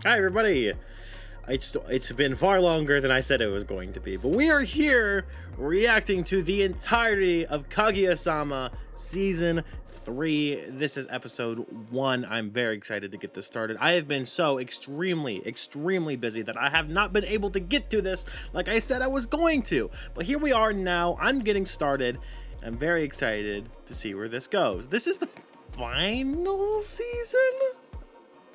Hi, everybody. It's been far longer than I said it was going to be, but we are here reacting to the entirety of Kaguya-Sama Season 3. This is episode 1. I'm very excited to get this started. I have been so extremely busy that I have not been able to get to this like I said I was going to. But here we are now. I'm getting started. I'm very excited to see where this goes. This is the final season?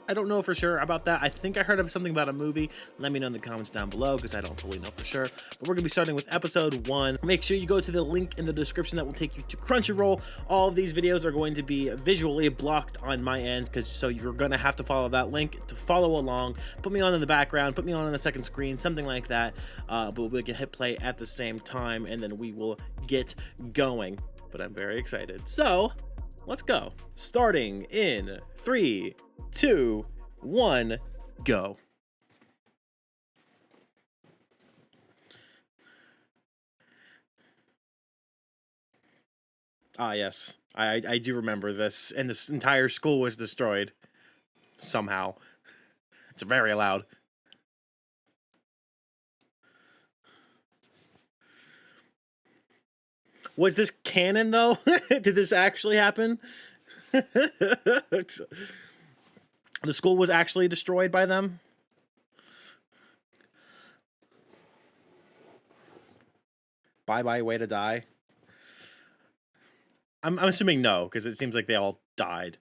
I don't know for sure about that. I think I heard of something about a movie. Let me know in the comments down below because I don't fully know for sure. But we're going to be starting with episode 1. Make sure you go to the link in the description that will take you to Crunchyroll. All of these videos are going to be visually blocked on my end, so you're going to have to follow that link to follow along. Put me on in the background, put me on the second screen, something like that. But we can hit play at the same time and then we will get going. But I'm very excited. So let's go. Starting in 3, 2, 1, go. Ah, yes. I do remember this, and this entire school was destroyed. Somehow. It's very loud. Was this canon, though? Did this actually happen? The school was actually destroyed by them? Bye-bye, way to die? I'm assuming no, because it seems like they all died.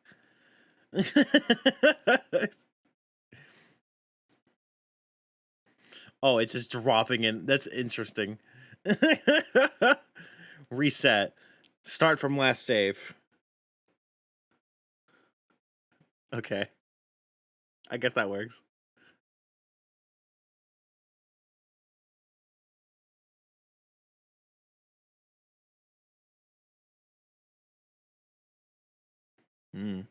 Oh, it's just dropping in. That's interesting. Reset. Start from last save. Okay. I guess that works. Hmm.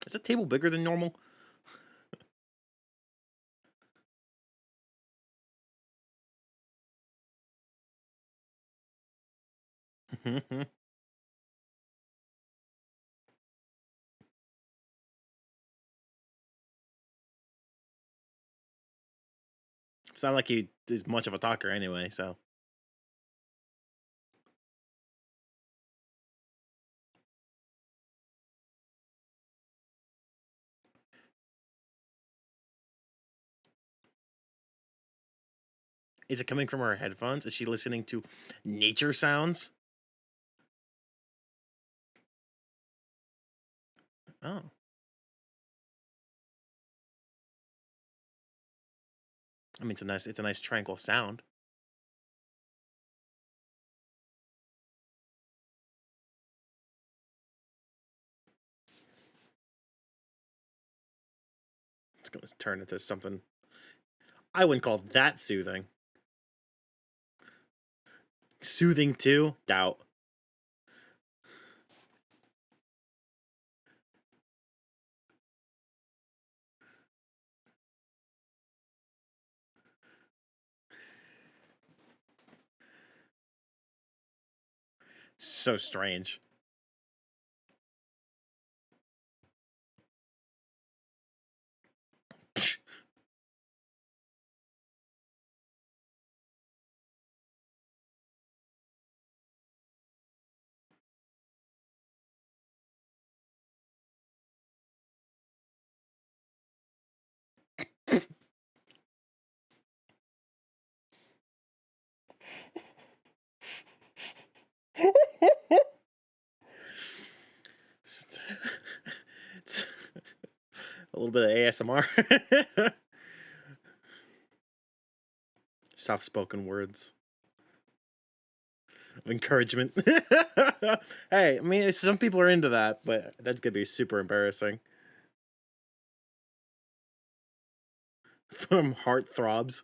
Is that table bigger than normal? It's not like he is much of a talker anyway, so. Is it coming from her headphones? Is she listening to nature sounds? Oh. I mean, it's a nice tranquil sound. It's gonna turn into something. I wouldn't call that soothing. Soothing too? Doubt. So strange. It's a little bit of ASMR. Soft spoken words of encouragement. Hey, I mean, some people are into that, but that's gonna be super embarrassing. From heart throbs.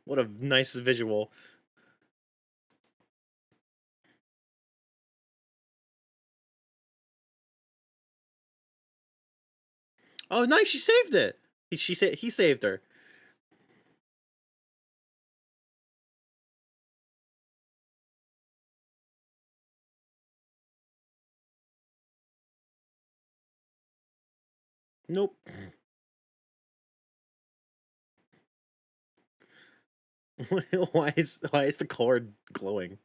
What a nice visual. Oh, nice, she saved it. He saved her. Nope. Why is the cord glowing?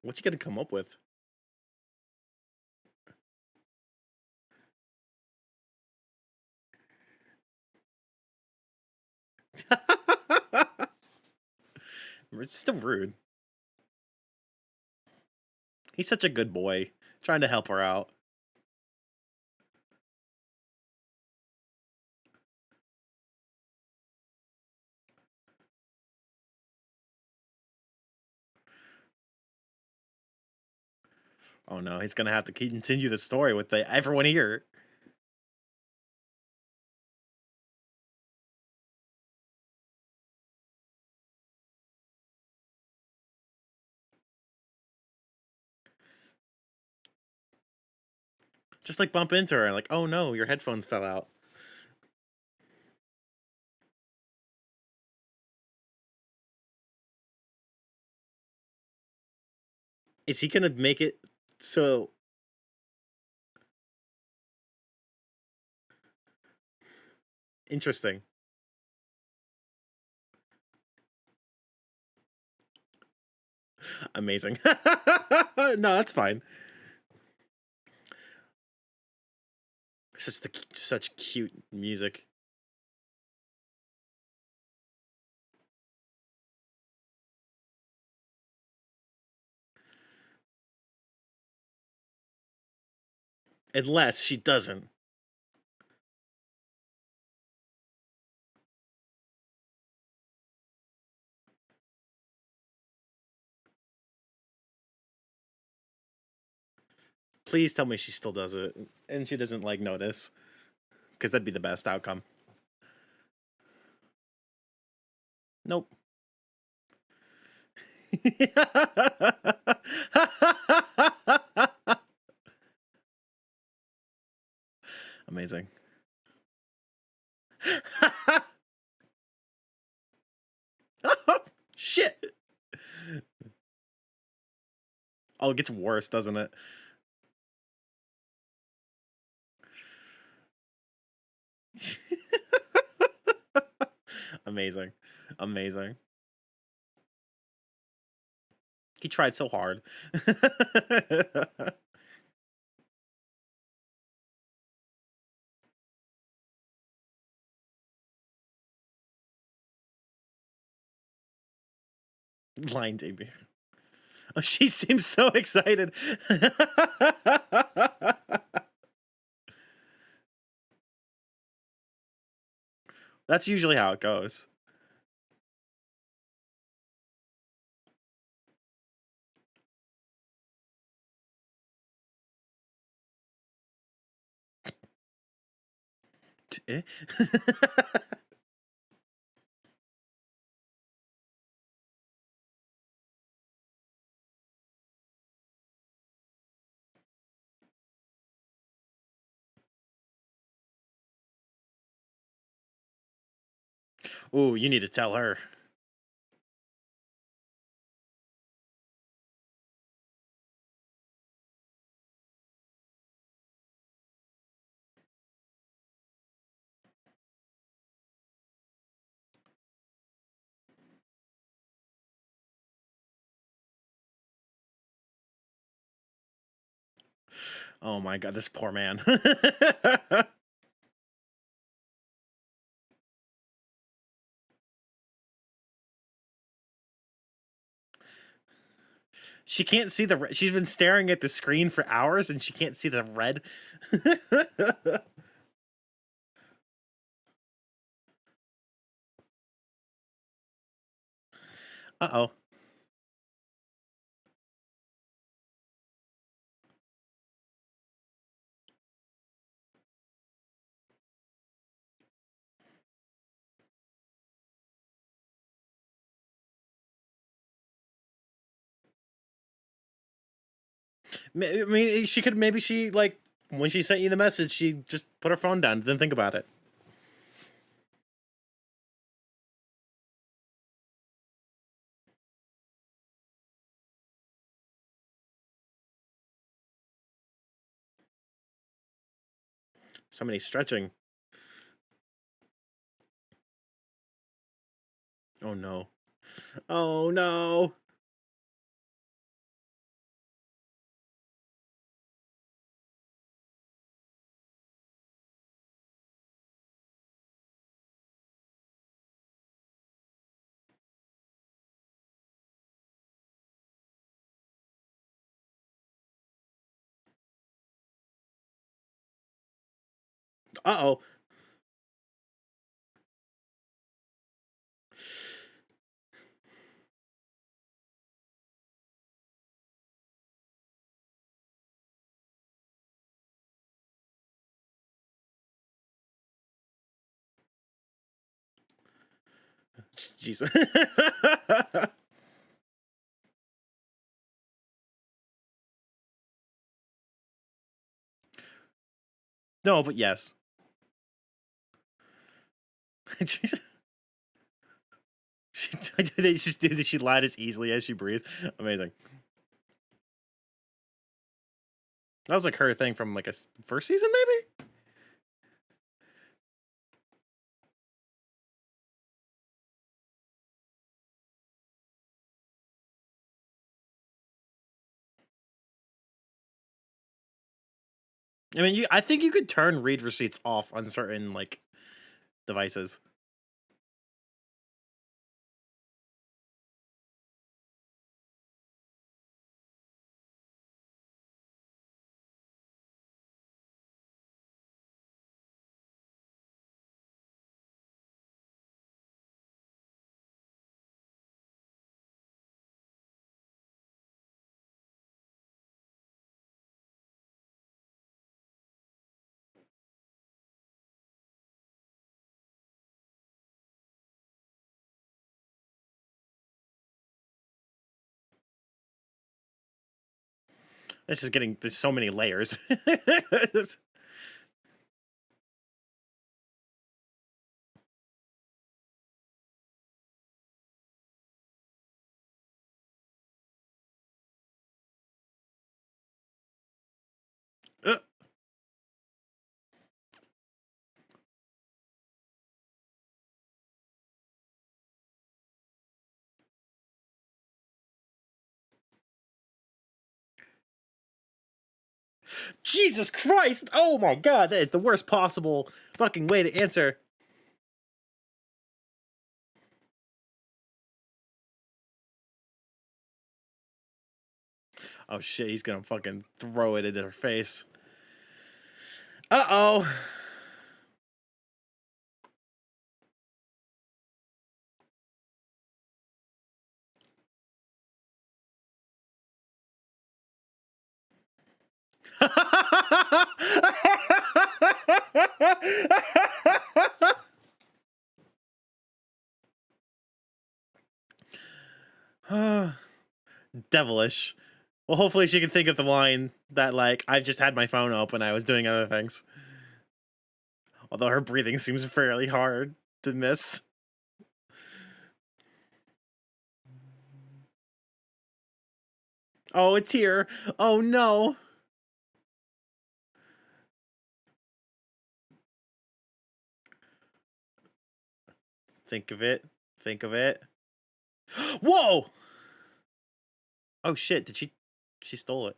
What's he gonna come up with? It's still rude. He's such a good boy, trying to help her out. Oh no, he's gonna have to continue the story with everyone here. Just like bump into her and like, oh no, your headphones fell out. Is he gonna make it so interesting? Amazing. No, that's fine. Such cute music. Unless she doesn't. Please tell me she still does it and she doesn't like notice, because that'd be the best outcome. Nope. Amazing. Oh, shit. Oh, it gets worse, doesn't it? Amazing. Amazing. He tried so hard. Line debut. Oh, she seems so excited. That's usually how it goes. Eh? Ooh, you need to tell her. Oh my god, this poor man. She can't see she's been staring at the screen for hours and she can't see the red. Uh-oh. I mean, she could, maybe she, like, when she sent you the message, she just put her phone down, didn't think about it. Somebody stretching. Oh no. Oh no. Uh-oh. Jesus. No, but yes. They just do that. She lied as easily as she breathed. Amazing. That was like her thing from like a first season, maybe. I mean, I think you could turn read receipts off on certain like devices. This is getting, there's so many layers. Uh, Jesus Christ! Oh my god, that is the worst possible fucking way to answer. Oh shit, he's gonna fucking throw it into her face. Uh-oh. Devilish. Well, hopefully she can think of the line that, like, I've just had my phone open, I was doing other things. Although her breathing seems fairly hard to miss. Oh, it's here. Oh no. Think of it. Think of it. Whoa! Oh shit, did she stole it.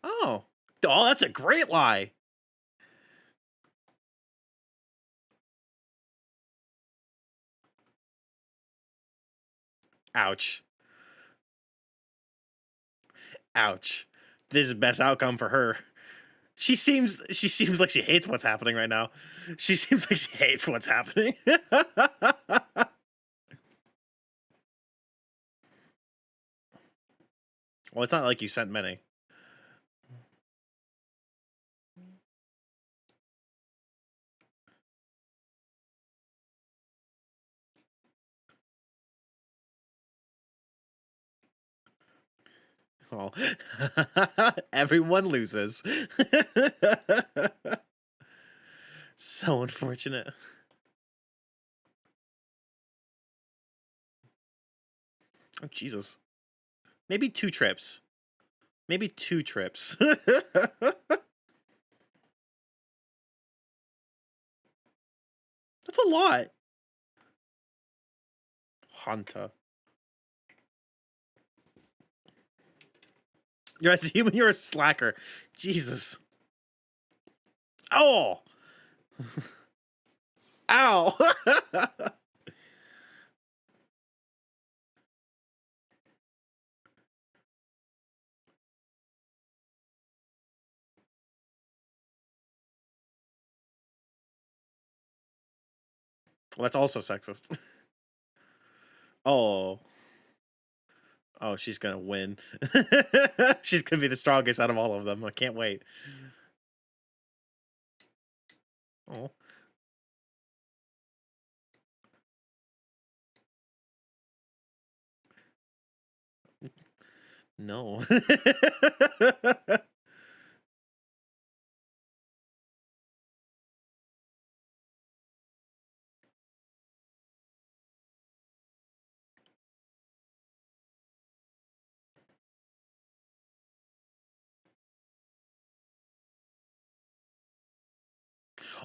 Oh. Oh, that's a great lie. Ouch. Ouch. This is the best outcome for her. She seems like she hates what's happening right now. She seems like she hates what's happening. Well, it's not like you sent many. Oh, everyone loses. So unfortunate. Oh, Jesus. Maybe 2 trips. Maybe 2 trips. That's a lot. Hanta. You're as human, you're a slacker. Jesus. Oh! Ow! Well, that's also sexist. Oh. Oh, she's gonna win. She's gonna be the strongest out of all of them. I can't wait. Oh. No.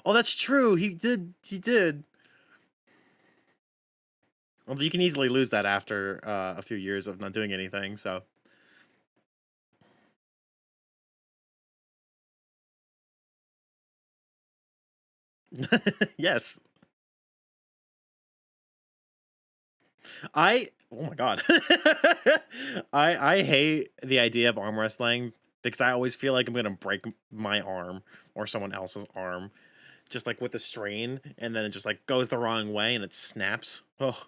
Oh, that's true. He did. Well, you can easily lose that after a few years of not doing anything, so. Yes. Oh my god. I hate the idea of arm wrestling because I always feel like I'm gonna break my arm or someone else's arm, just like with the strain, and then it just like goes the wrong way and it snaps. Oh,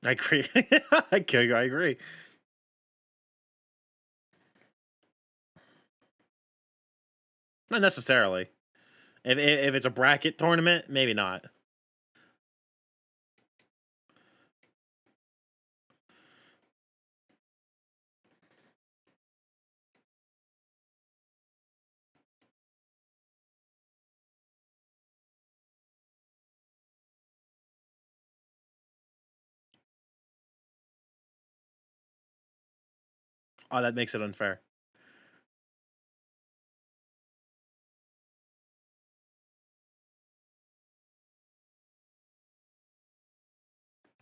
I agree. I agree. Not necessarily. If it's a bracket tournament, maybe not. Oh, that makes it unfair.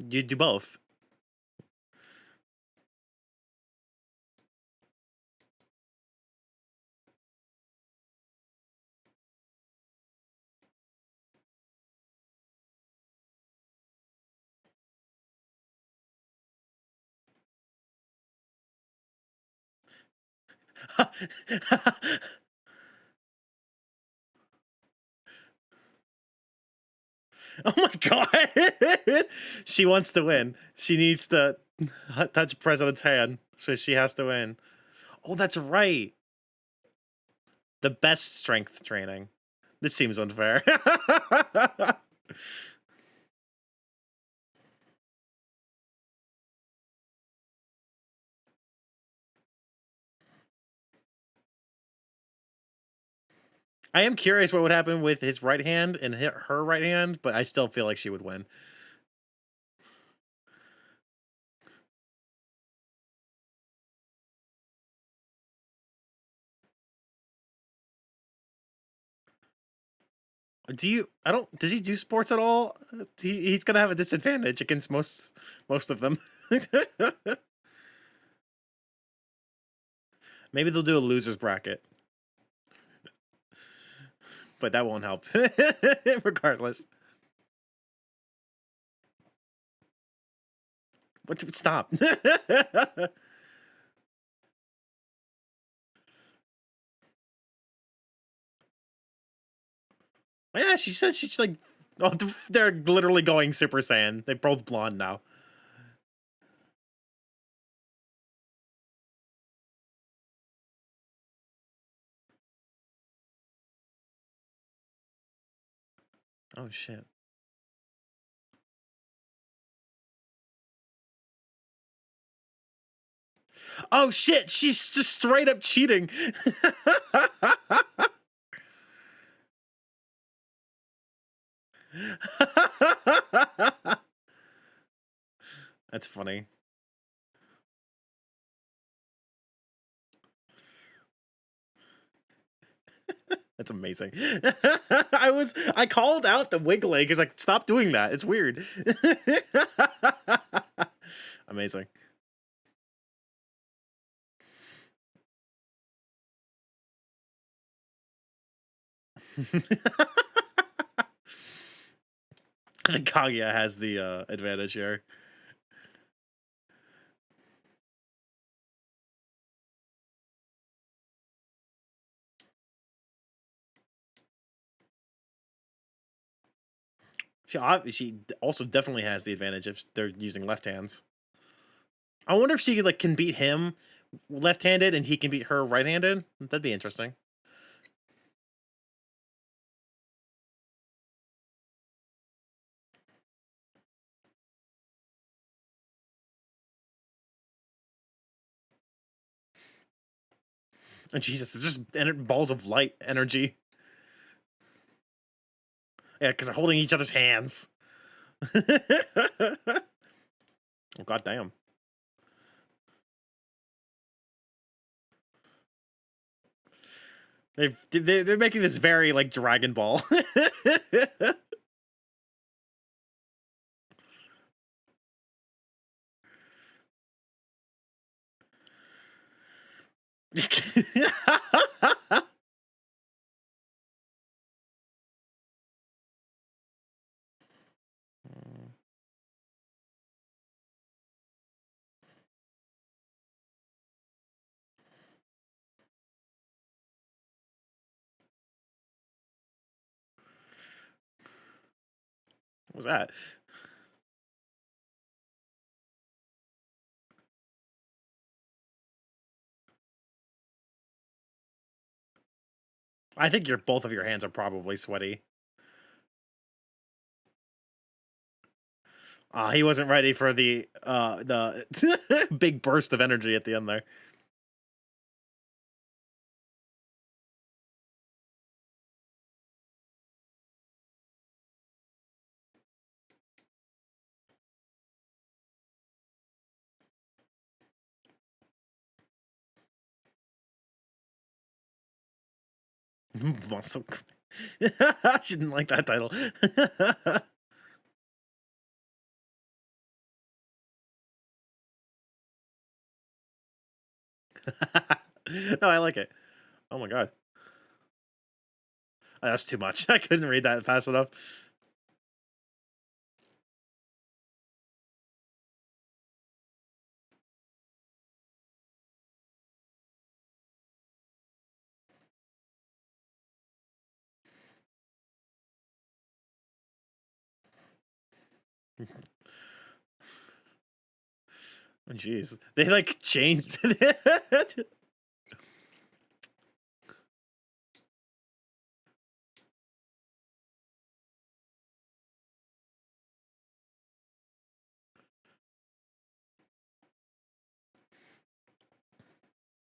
You do both. Oh my god! She wants to win. She needs to touch President's hand, so she has to win. Oh, that's right. The best strength training. This seems unfair. I am curious what would happen with his right hand and her right hand, but I still feel like she would win. I don't, does he do sports at all? He's gonna have a disadvantage against most of them. Maybe they'll do a loser's bracket, but that won't help. Regardless. What? Stop. Yeah, she said she's like, oh, they're literally going Super Saiyan. They're both blonde now. Oh shit. Oh shit, she's just straight up cheating. That's funny. That's amazing. I called out the wiggling because like stop doing that. It's weird. Amazing. Kaguya has the advantage here. She also definitely has the advantage if they're using left hands. I wonder if she like can beat him left-handed and he can beat her right-handed. That'd be interesting. And Jesus, it's just balls of light energy. Yeah, because they're holding each other's hands. Oh god damn. They're making this very like Dragon Ball. What was that? I think both of your hands are probably sweaty. He wasn't ready for the big burst of energy at the end there. Muscle. She didn't like that title. No, I like it. Oh my god. That's too much. I couldn't read that fast enough. Oh, jeez. They like changed it.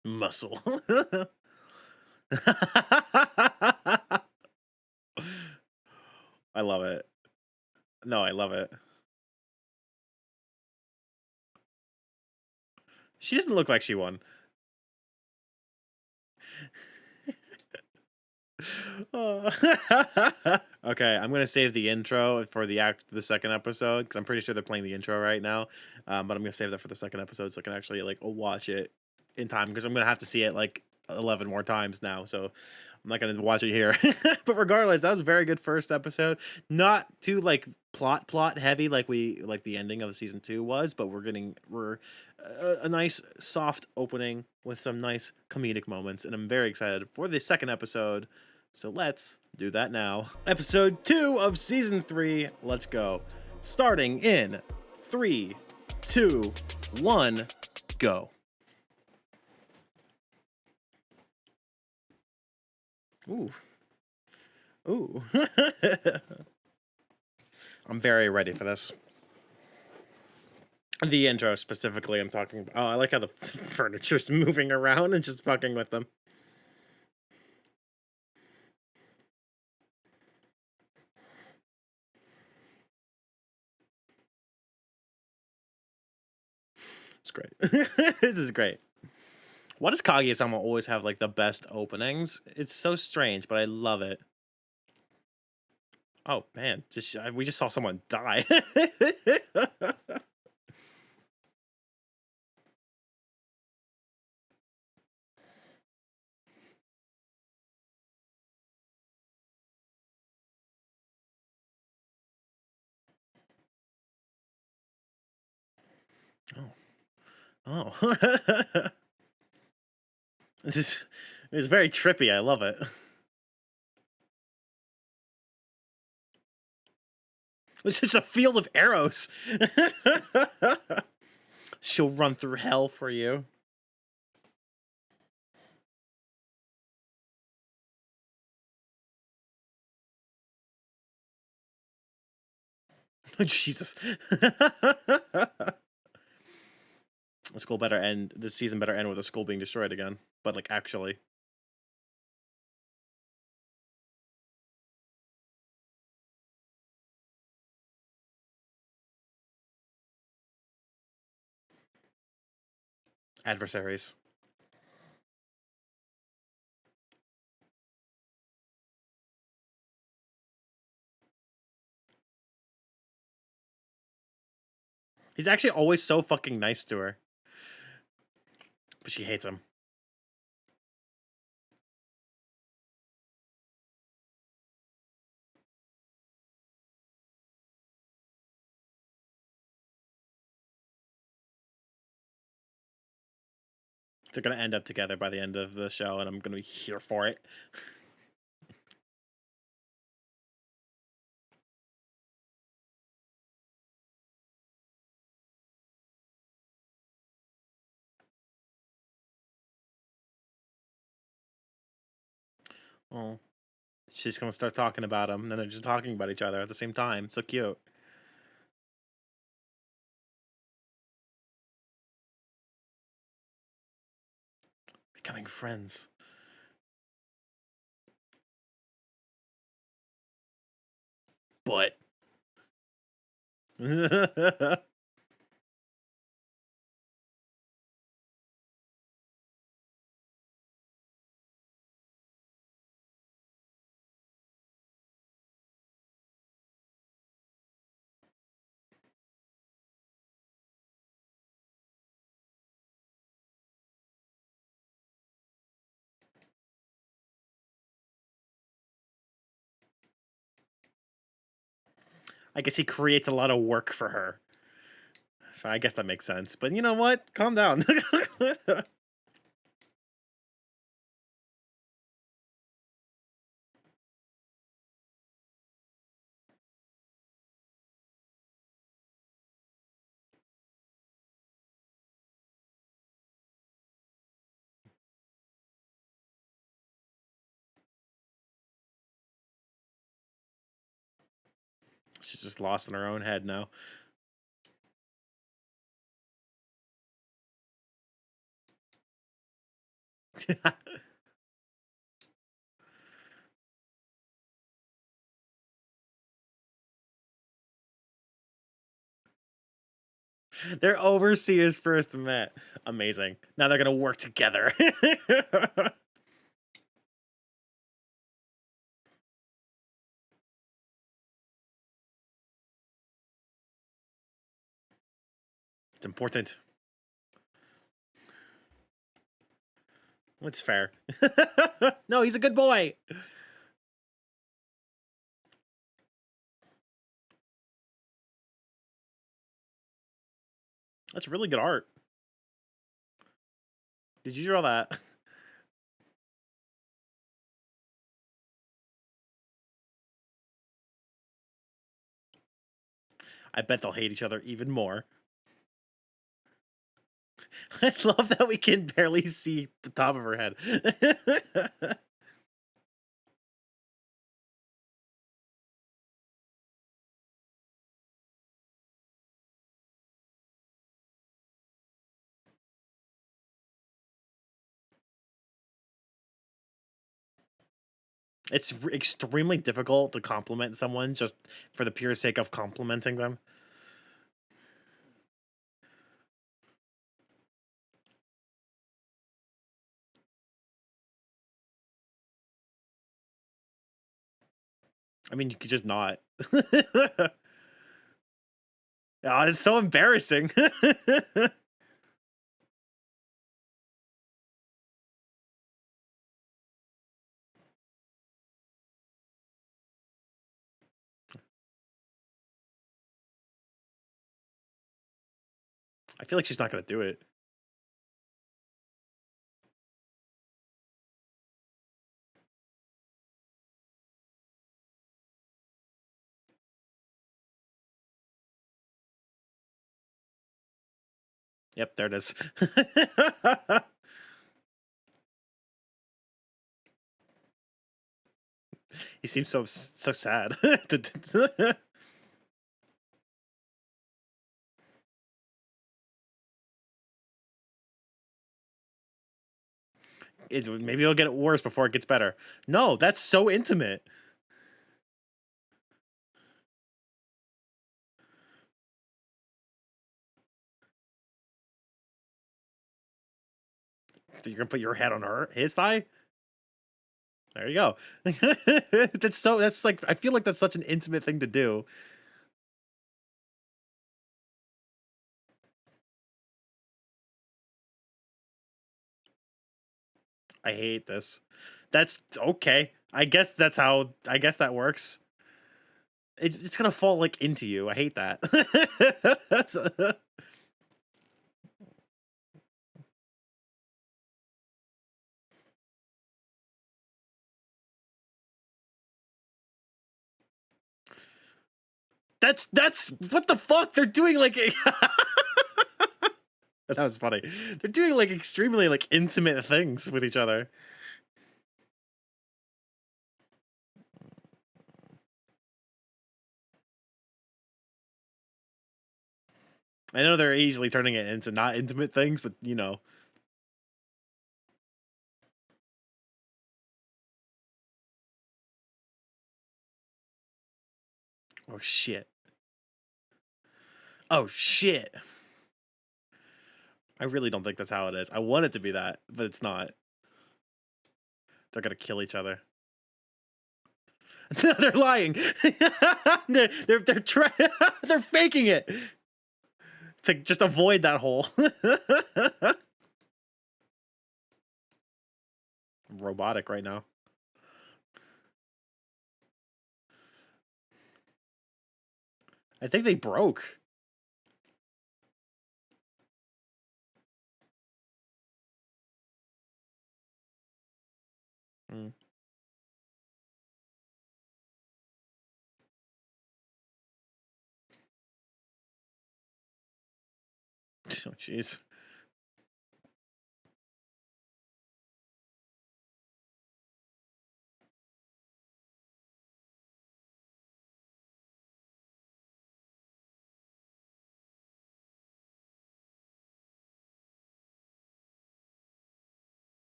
Muscle. I love it. No, I love it. She doesn't look like she won. Oh. Okay, I'm gonna save the intro for the second episode because I'm pretty sure they're playing the intro right now. But I'm gonna save that for the second episode so I can actually like watch it in time because I'm gonna have to see it like 11 more times now. So I'm not gonna watch it here. But regardless, that was a very good first episode. Not too like plot heavy like the ending of season 2 was, but we're a nice soft opening with some nice comedic moments, and I'm very excited for the second episode. So let's do that now. Episode 2 of season 3. Let's go. Starting in 3, 2, 1, go. Ooh. Ooh. I'm very ready for this. The intro specifically, I'm talking about. Oh, I like how the furniture's moving around and just fucking with them. It's great. This is great. Why does Kaguya-Sama always have like the best openings? It's so strange, but I love it. Oh man, we just saw someone die. Oh. Oh. This is very trippy. I love it. It's just a field of arrows. She'll run through hell for you. Jesus. The school better end. This season better end with a school being destroyed again. But like actually. Adversaries. He's actually always so fucking nice to her. But she hates him. They're gonna end up together by the end of the show, and I'm gonna be here for it. Oh. She's gonna start talking about him, and then they're just talking about each other at the same time. So cute. Becoming friends. But. I guess he creates a lot of work for her. So I guess that makes sense. But you know what? Calm down. She's just lost in her own head now. They're overseers first met. Amazing. Now they're gonna work together. It's important. It's fair. No, he's a good boy. That's really good art. Did you draw that? I bet they'll hate each other even more. I love that we can barely see the top of her head. It's extremely difficult to compliment someone just for the pure sake of complimenting them. I mean, you could just not. Oh, it's so embarrassing. I feel like she's not gonna do it. Yep, there it is. He seems so sad. Maybe it'll get worse before it gets better. No, that's so intimate. You're gonna put your head on his thigh. There you go. That's like, I feel like that's such an intimate thing to do. I hate this. That's okay. I guess that's how. I guess that works. It's gonna fall like into you. I hate that. That's that's what the fuck they're doing. Like that was funny. They're doing like extremely like intimate things with each other. I know they're easily turning it into not intimate things, but you know. Oh shit. Oh shit. I really don't think that's how it is. I want it to be that, but it's not. They're gonna kill each other. They're lying. They're they're faking it to just avoid that hole. Robotic right now. I think they broke. Mm. Oh, jeez.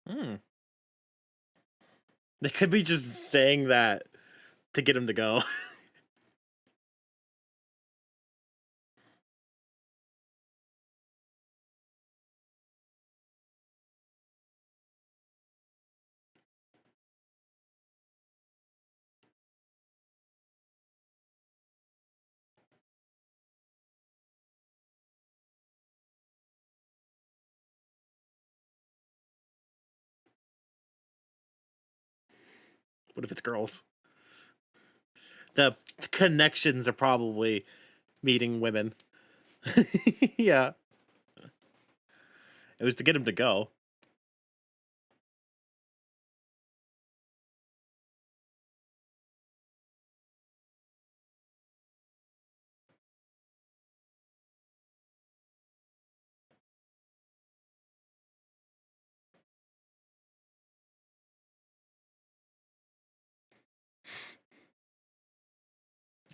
Hmm. They could be just saying that to get him to go. What if it's girls? The connections are probably meeting women. Yeah. It was to get him to go.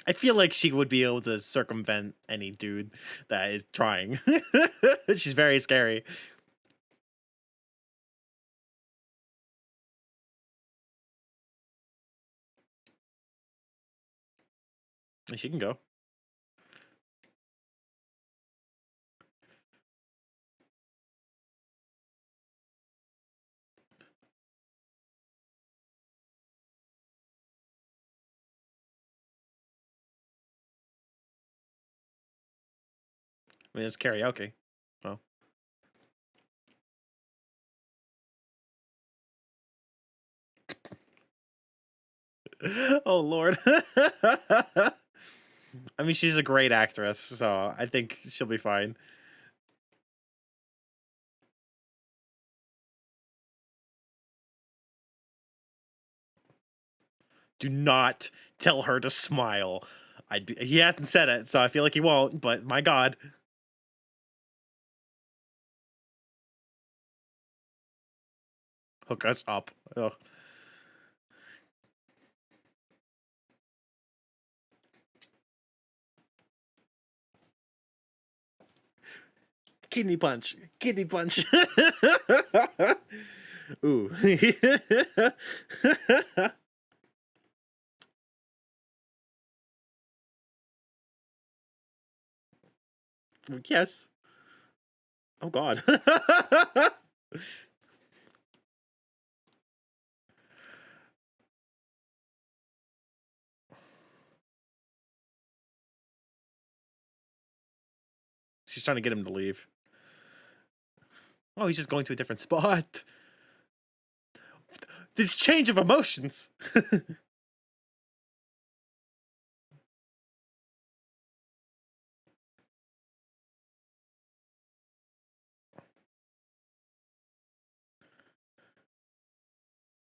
I feel like she would be able to circumvent any dude that is trying. She's very scary. She can go. I mean, it's karaoke. Oh. Oh, Lord. I mean, she's a great actress, so I think she'll be fine. Do not tell her to smile. He hasn't said it, so I feel like he won't, but my God. Hook us up. Ugh. Kidney punch. Kidney punch. Ooh. Yes. Oh, God. She's trying to get him to leave. Oh, he's just going to a different spot. This change of emotions.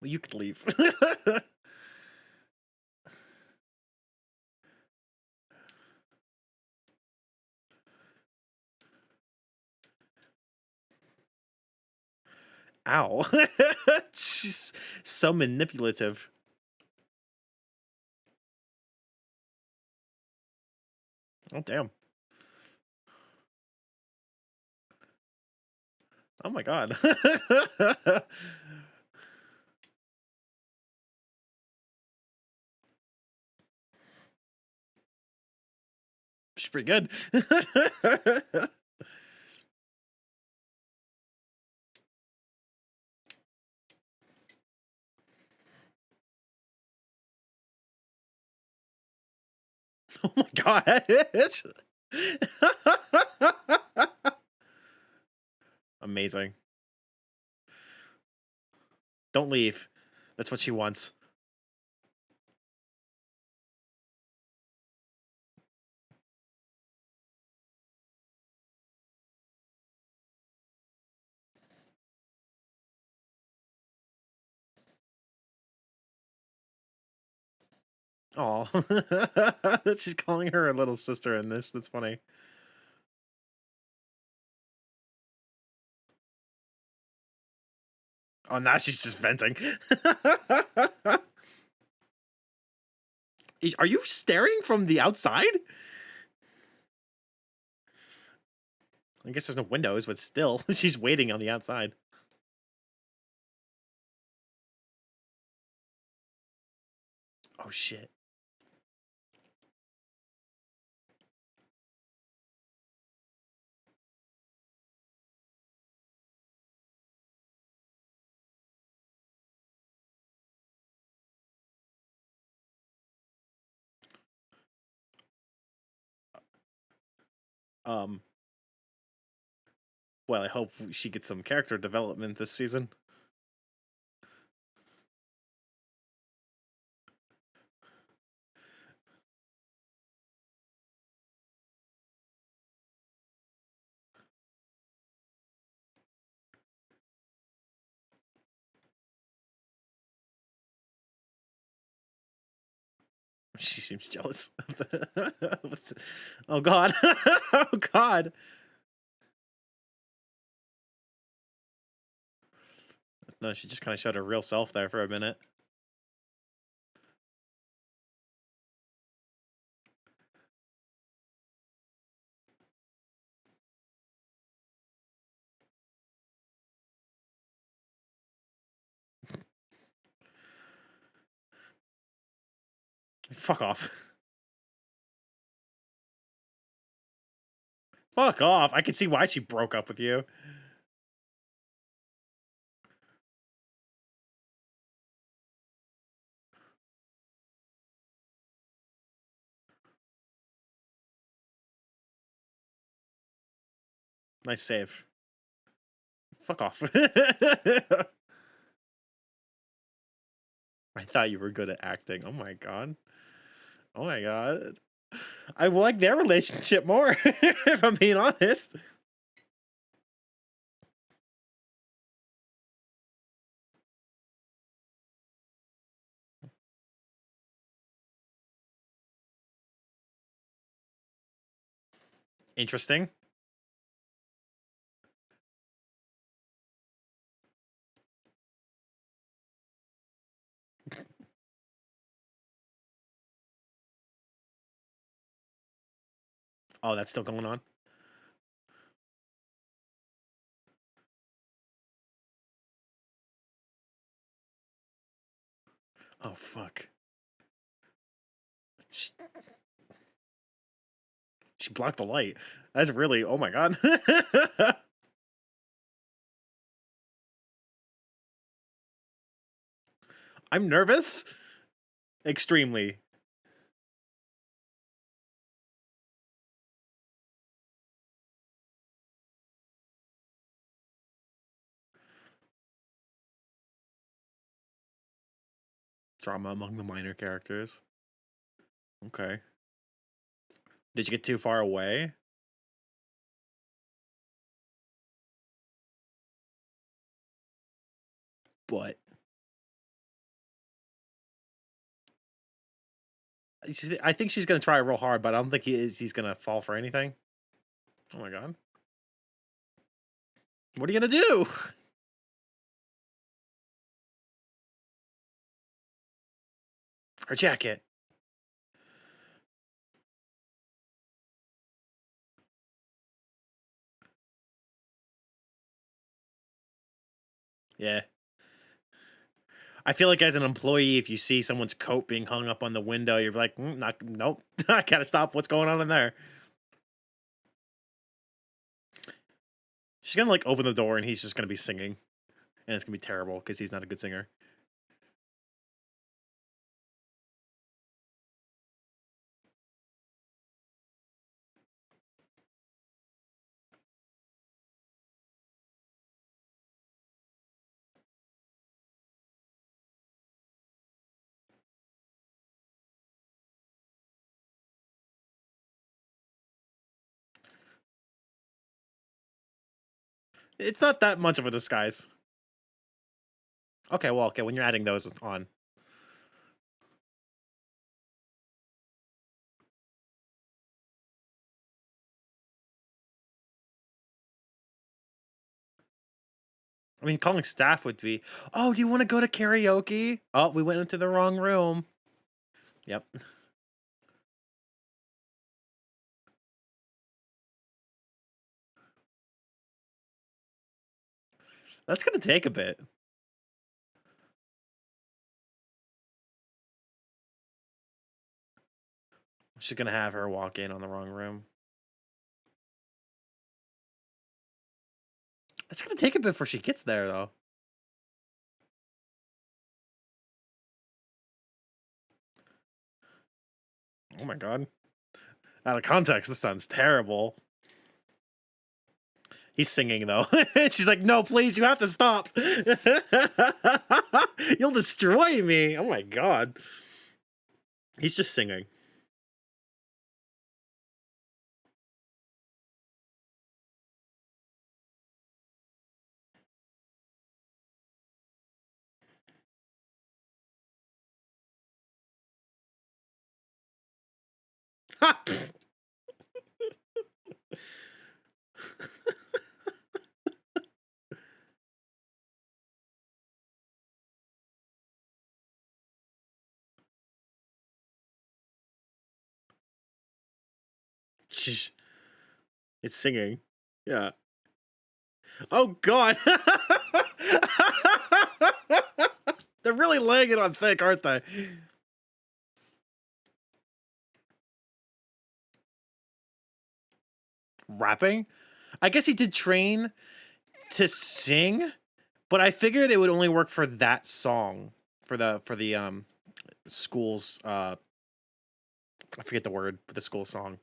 Well, you could leave. Ow. She's so manipulative. Oh, damn. Oh, my God. She's pretty good. Oh, my God. Amazing. Don't leave. That's what she wants. Oh, she's calling her a little sister in this. That's funny. Oh, now she's just venting. Are you staring from the outside? I guess there's no windows, but still, she's waiting on the outside. Oh, shit. Um, well, I hope she gets some character development this season. She seems jealous of the. Oh, God. Oh, God. No, she just kind of showed her real self there for a minute. Fuck off. Fuck off. I can see why she broke up with you. Nice save. Fuck off. I thought you were good at acting. Oh my god. Oh my god. I like their relationship more, if I'm being honest. Interesting. Oh, that's still going on? Oh, fuck. She blocked the light. That's really... Oh my god. I'm nervous. Extremely. Drama among the minor characters. Okay. Did you get too far away? But... I think she's gonna try real hard, but I don't think he's gonna fall for anything. Oh my god. What are you gonna do? Her jacket. Yeah. I feel like as an employee, if you see someone's coat being hung up on the window, you're like, nope, I gotta stop. What's going on in there? She's gonna like open the door and he's just gonna be singing, and it's gonna be terrible because he's not a good singer. It's not that much of a disguise. Okay, well, okay, when you're adding those on. I mean, calling staff would be, oh, do you want to go to karaoke? Oh, we went into the wrong room. Yep. That's gonna take a bit. She's gonna have her walk in on the wrong room. It's gonna take a bit before she gets there, though. Oh my god. Out of context, this sounds terrible. He's singing, though. She's like, no, please, you have to stop. You'll destroy me. Oh my god. He's just singing. It's singing. Yeah. Oh god. They're really laying it on thick, aren't they? rapping. I guess he did train to sing, but I figured it would only work for that song, for the school's I forget the word, but the school song.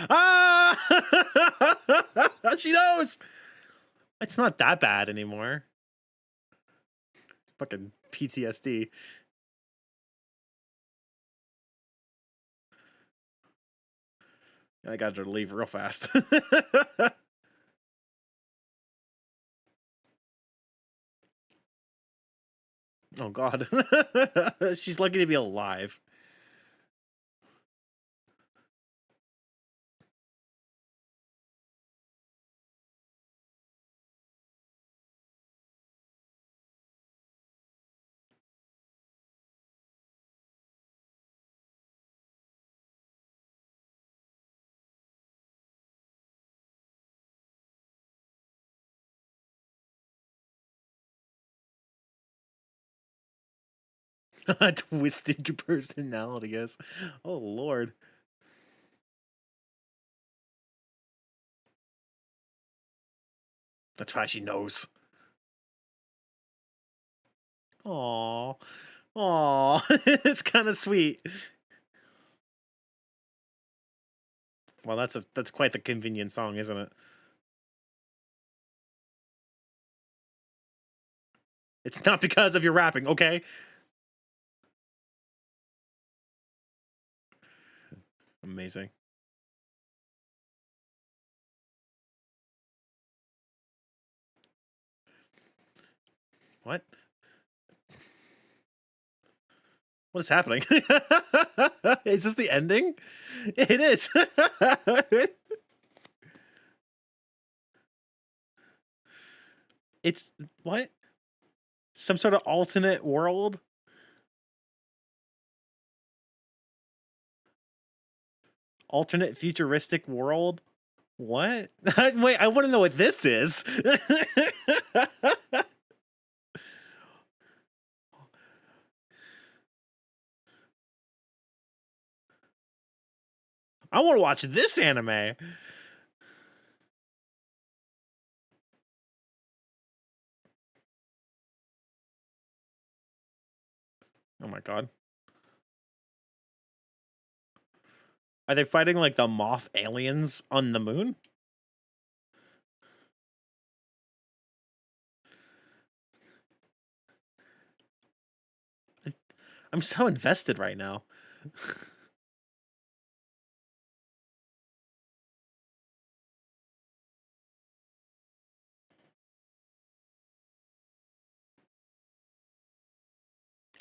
Ah! She knows. It's not that bad anymore. Fucking PTSD. I got her to leave real fast. Oh god. She's lucky to be alive. Twisted your personality, yes. Oh lord. That's why she knows. Aww. Aww. It's kind of sweet. Well, that's quite the convenient song, isn't it? It's not because of your rapping, okay? Amazing. What? What is happening? Is this the ending? It is. It's what? Some sort of alternate world? Alternate futuristic world? What? Wait, I want to know what this is. I want to watch this anime. Oh my god. Are they fighting like the moth aliens on the moon? I'm so invested right now.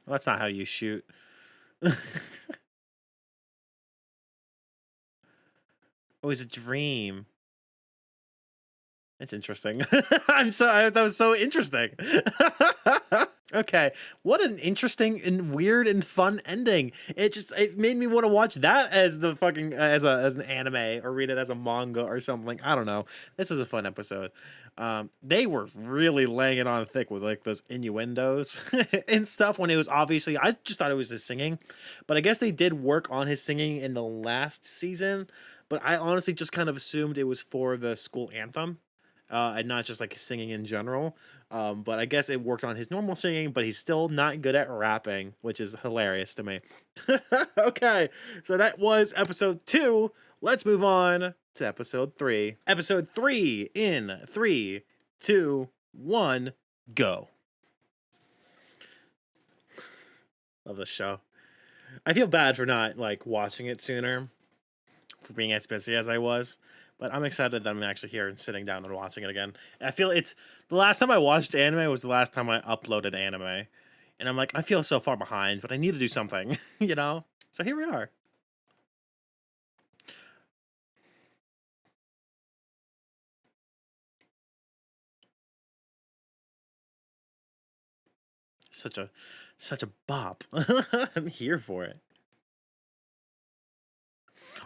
Well, that's not how you shoot. It was a dream. It's interesting. That was so interesting. Okay, what an interesting and weird and fun ending. It made me want to watch that as the fucking as an anime or read it as a manga or something. I don't know. This was a fun episode. They were really laying it on thick with like those innuendos and stuff when it was obviously I just thought it was his singing, but I guess they did work on his singing in the last season. But I honestly just kind of assumed it was for the school anthem and not just like singing in general. But I guess it worked on his normal singing, but he's still not good at rapping, which is hilarious to me. Okay, so that was episode 2. Let's move on to episode 3. Episode 3 in 3, 2, 1, go. Love this show. I feel bad for not like watching it sooner, for being as busy as I was. But I'm excited that I'm actually here and sitting down and watching it again. I feel it's the last time I watched anime was the last time I uploaded anime. And I'm like, I feel so far behind, but I need to do something, you know? So here we are. Such a bop. I'm here for it.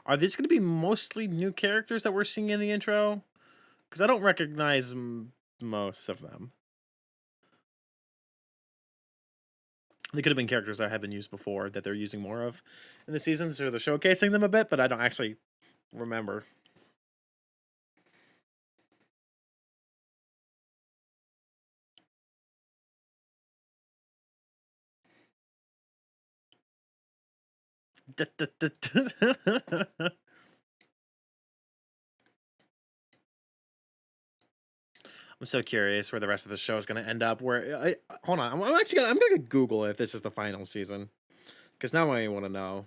Are these going to be mostly new characters that we're seeing in the intro? Because I don't recognize most of them. They could have been characters that have been used before that they're using more of in the seasons, or they're showcasing them a bit, but I don't actually remember. I'm so curious where the rest of the show is going to end up. Hold on, I'm actually gonna Google if this is the final season, because now I want to know.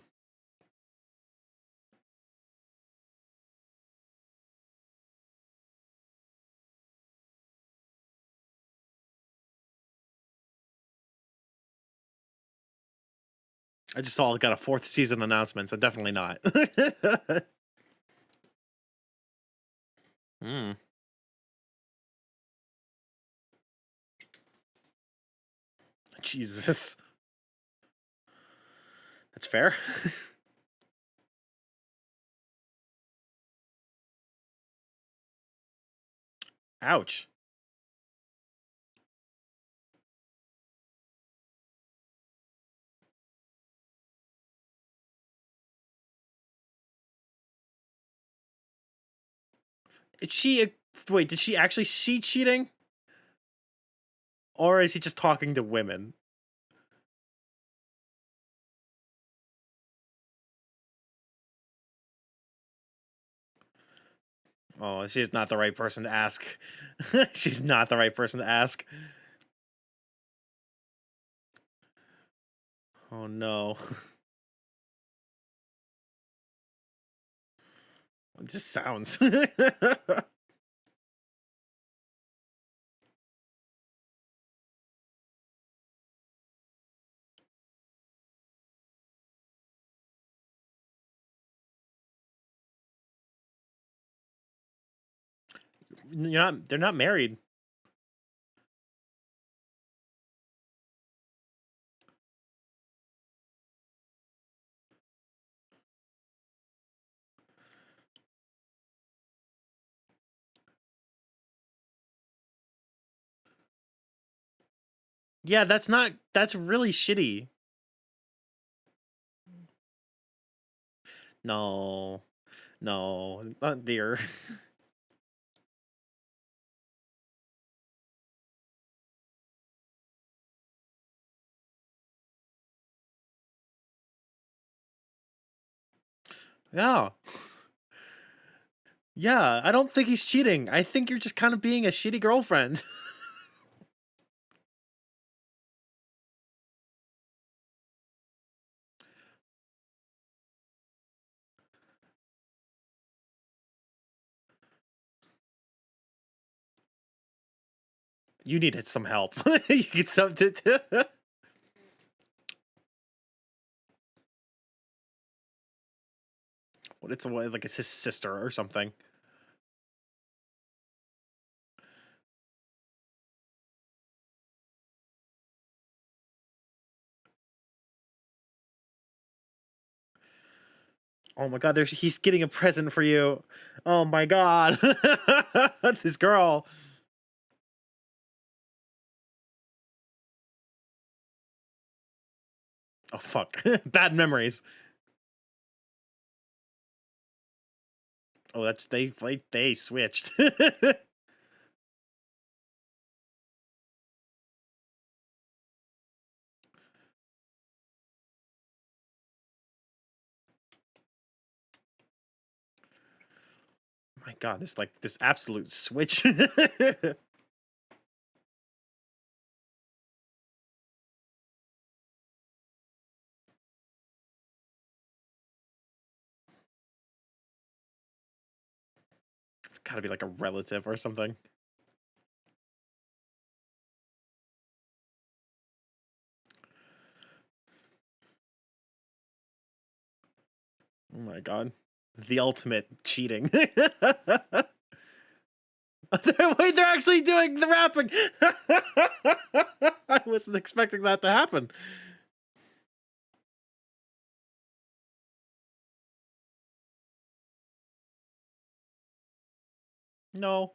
I just saw it got a 4th season announcement, so definitely not. Hmm. Jesus. That's fair. Ouch. Is she wait, did she actually see cheating? Or is he just talking to women? Oh, she's not the right person to ask. She's not the right person to ask. Oh no. It just sounds. They're not married. Yeah, that's really shitty. No. No, not dear. Yeah. Yeah, I don't think he's cheating. I think you're just kind of being a shitty girlfriend. You needed some help. You get something to. What it's like it's his sister or something. Oh my god, he's getting a present for you. Oh my god. This girl. Oh fuck. Bad memories. Oh, that's they switched. My god, this absolute switch. It's gotta be like a relative or something. Oh my god. The ultimate cheating. Wait, they're actually doing the rapping. I wasn't expecting that to happen. No.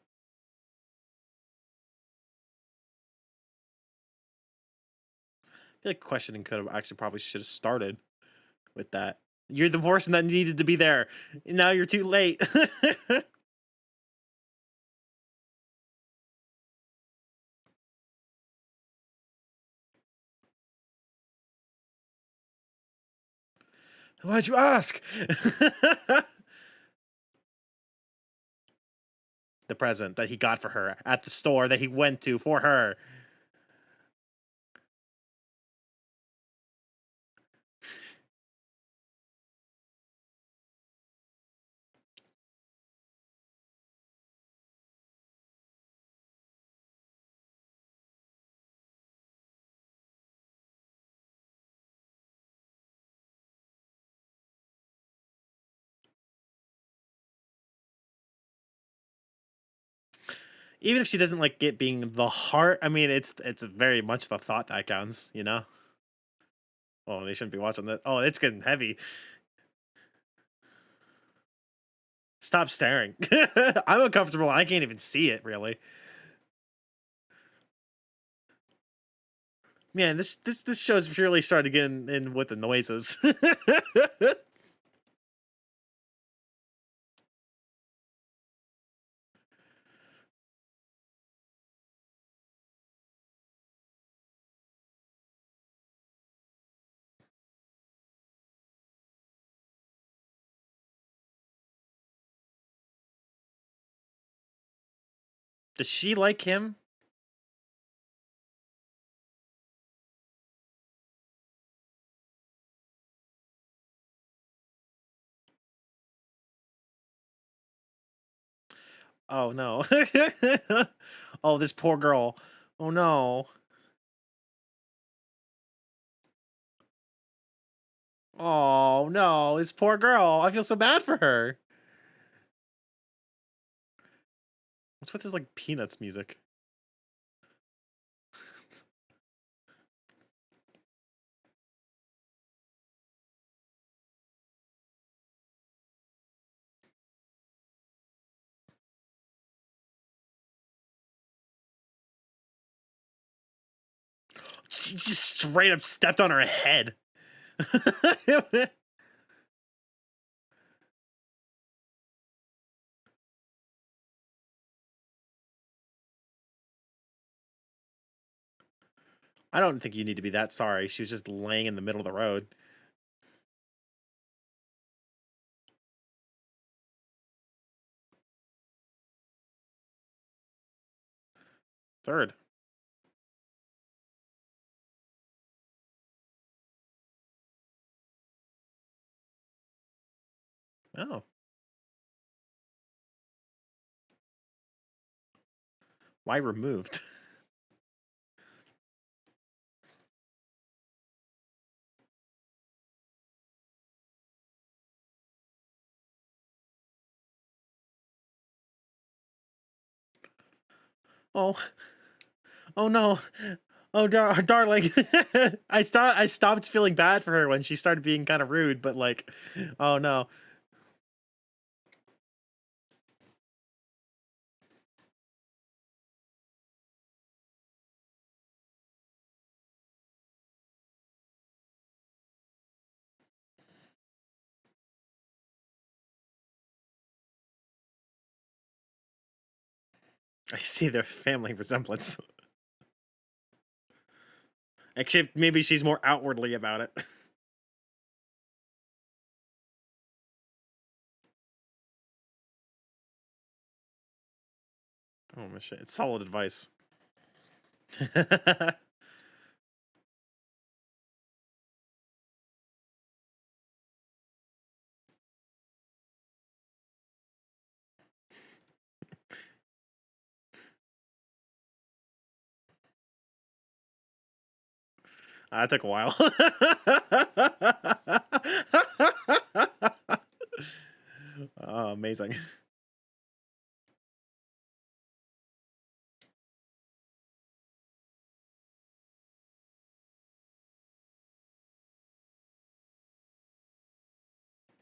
I feel like questioning could have actually probably should have started with that. You're the person that needed to be there. Now you're too late. Why'd you ask? The present that he got for her at the store that he went to for her. Even if she doesn't like it being the heart, I mean, it's very much the thought that counts, you know? Oh, they shouldn't be watching that. Oh, it's getting heavy. Stop staring. I'm uncomfortable. I can't even see it, really. Man, this show's really started to get in with the noises. Does she like him? Oh no. Oh, this poor girl. Oh no. Oh no, this poor girl. I feel so bad for her. What's with this like Peanuts music? She just straight up stepped on her head. I don't think you need to be that sorry. She was just laying in the middle of the road. Third. Oh. Why removed? Oh. Oh no. Oh darling. I stopped feeling bad for her when she started being kind of rude, but like, oh no. I see their family resemblance. Except maybe she's more outwardly about it. Oh my shit. It's solid advice. That took a while. Oh, amazing.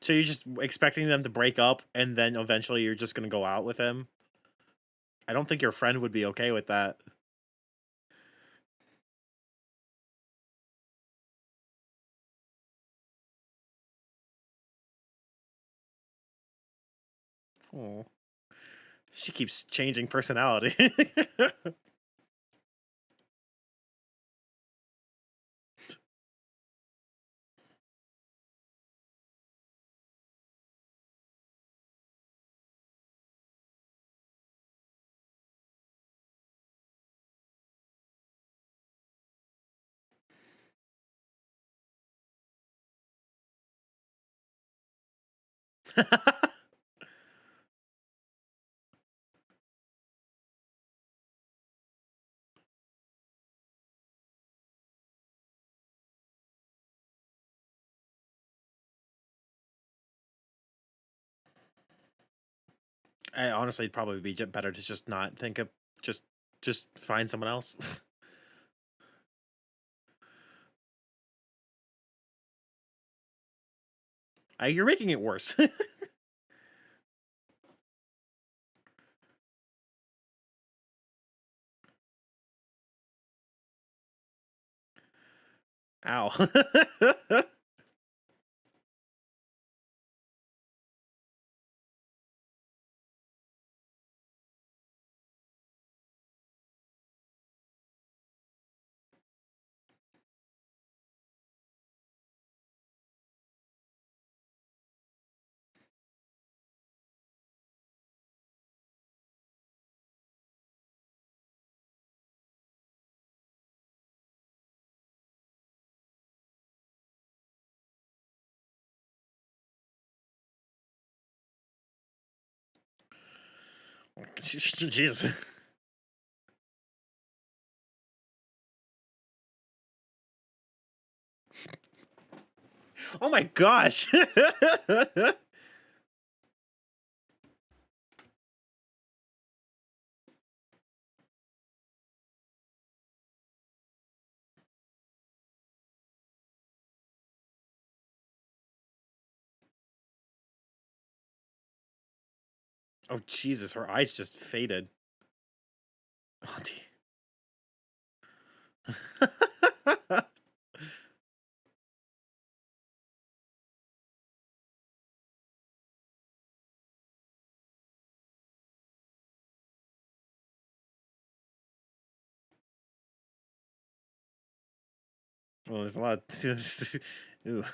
So you're just expecting them to break up and then eventually you're just gonna go out with him? I don't think your friend would be okay with that. Oh, she keeps changing personality. I honestly it'd probably be better to just not think of just just find someone else. You're making it worse. Ow. Jesus. Oh my gosh. Oh Jesus, her eyes just faded. Oh, well, there's a lot of ooh.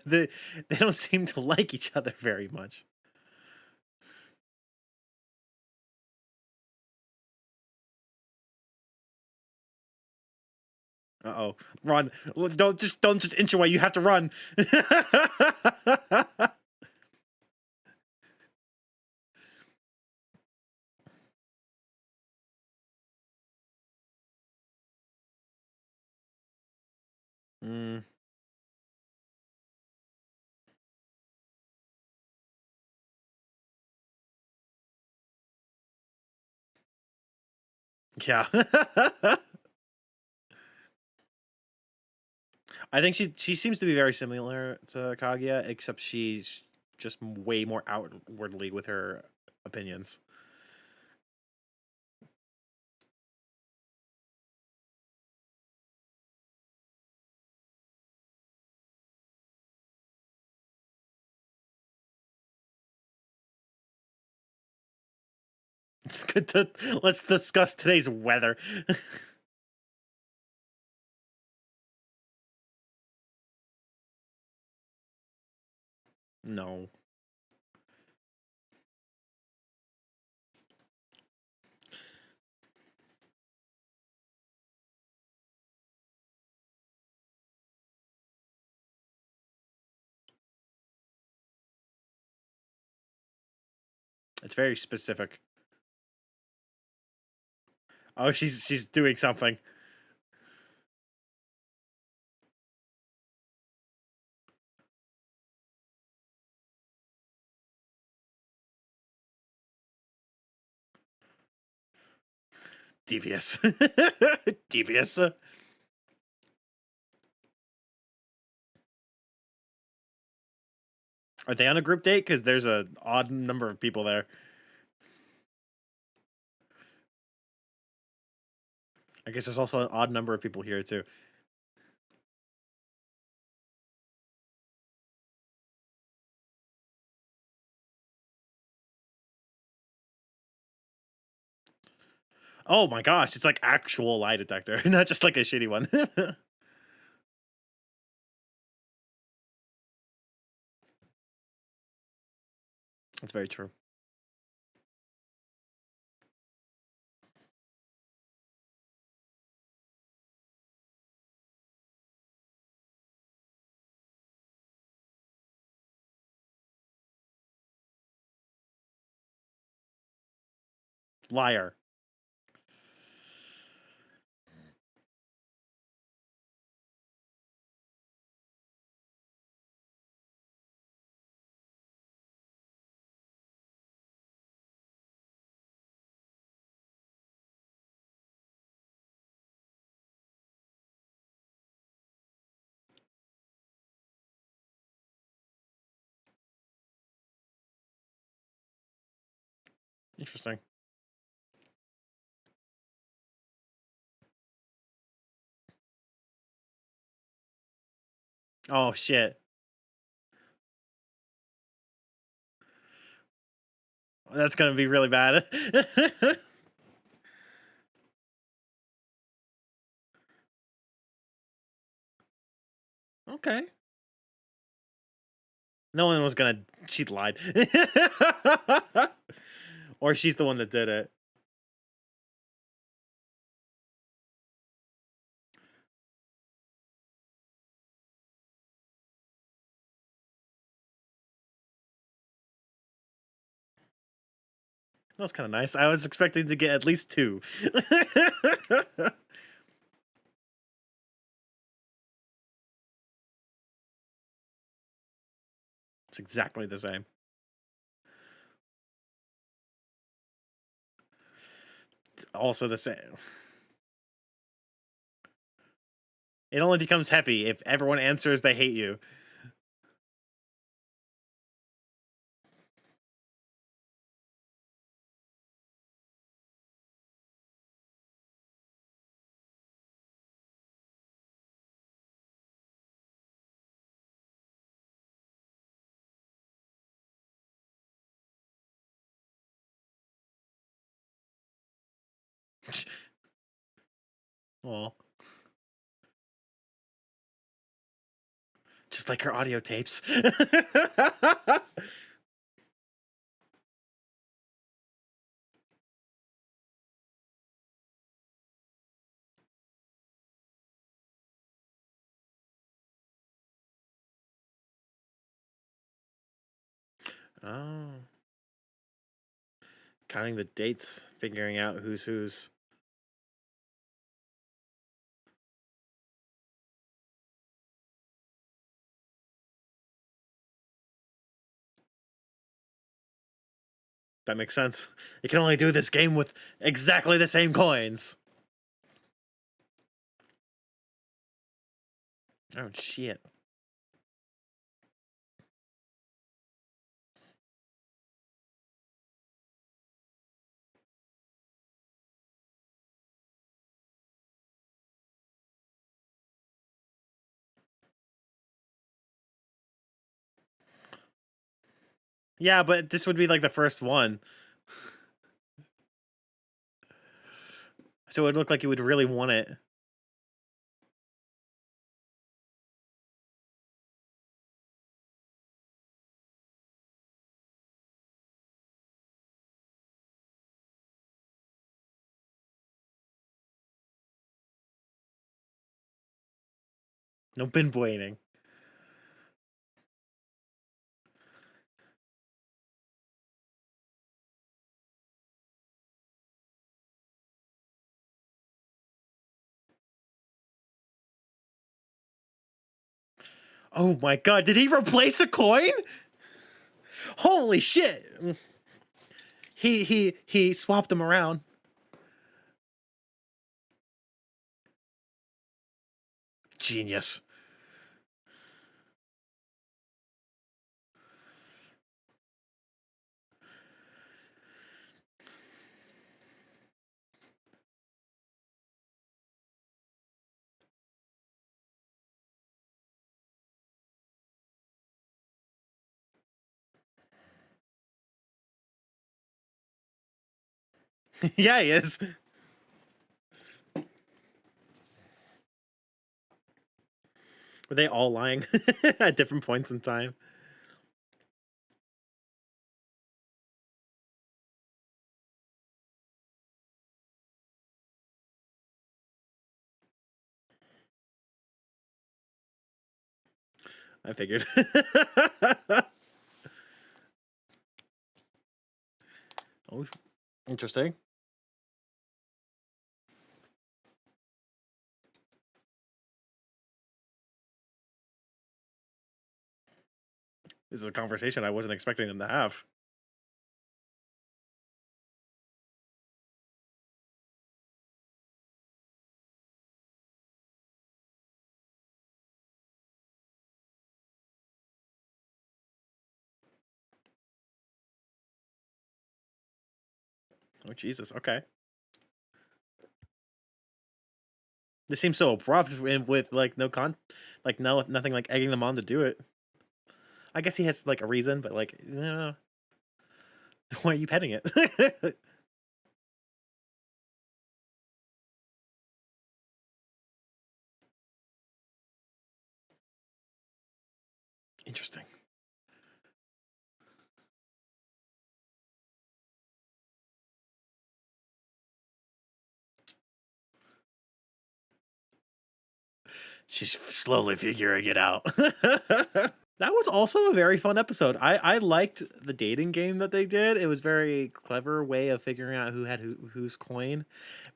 They don't seem to like each other very much. Uh-oh. Run. Don't just inch away. You have to run. Mm, yeah. I think she seems to be very similar to Kaguya, except she's just way more outwardly with her opinions. It's good to let's discuss today's weather. No. It's very specific. Oh, she's doing something. Devious. Devious. Are they on a group date? Because there's a odd number of people there. I guess there's also an odd number of people here too. Oh my gosh, it's like actual lie detector, not just like a shitty one. That's very true. Liar. Interesting. Oh shit. That's gonna be really bad. Okay. No one was gonna. She lied. Or she's the one that did it. That was kind of nice. I was expecting to get at least two. It's exactly the same. It's also the same. It only becomes heavy if everyone answers they hate you. Well, just like her audio tapes. Oh. Counting the dates, figuring out who's whose. That makes sense. You can only do this game with exactly the same coins. Oh, shit. Yeah, but this would be like the first one. So it would look like you would really want it. No pinpointing. Oh my god, did he replace a coin? Holy shit! He swapped them around. Genius. Yeah, he is. Were they all lying at different points in time? I figured. Oh, interesting. This is a conversation I wasn't expecting them to have. Oh, Jesus. Okay. This seems so abrupt and with like nothing like egging them on to do it. I guess he has like a reason, but like, why are you petting it? Interesting. She's slowly figuring it out. That was also a very fun episode. I liked the dating game that they did. It was very clever way of figuring out who had whose coin,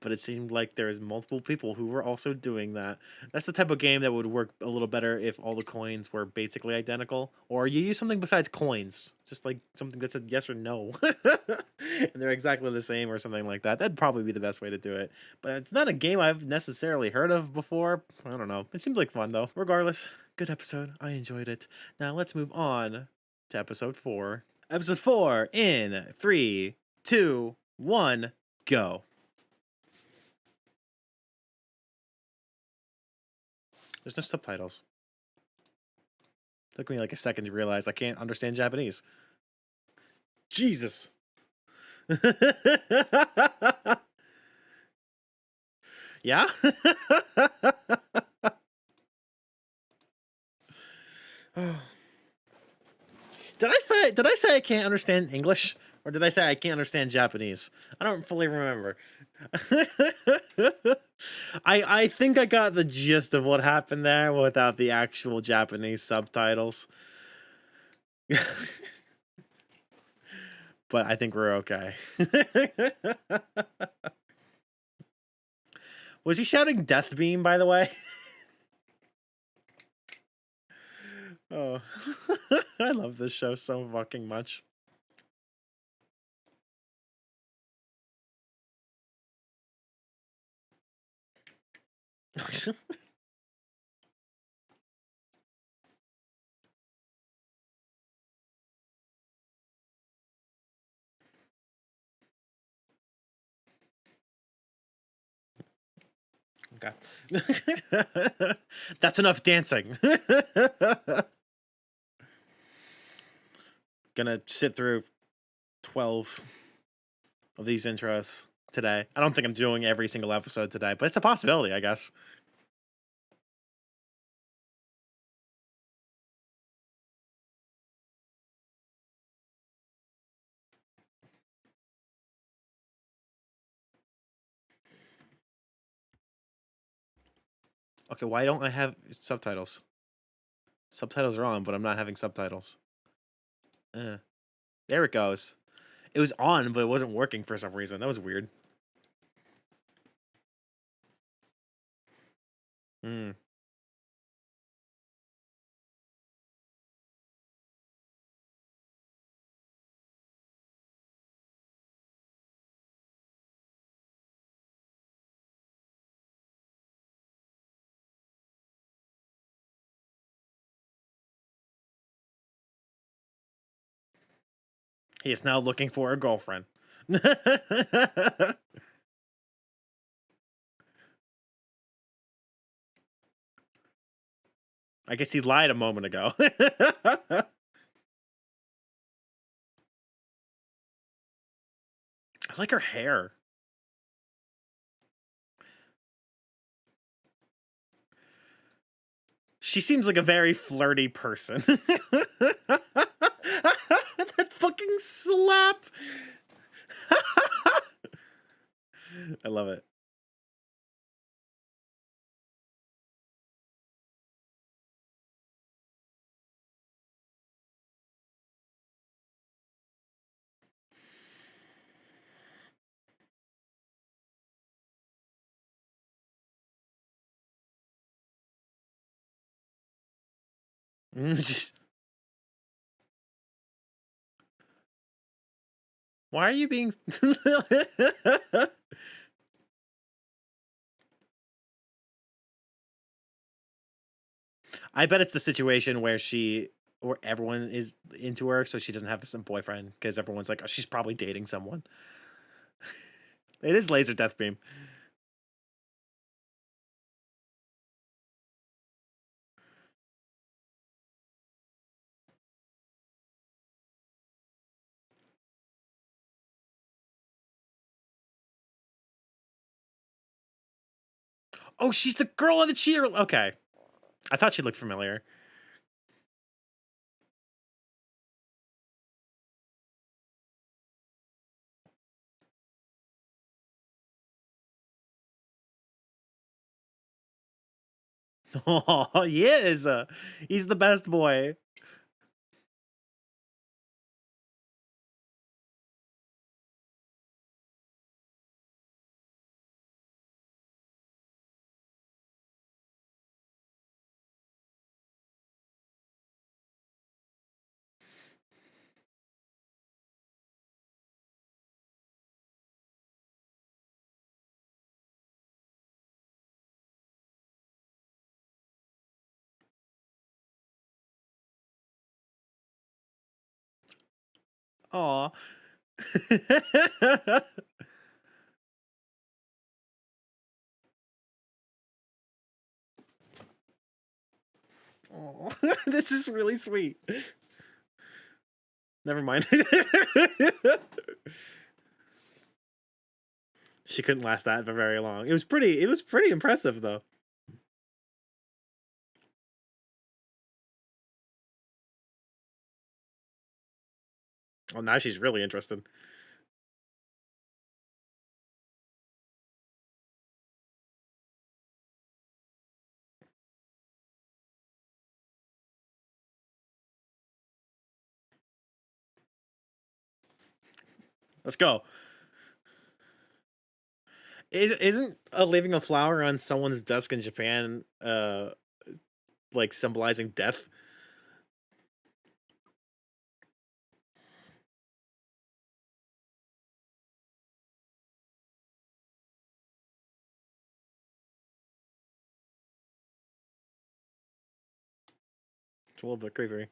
but it seemed like there was multiple people who were also doing that. That's the type of game that would work a little better if all the coins were basically identical, or you use something besides coins, just like something that said yes or no, and they're exactly the same or something like that. That'd probably be the best way to do it. But it's not a game I've necessarily heard of before. I don't know. It seems like fun though. Regardless, good episode. I enjoyed it. Now let's move on to episode 4. Episode 4 in 3, 2, 1, go. There's no subtitles. Took me like a second to realize I can't understand Japanese. Jesus. Yeah? Did I say I can't understand English? Or did I say I can't understand Japanese? I don't fully remember. I think I got the gist of what happened there without the actual Japanese subtitles. But I think we're okay. Was he shouting Death Beam, by the way? Oh. I love this show so fucking much. Okay. That's enough dancing. Gonna sit through 12 of these intros today. I don't think I'm doing every single episode today, but it's a possibility, I guess. Okay, why don't I have subtitles? Subtitles are on, but I'm not having subtitles. There it goes. It was on, but it wasn't working for some reason. That was weird. Hmm. He is now looking for a girlfriend. I guess he lied a moment ago. I like her hair. She seems like a very flirty person. That fucking slap. I love it. Just, why are you being... I bet it's the situation where everyone is into her, so she doesn't have some boyfriend, because everyone's like, oh, she's probably dating someone. It is Laser Death Beam. Oh, she's the girl on the cheer. Okay. I thought she looked familiar. Oh, he is. He's the best boy. Aw. Aw. This is really sweet. Never mind. She couldn't last that for very long. It was pretty impressive though. Well, now she's really interested. Let's go. Isn't leaving a flower on someone's desk in Japan like symbolizing death? It's a little bit creepy.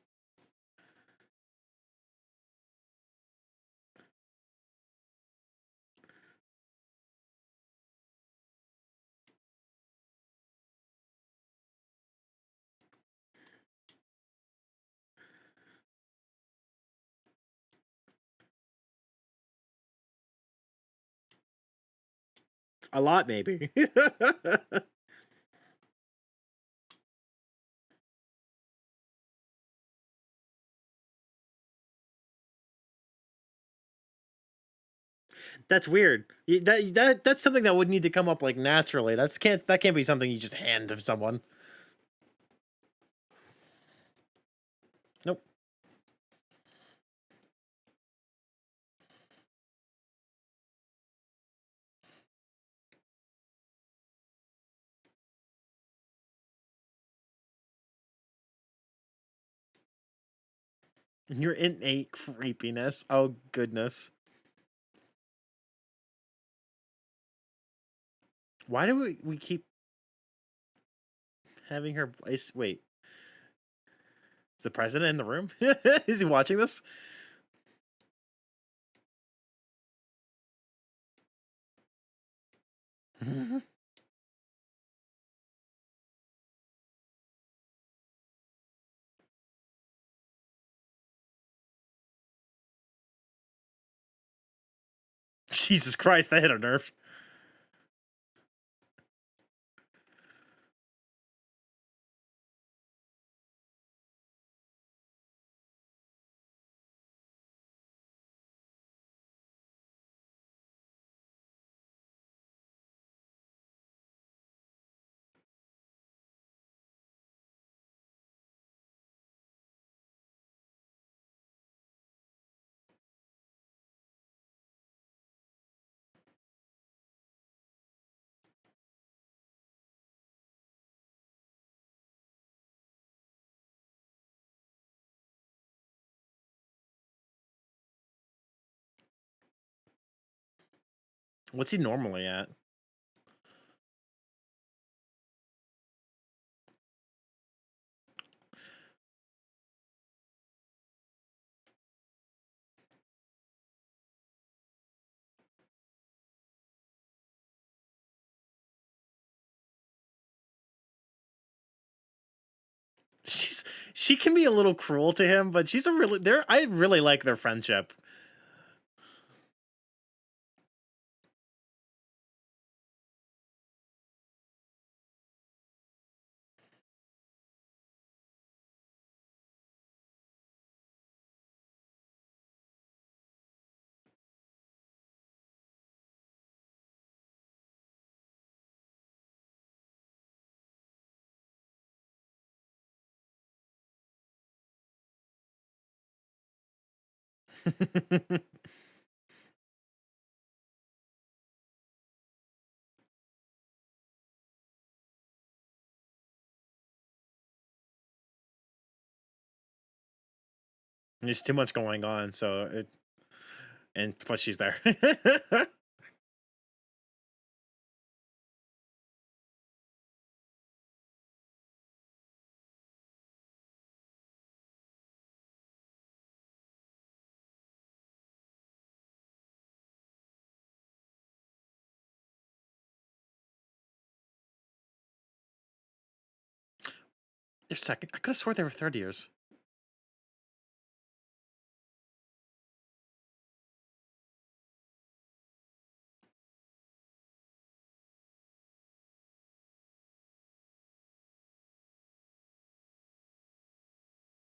A lot, maybe. That's weird. That's something that would need to come up like naturally. That can't be something you just hand to someone. Nope. Your innate creepiness. Oh goodness. Why do we keep having her place? Wait, is the president in the room? Is he watching this? Jesus Christ, that hit a nerve. What's he normally at? She can be a little cruel to him, but she's a really I really like their friendship. There's too much going on, so and plus she's there. They're second. I could have swore they were third years.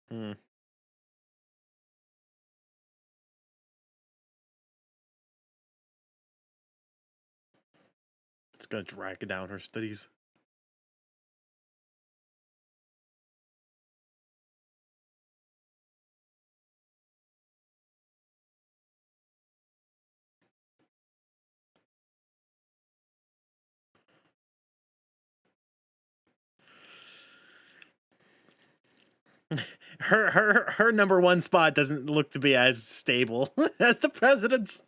Hmm. It's gonna drag down her studies. Her number one spot doesn't look to be as stable as the president's.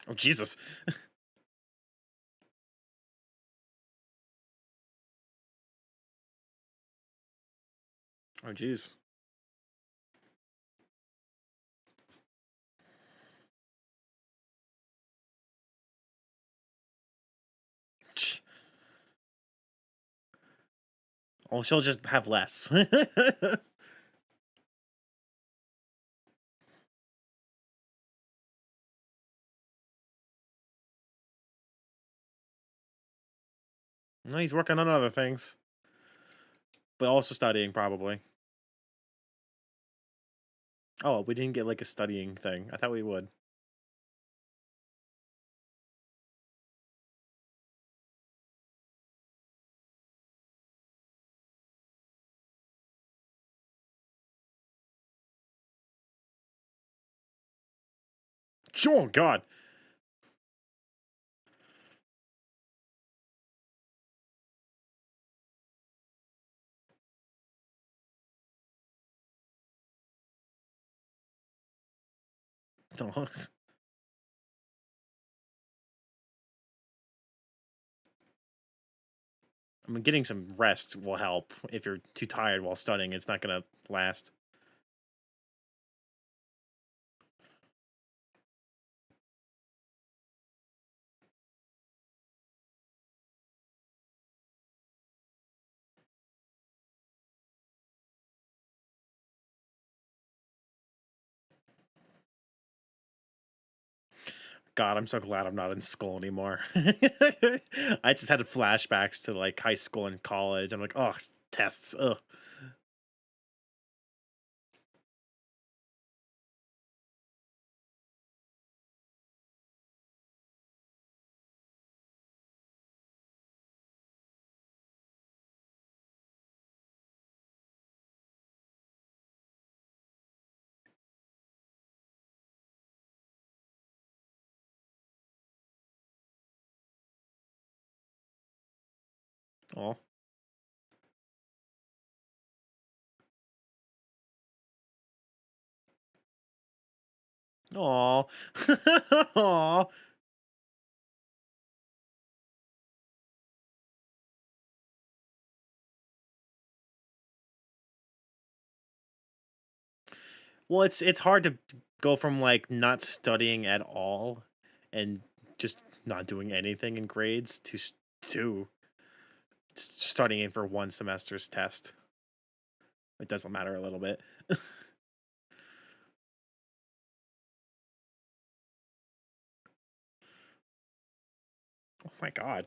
Oh Jesus. Oh jeez. Oh, she'll just have less. No, he's working on other things, but also studying probably. Oh, we didn't get like a studying thing. I thought we would. Oh God. Oh, I mean, getting some rest will help. If you're too tired while studying, it's not gonna last. God, I'm so glad I'm not in school anymore. I just had flashbacks to like high school and college. I'm like, oh, tests. Ugh. Oh, Aw. Aw. Well, it's hard to go from, like, not studying at all and just not doing anything in grades to studying for one semester's test. It doesn't matter a little bit. Oh my god.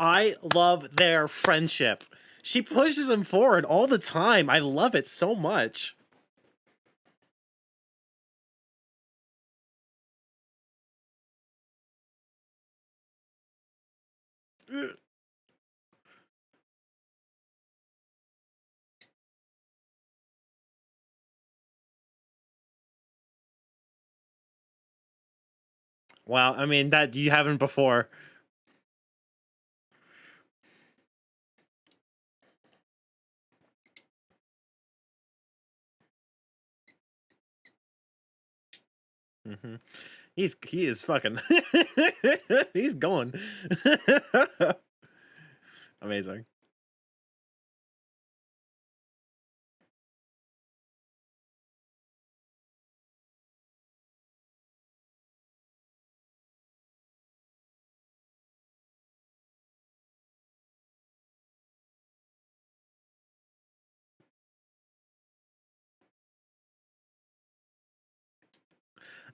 I love their friendship. She pushes him forward all the time. I love it so much. Well, I mean that you haven't before. Hmm. He is fucking. He's going. Amazing.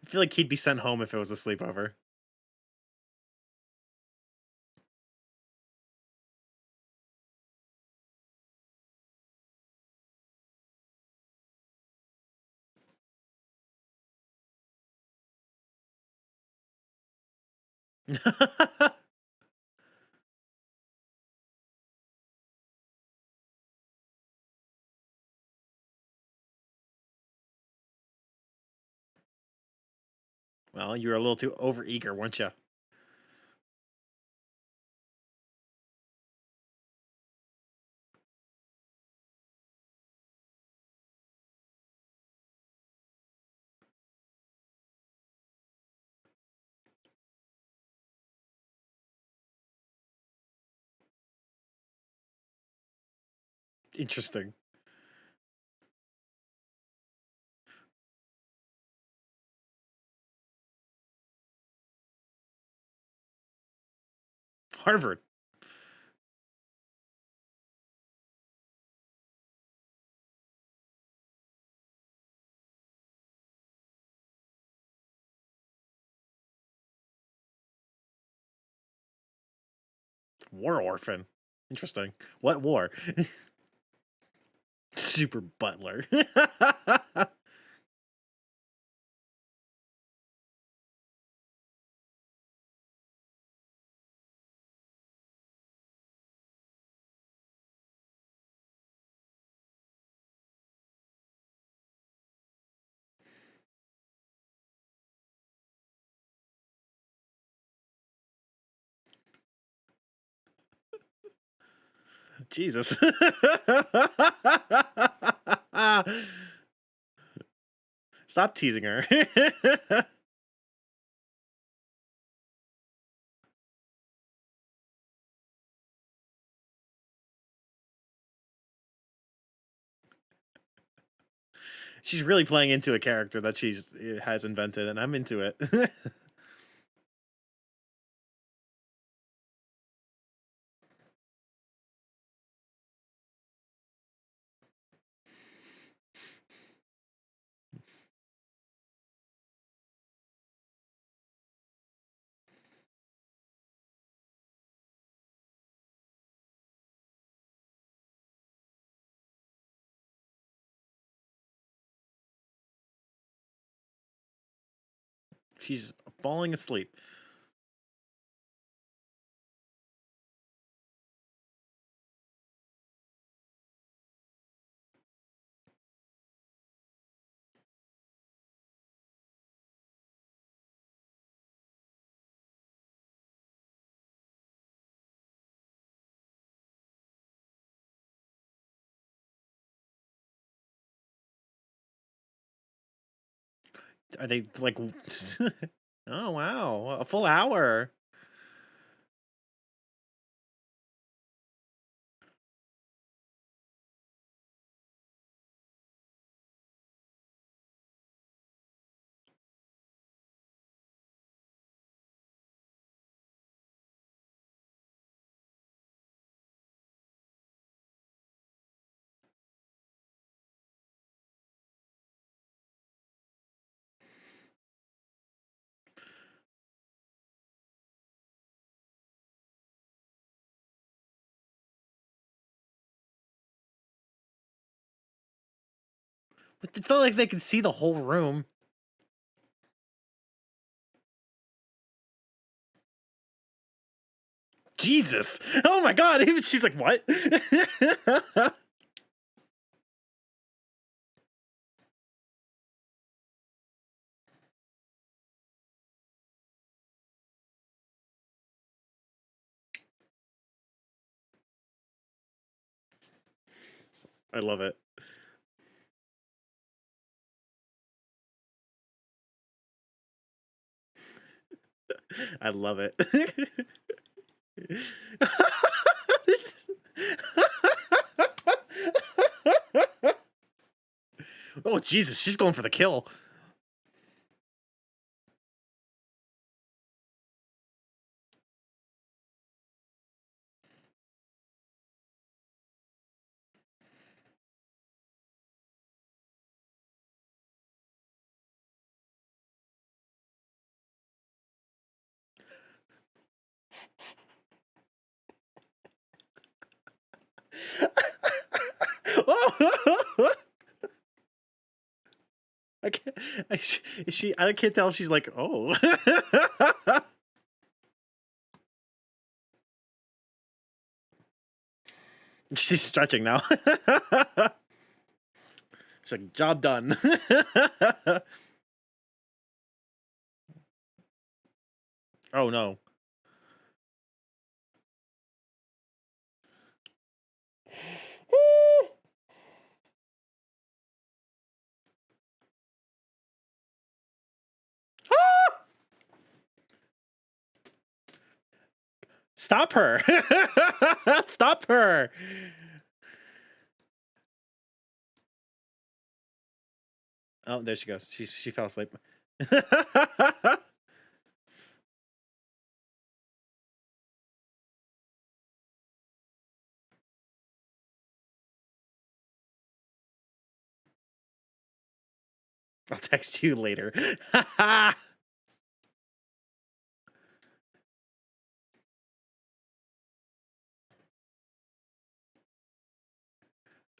I feel like he'd be sent home if it was a sleepover. Well, you were a little too overeager, weren't you? Interesting. Harvard. War orphan. Interesting. What war? Super butler. Jesus. Stop teasing her. She's really playing into a character that she's has invented, and I'm into it. She's falling asleep. Are they like oh wow, a full hour. It's not like they can see the whole room. Jesus. Oh my god. Even she's like, what? I love it. I love it. Oh Jesus, she's going for the kill. I can't. I can't tell if she's like, oh. She's stretching now. She's like, job done. Oh no. Stop her. Stop her. Oh, there she goes. She fell asleep. I'll text you later.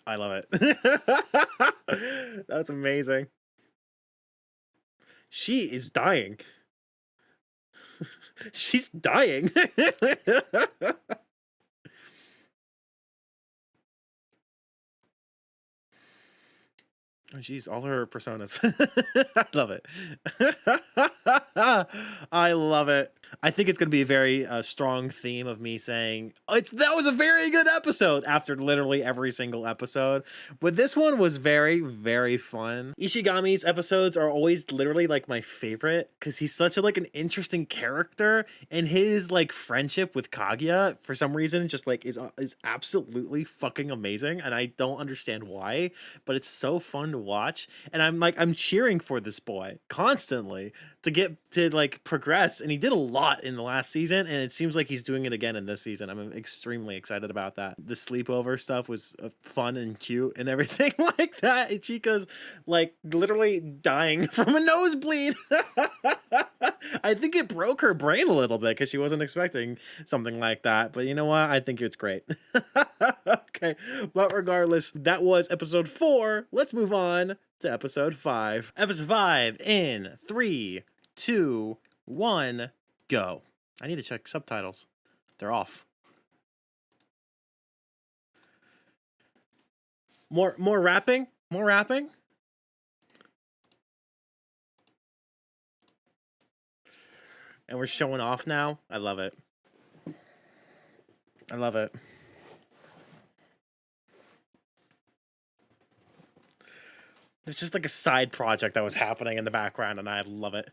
I love it. That's amazing. She is dying. She's dying. Oh, geez, all her personas. I love it. I love it. I think it's going to be a very strong theme of me saying, oh, that was a very good episode after literally every single episode. But this one was very, very fun. Ishigami's episodes are always literally like my favorite because he's such a like an interesting character, and his like friendship with Kaguya for some reason just like is absolutely fucking amazing, and I don't understand why, but it's so fun to watch. And I'm cheering for this boy constantly to get to like progress, and he did a lot in the last season, and it seems like he's doing it again in this season. I'm extremely excited about that. The sleepover stuff was fun and cute and everything like that. Ichika's like literally dying from a nosebleed. I think it broke her brain a little bit because she wasn't expecting something like that, but you know what, I think it's great. Okay, but regardless, that was episode 4. Let's move on to episode 5. Episode 5 in 3, 2, 1, go. I need to check subtitles. They're off. More rapping? More rapping? And we're showing off now. I love it. I love it. There's just like a side project that was happening in the background, and I love it.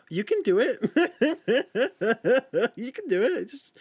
You can do it. You can do it. Just...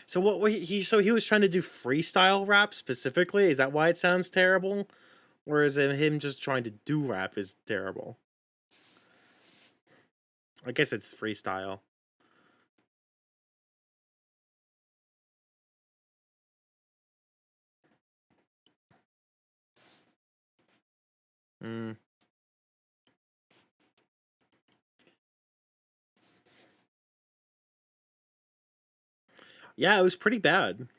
So what he was trying to do freestyle rap specifically? Is that why it sounds terrible? Or is it him just trying to do rap is terrible? I guess it's freestyle. Mm. Yeah, it was pretty bad.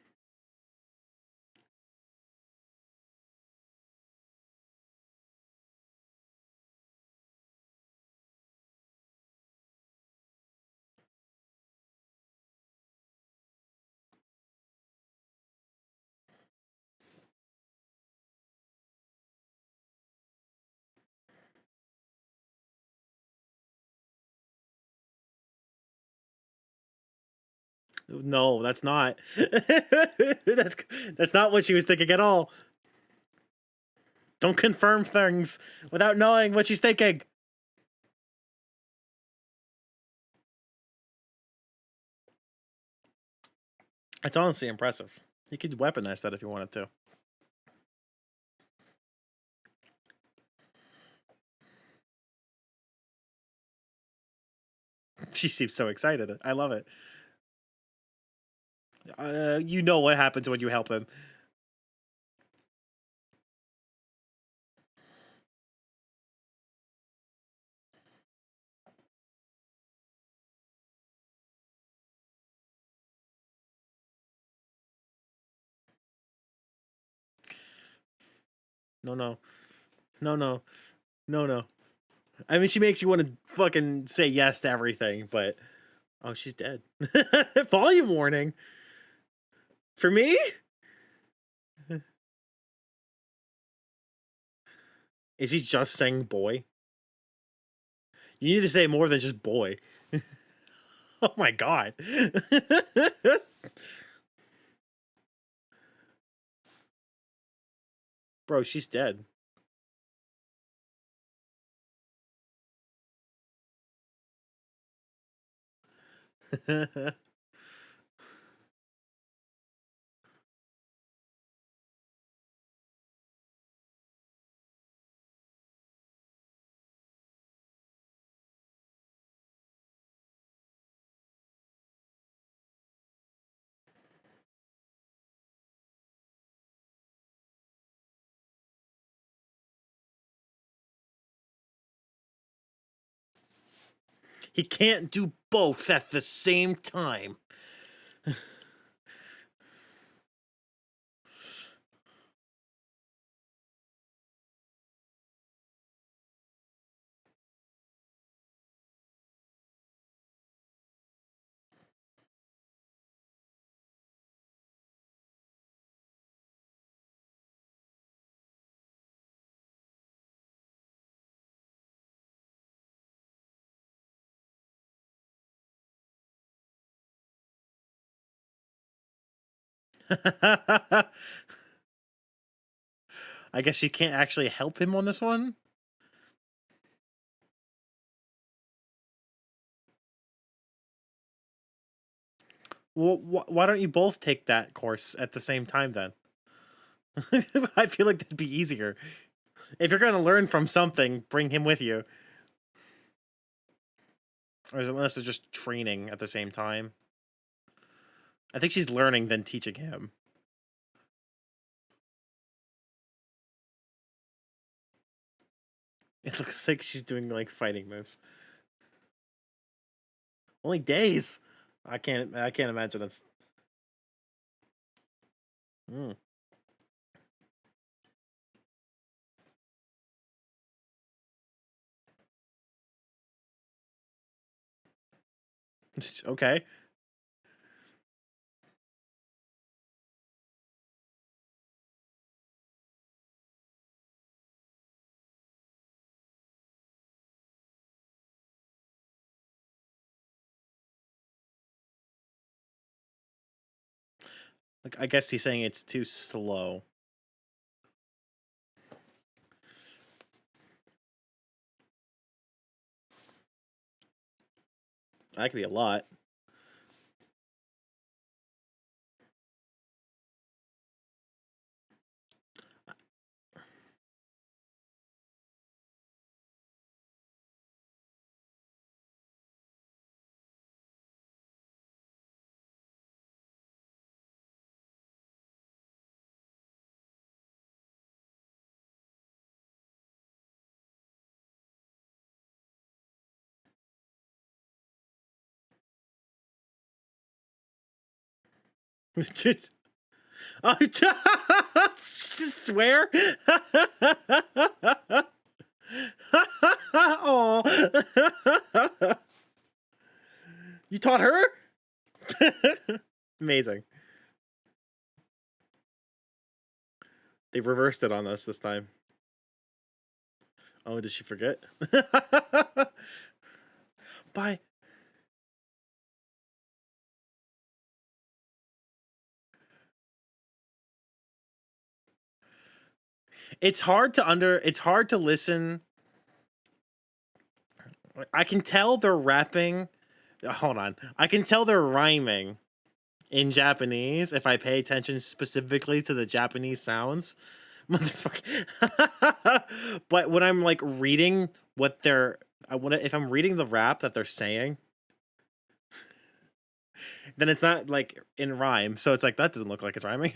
No, that's not. That's not what she was thinking at all. Don't confirm things without knowing what she's thinking. It's honestly impressive. You could weaponize that if you wanted to. She seems so excited. I love it. You know what happens when you help him. No, no. No, no. No, no. I mean, she makes you want to fucking say yes to everything, but... Oh, she's dead. Volume warning? For me? Is he just saying boy? You need to say more than just boy. Oh my god. Bro, she's dead. He can't do both at the same time. I guess you can't actually help him on this one? Well, why don't you both take that course at the same time then? I feel like that'd be easier. If you're gonna learn from something, bring him with you. Or unless it's just training at the same time. I think she's learning then teaching him. It looks like she's doing like fighting moves. Only days. I can't imagine it's. Mm. Okay. Like I guess he's saying it's too slow. That could be a lot. Oh, swear? Oh, you taught her? Amazing. They reversed it on us this time. Oh, did she forget? Bye. It's hard to listen. I can tell they're rapping. Hold on. I can tell they're rhyming in Japanese if I pay attention specifically to the Japanese sounds. Motherfucker. But when I'm like reading what they're if I'm reading the rap that they're saying, then it's not like in rhyme. So it's like that doesn't look like it's rhyming.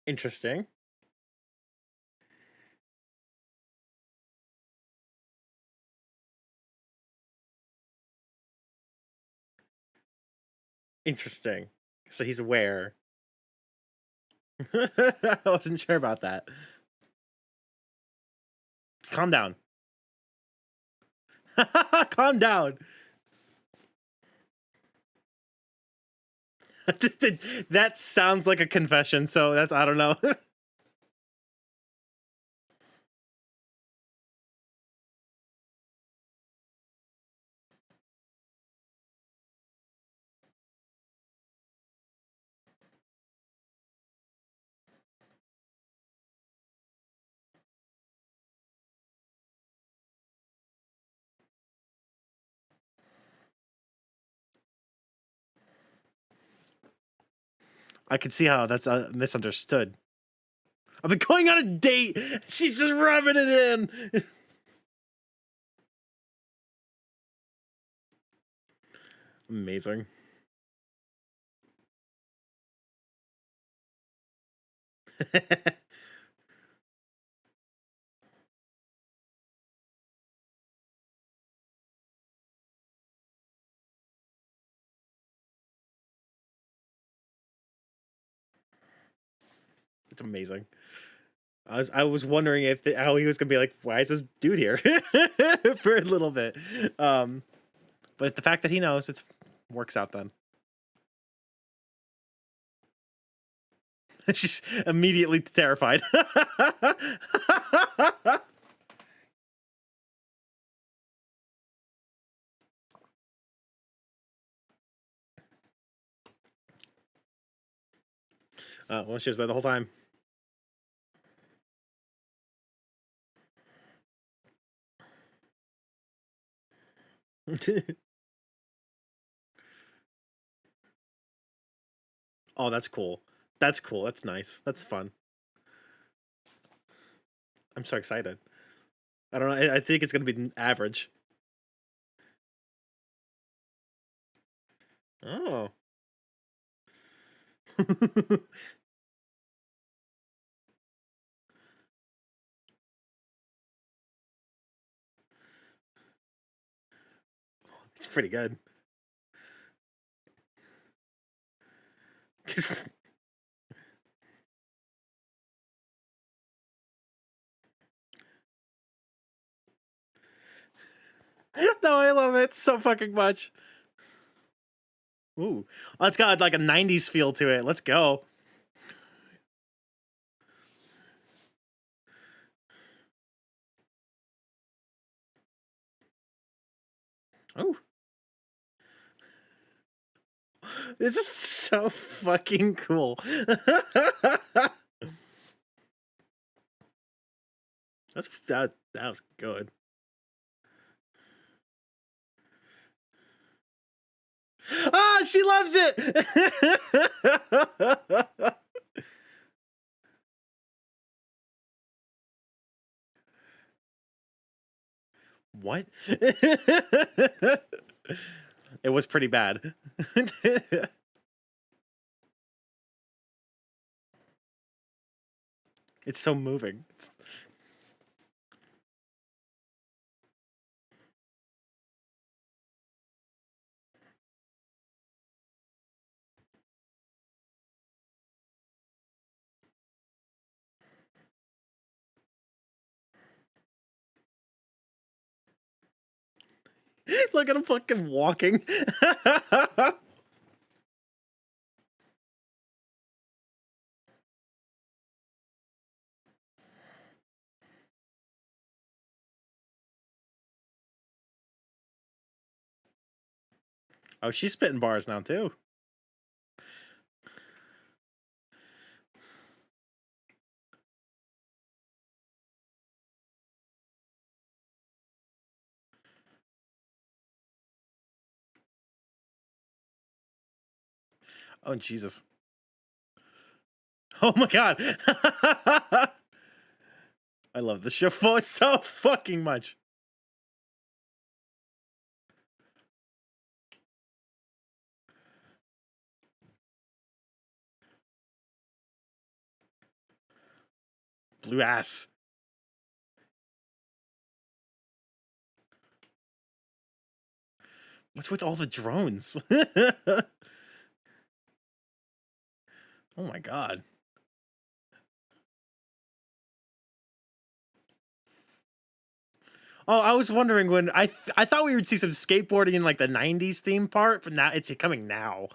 Interesting. Interesting. So he's aware. I wasn't sure about that. Calm down. Calm down. That sounds like a confession, so that's I don't know. I can see how that's misunderstood. I've been going on a date. She's just rubbing it in. Amazing. It's amazing. I was wondering if how he was gonna be like, why is this dude here for a little bit, but the fact that he knows, it works out then. She's immediately terrified. Well, she was there the whole time. Oh, that's cool. That's cool. That's nice. That's fun. I'm so excited. I don't know. I think it's gonna be average. Oh. It's pretty good. No, I love it so fucking much. Ooh, oh, it's got like a '90s feel to it. Let's go. Oh, this is so fucking cool. That was good. Ah, she loves it. What? It was pretty bad. It's so moving. Look at him fucking walking. Oh, she's spitting bars now too. Oh, Jesus. Oh my god. I love the show so fucking much. Blue ass. What's with all the drones? Oh my god. Oh, I was wondering when I thought we would see some skateboarding in like the '90s theme part, but now it's coming now.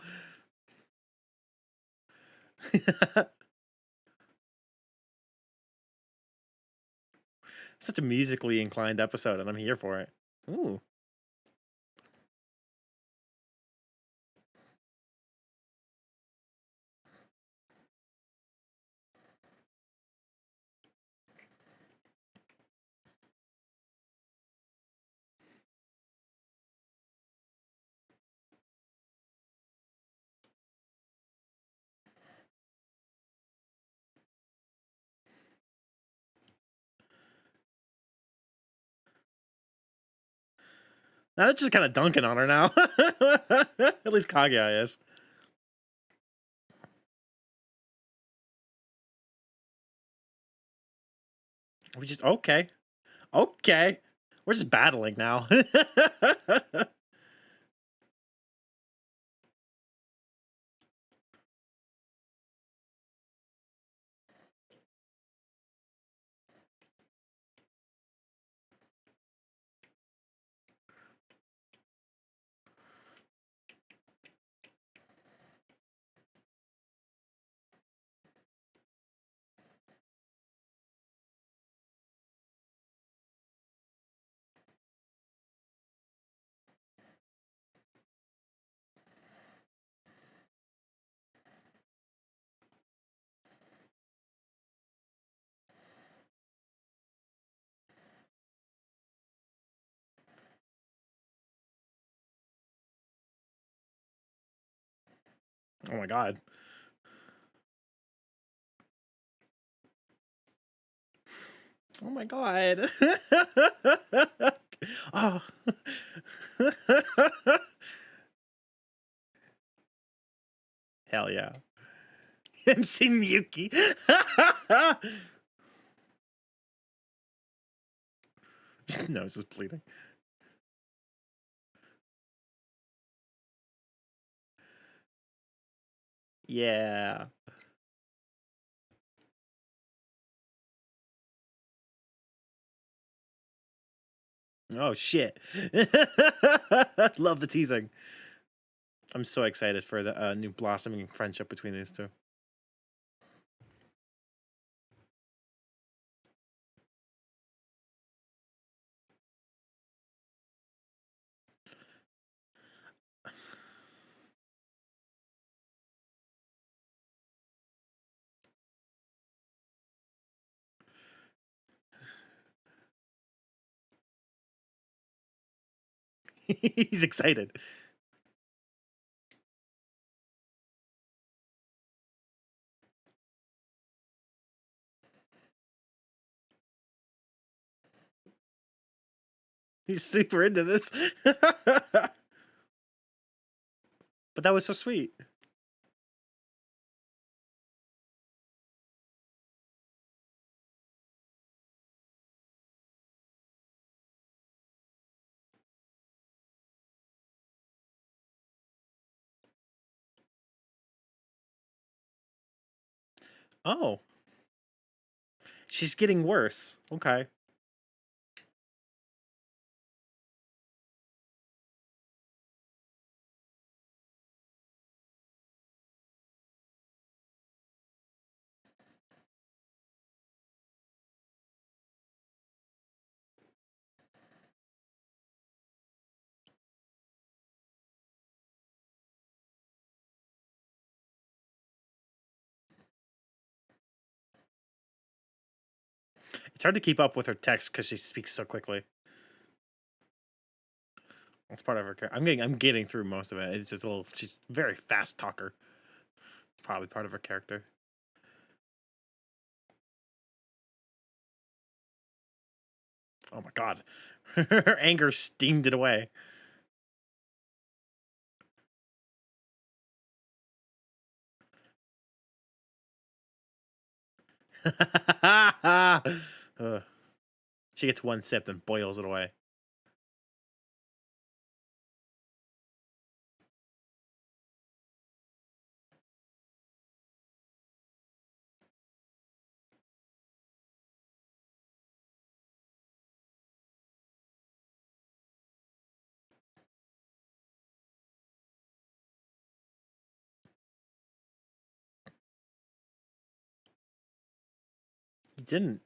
Such a musically inclined episode, and I'm here for it. Ooh. Now they're just kind of dunking on her now. At least Kaguya is. We just okay. Okay. We're just battling now. Oh my god. Oh my god. Oh. Hell yeah. I'm seeing Yuki. Nose is bleeding. Yeah. Oh shit. Love the teasing. I'm so excited for the new blossoming friendship between these two. He's excited. He's super into this. But that was so sweet. Oh, she's getting worse. Okay. It's hard to keep up with her text because she speaks so quickly. That's part of her character. I'm getting through most of it. It's just a little. She's a very fast talker. Probably part of her character. Oh my god, her anger steamed it away. Ugh. She gets one sip and boils it away. He didn't.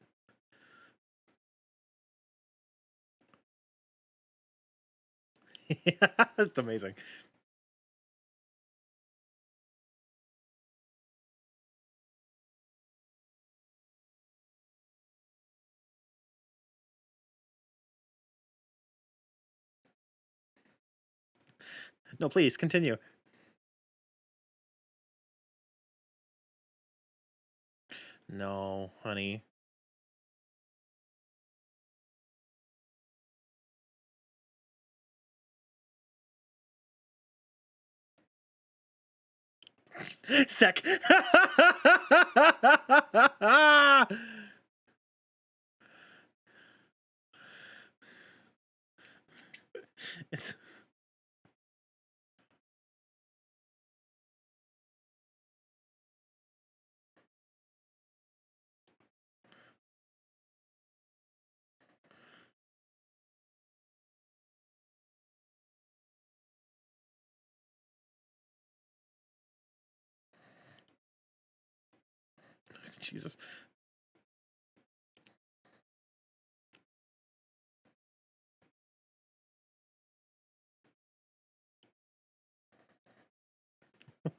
That's amazing. No, please continue. No, honey. Sec. It's Jesus.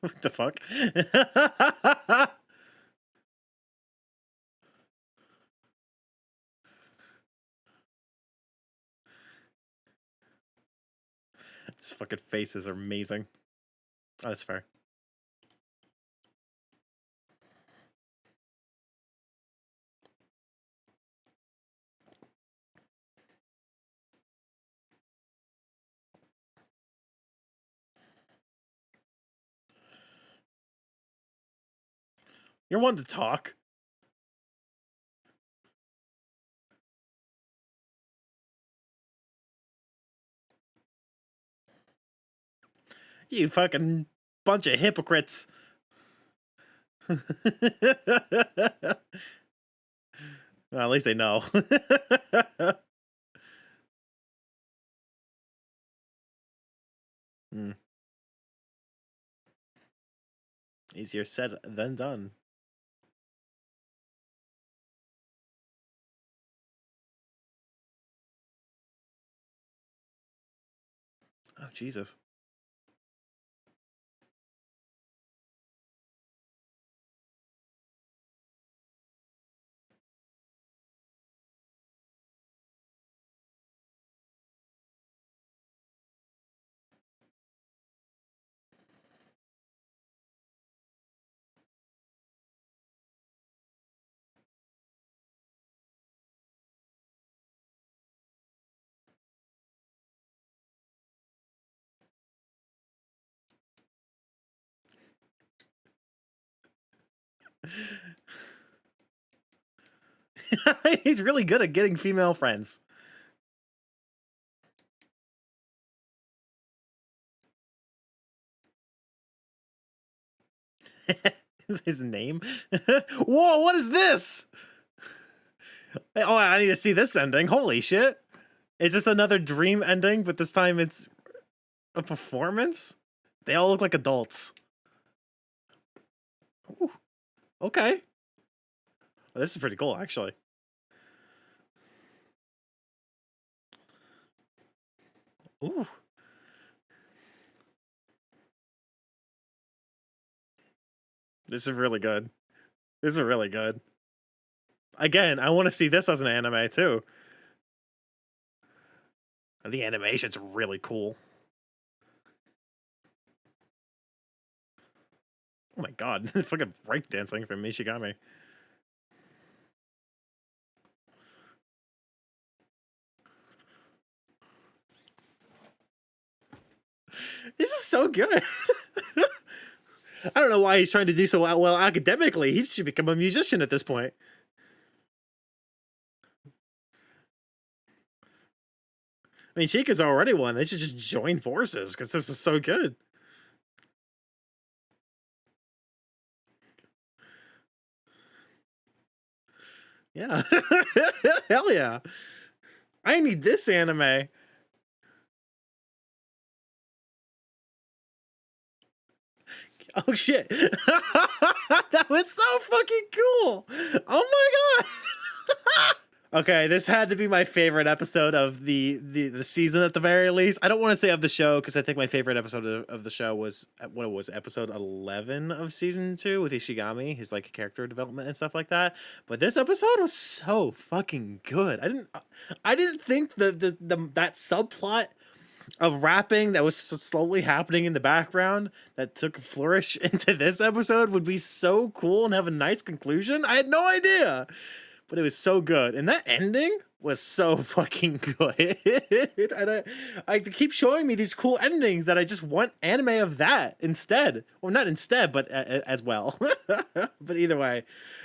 What the fuck? His fucking faces are amazing. Oh, that's fair. You're one to talk. You fucking bunch of hypocrites. Well, at least they know. Hmm. Easier said than done. Oh, Jesus. He's really good at getting female friends. His name? Whoa, what is this? Oh, I need to see this ending. Holy shit. Is this another dream ending, but this time it's a performance? They all look like adults. Ooh, okay. Well, this is pretty cool, actually. Ooh. This is really good. This is really good. Again, I want to see this as an anime, too. The animation's really cool. Oh my god, fucking breakdancing from Mishigami. This is so good. I don't know why he's trying to do so well academically. He should become a musician at this point. I mean, Chica's already one. They should just join forces because this is so good. Yeah. Hell yeah. I need this anime. Oh shit. That was so fucking cool. Oh my god. Okay, this had to be my favorite episode of the season at the very least. I don't want to say of the show because I think my favorite episode of the show was what it was, episode 11 of season 2 with Ishigami, his like character development and stuff like that. But this episode was so fucking good. I didn't think that subplot of rapping that was slowly happening in the background that took a flourish into this episode would be so cool and have a nice conclusion. I had no idea, but it was so good, and that ending was so fucking good. And I keep showing me these cool endings that I just want anime of that instead. Well, not instead, but as well. But either way,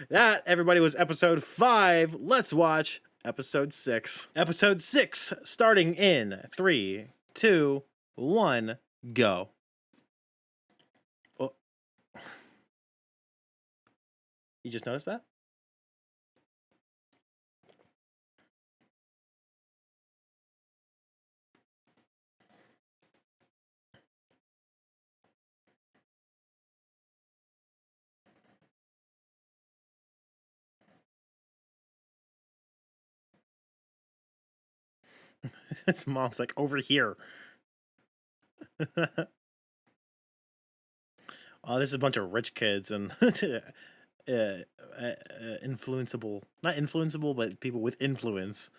that everybody was episode 5. Let's watch episode 6. Episode 6, starting in 3, 2, 1, go. Oh, you just noticed that? His mom's like, over here. Oh, this is a bunch of rich kids and influenceable, not influenceable, but people with influence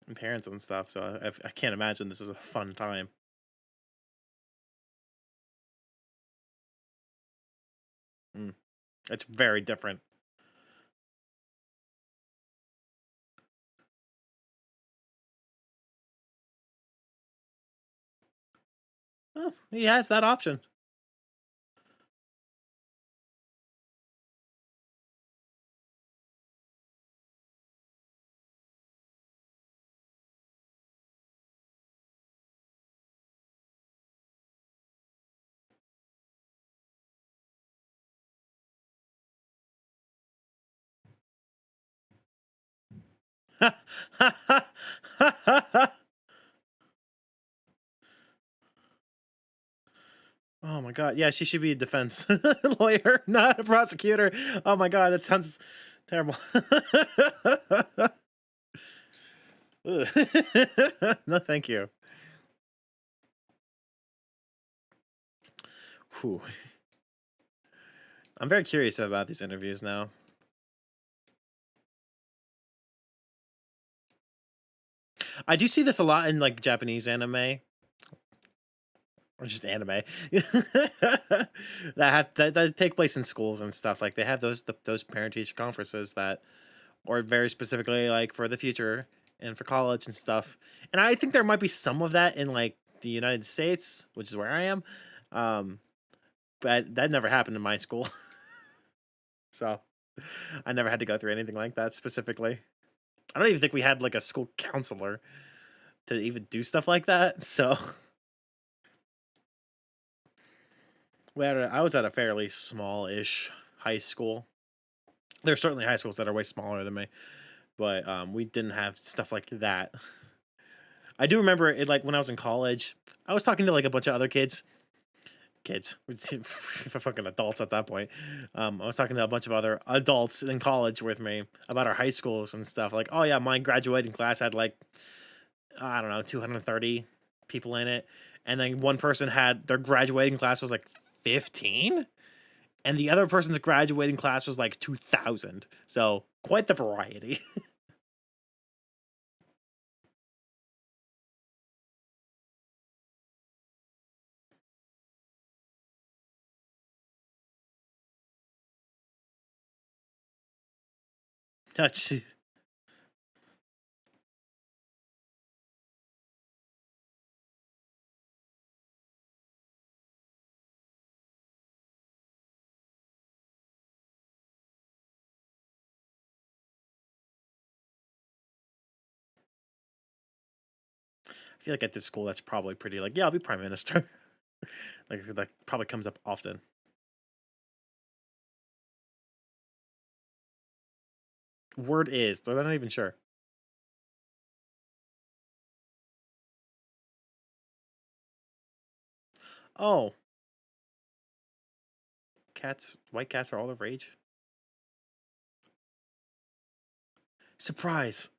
and parents and stuff. So I can't imagine this is a fun time. Mm. It's very different. Oh, he has that option. Oh my god. Yeah, she should be a defense lawyer, not a prosecutor. Oh my god, that sounds terrible. Ugh. No, thank you. Whew. I'm very curious about these interviews now. I do see this a lot in like Japanese anime or just anime that take place in schools and stuff. Like they have those parent teacher conferences that, or very specifically like for the future and for college and stuff. And I think there might be some of that in like the United States, which is where I am. Um, but that never happened in my school, so I never had to go through anything like that specifically. I don't even think we had like a school counselor to even do stuff like that. So I was at a fairly small-ish high school. There are certainly high schools that are way smaller than me, but we didn't have stuff like that. I do remember it like when I was in college. I was talking to like a bunch of other kids, fucking adults at that point. I was talking to a bunch of other adults in college with me about our high schools and stuff. Like, oh yeah, my graduating class had like I don't know 230 people in it, and then one person had their graduating class was like 15, and the other person's graduating class was like 2,000. So quite the variety. I feel like at this school that's probably pretty like yeah I'll be prime minister. Like that probably comes up often. Word is they're not even sure. Oh, white cats are all the rage. Surprise.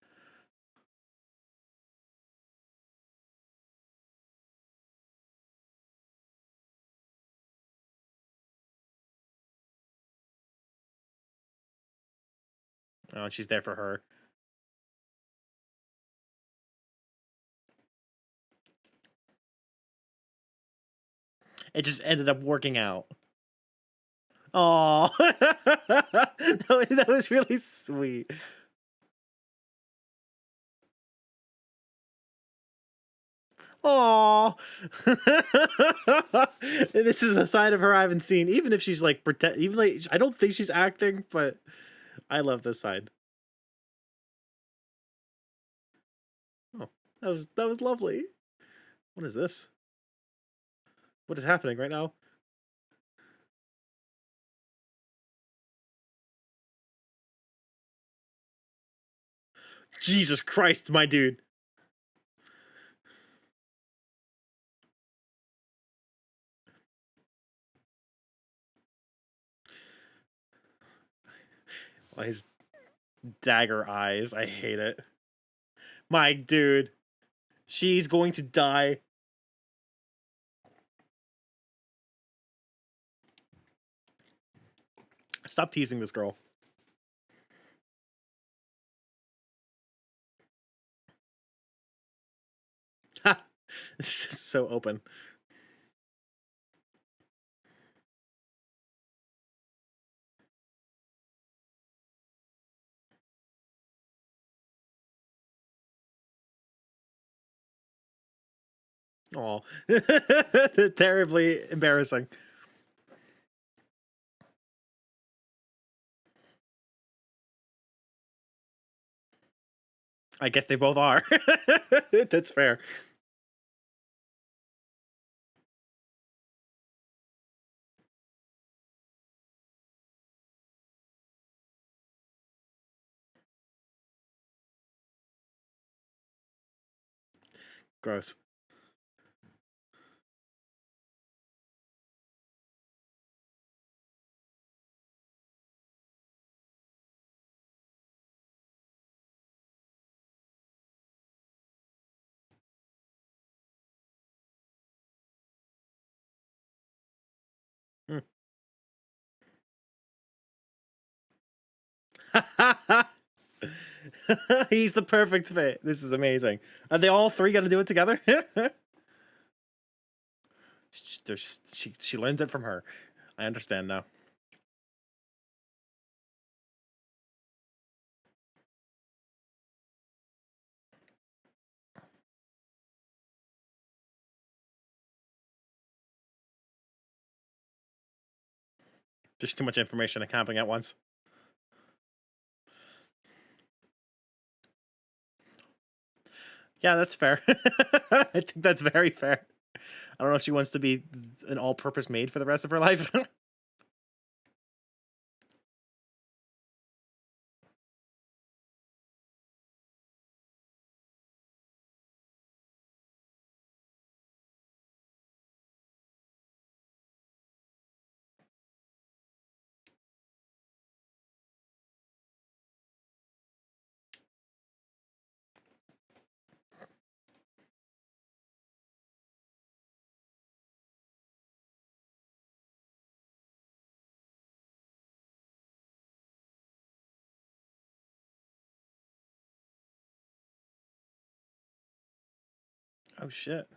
Oh, she's there for her. It just ended up working out. Oh, that was really sweet. Oh, this is a side of her I haven't seen. Even if she's like pretend, even like I don't think she's acting, but I love this side. Oh, that was lovely. What is this? What is happening right now? Jesus Christ, my dude. His dagger eyes. I hate it. My dude. She's going to die. Stop teasing this girl. Ha! It's just so open. Oh, terribly embarrassing. I guess they both are. That's fair. Gross. Hmm. He's the perfect fit. This is amazing. Are they all three gonna do it together? She learns it from her. I understand now. There's too much information happening at once. Yeah, that's fair. I think that's very fair. I don't know if she wants to be an all-purpose maid for the rest of her life. Oh shit.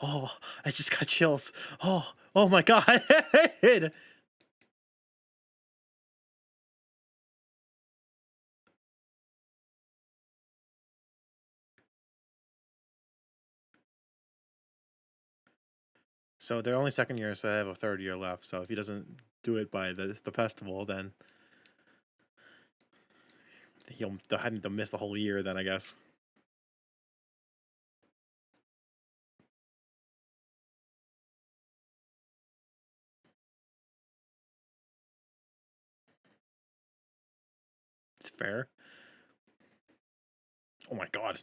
Oh, I just got chills. Oh my god. So they're only second year, so I have a third year left. So if he doesn't do it by the festival, then they'll have to miss the whole year. Then I guess it's fair. Oh my god.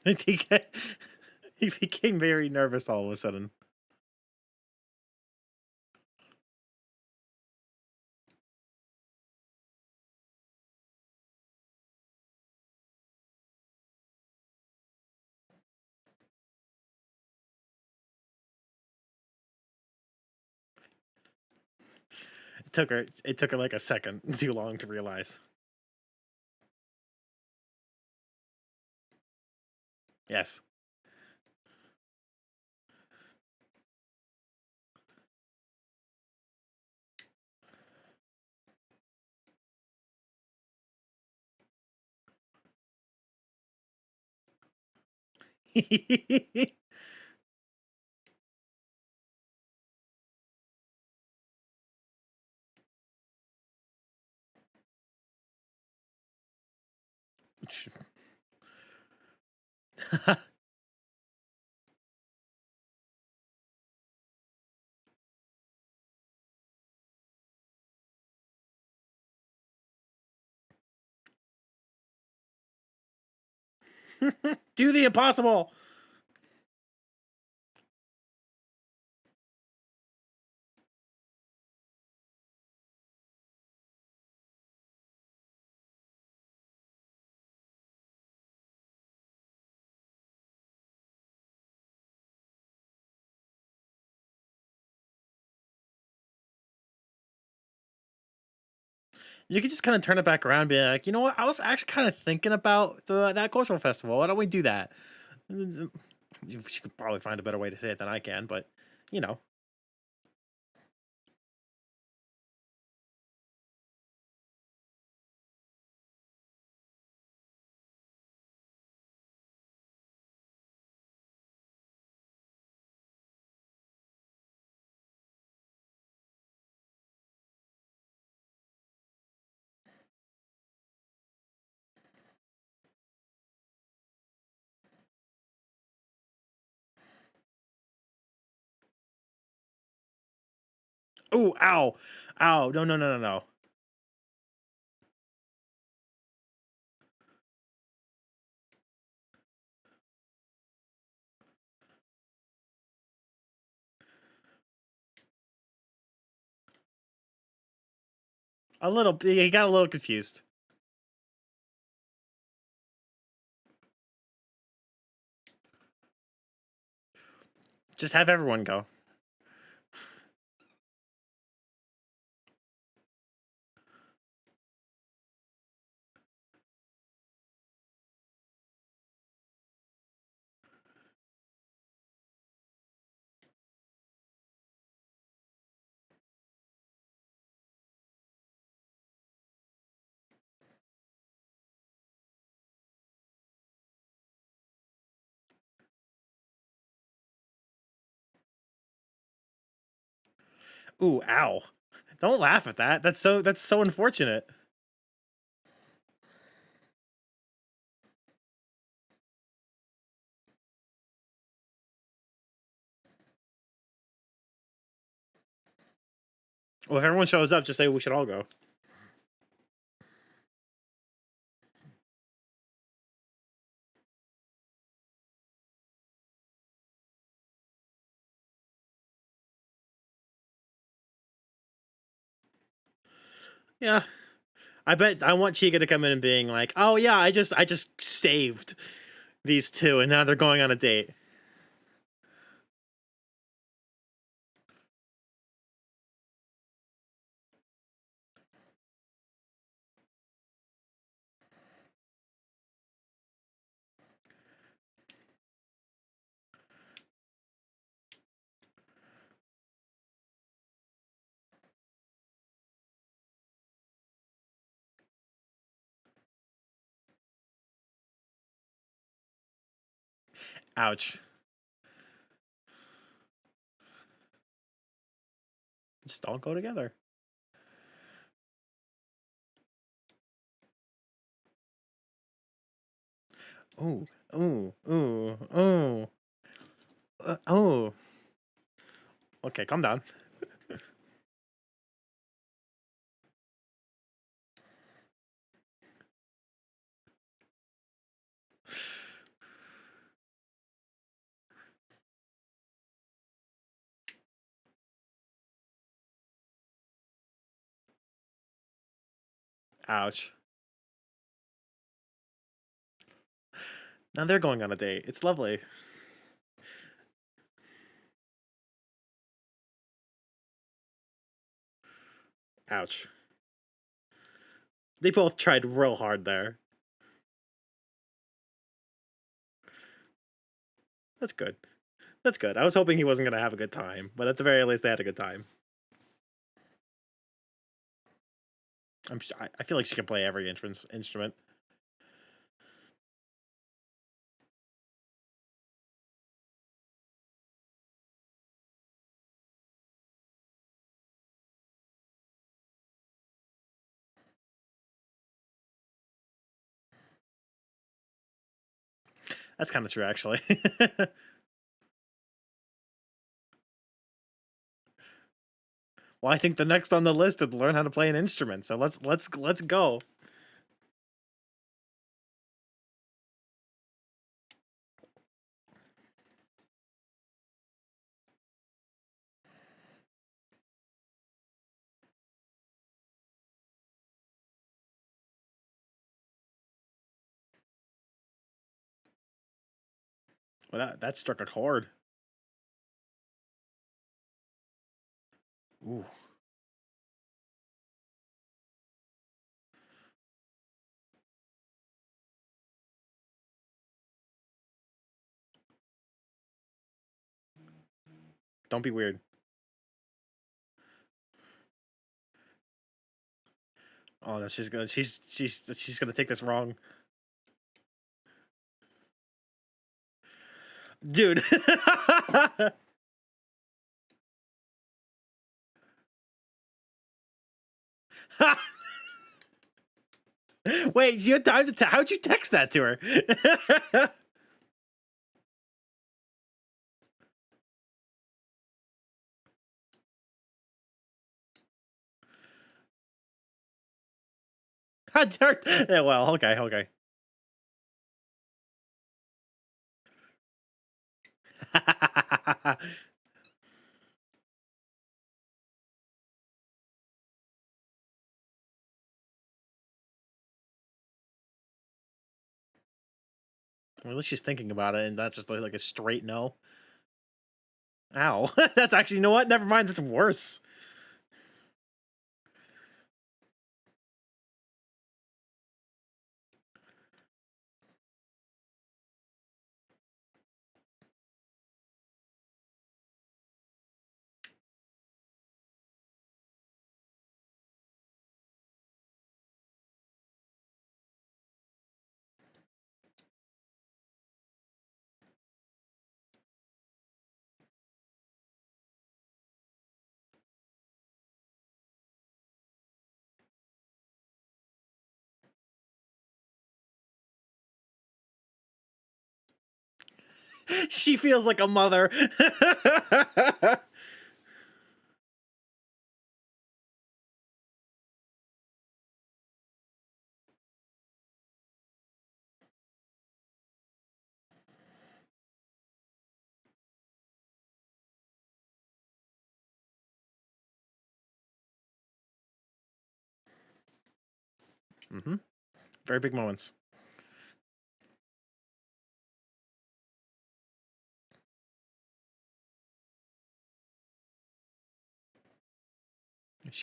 he he became very nervous all of a sudden. It took her like a second too long to realize. Yes. Do the impossible. You could just kind of turn it back around and be like, you know what? I was actually kind of thinking about that cultural festival. Why don't we do that? She could probably find a better way to say it than I can, but you know. Oh, ow, ow! No, no, no, no, no. A little. He got a little confused. Just have everyone go. Ooh, ow! Don't laugh at that. That's so unfortunate. Well, if everyone shows up, just say we should all go. Yeah, I want Chica to come in and being like, "Oh yeah, I just saved these two, and now they're going on a date." Ouch! Just all go together. Ooh, ooh, ooh, ooh, oh. Okay, calm down. Ouch. Now they're going on a date. It's lovely. Ouch. They both tried real hard there. That's good. That's good. I was hoping he wasn't gonna have a good time, but at the very least, they had a good time. I feel like she can play every instrument. That's kind of true, actually. Well, I think the next on the list is learn how to play an instrument. So let's go. Well, that struck a chord. Ooh. Don't be weird. Oh, no, she's gonna take this wrong. Dude. Wait, you had time to how'd you text that to her? Yeah, well, okay, okay. Well, at least she's thinking about it, and that's just like a straight no. Ow. That's actually, you know what? Never mind, that's worse. She feels like a mother. Mm-hmm. Very big moments.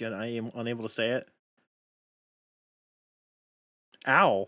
I am unable to say it. Ow.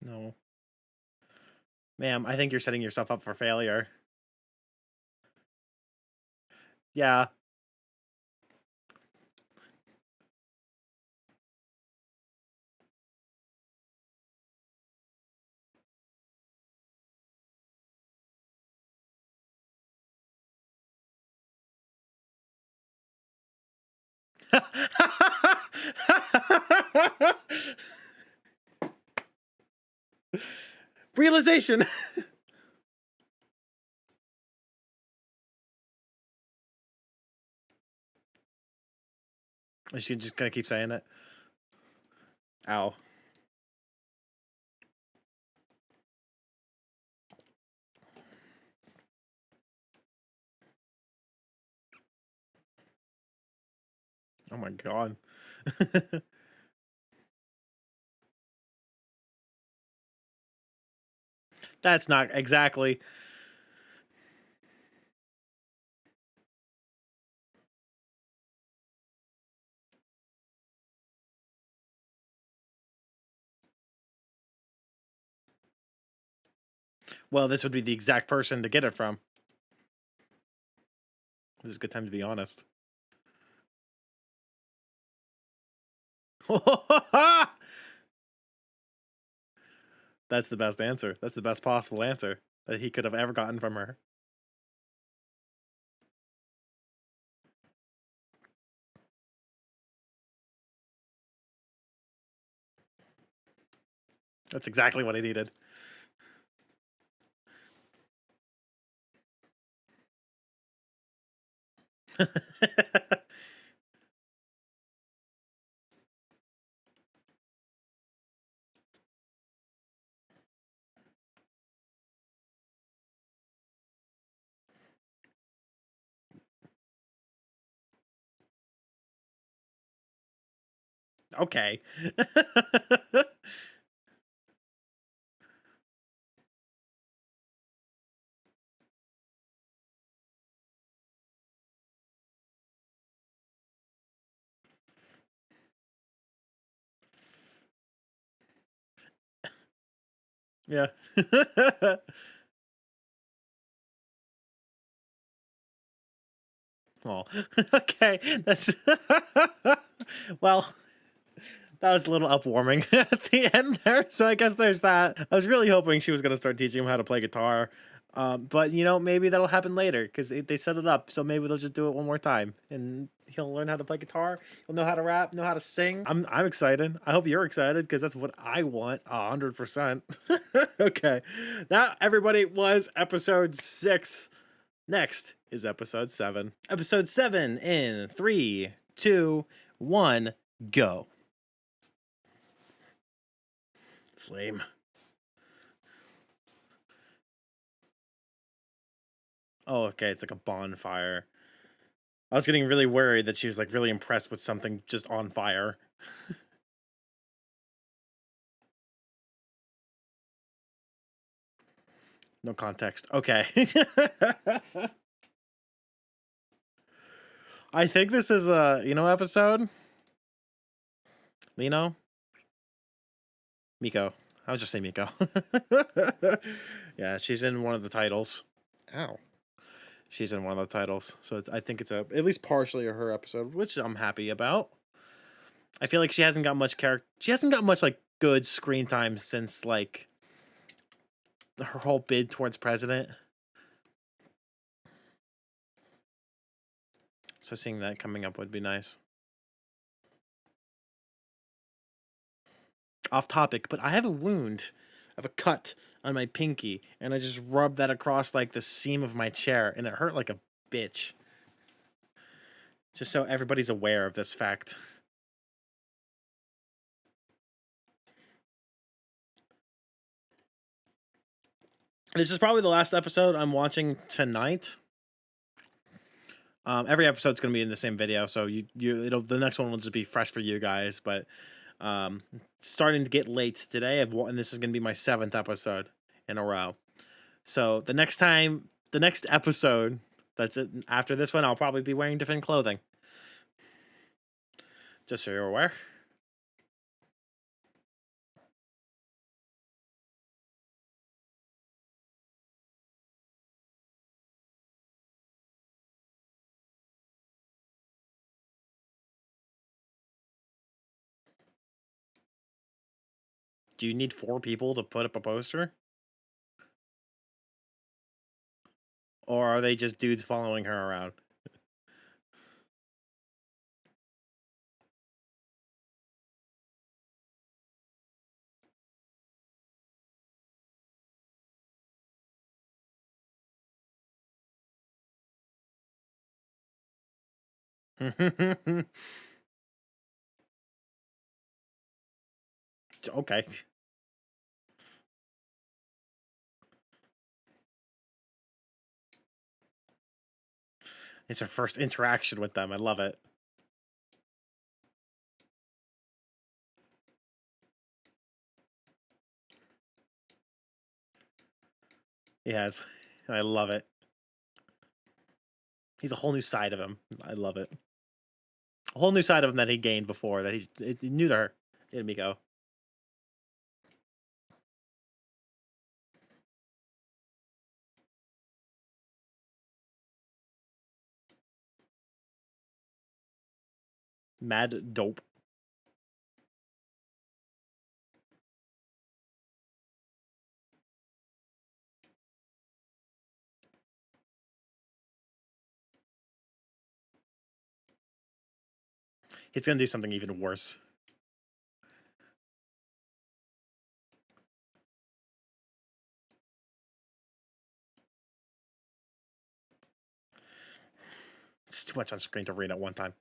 No. Ma'am, I think you're setting yourself up for failure. Yeah. Realization. Is she just gonna keep saying it? Ow. Oh my god. That's not exactly. Well, this would be the exact person to get it from. This is a good time to be honest. That's the best answer. That's the best possible answer that he could have ever gotten from her. That's exactly what I needed. Okay. Yeah. Oh, okay. That's well, that was a little upwarming at the end there. So I guess there's that. I was really hoping she was gonna start teaching him how to play guitar, but you know maybe that'll happen later because they set it up. So maybe they'll just do it one more time, and he'll learn how to play guitar. He'll know how to rap, know how to sing. I'm excited. I hope you're excited because that's what I want 100%. Okay, that everybody was episode 6. Next is episode 7. Episode 7 in 3, 2, 1, go. Flame. Oh, okay, it's like a bonfire. I was getting really worried that she was like really impressed with something just on fire. No context. Okay. I think this is a, episode? Lino? Miko. I'll just say Miko. Yeah, she's in one of the titles. Ow. She's in one of the titles. So I think it's at least partially her episode, which I'm happy about. I feel like she hasn't got much character. She hasn't got much like good screen time since like her whole bid towards president. So seeing that coming up would be nice. Off topic, but I have a wound. I have a cut on my pinky, and I just rubbed that across like the seam of my chair, and it hurt like a bitch. Just so everybody's aware of this fact. This is probably the last episode I'm watching tonight. Every episode's gonna be in the same video, so the next one will just be fresh for you guys. But it's starting to get late today, and this is gonna be my 7th episode in a row. So the next episode that's it after this one, I'll probably be wearing different clothing. Just so you're aware. Do you need 4 people to put up a poster? Or are they just dudes following her around? Okay. It's her first interaction with them. I love it. He has. I love it. He's a whole new side of him. I love it. A whole new side of him that he gained before, that he's new to her. Here we go. Mad dope. He's gonna do something even worse. It's too much on screen to read at one time.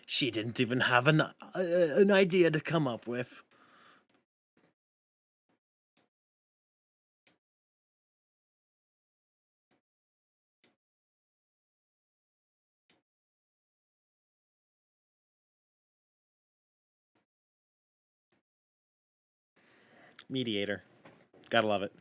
She didn't even have an idea to come up with. Mediator. Gotta love it.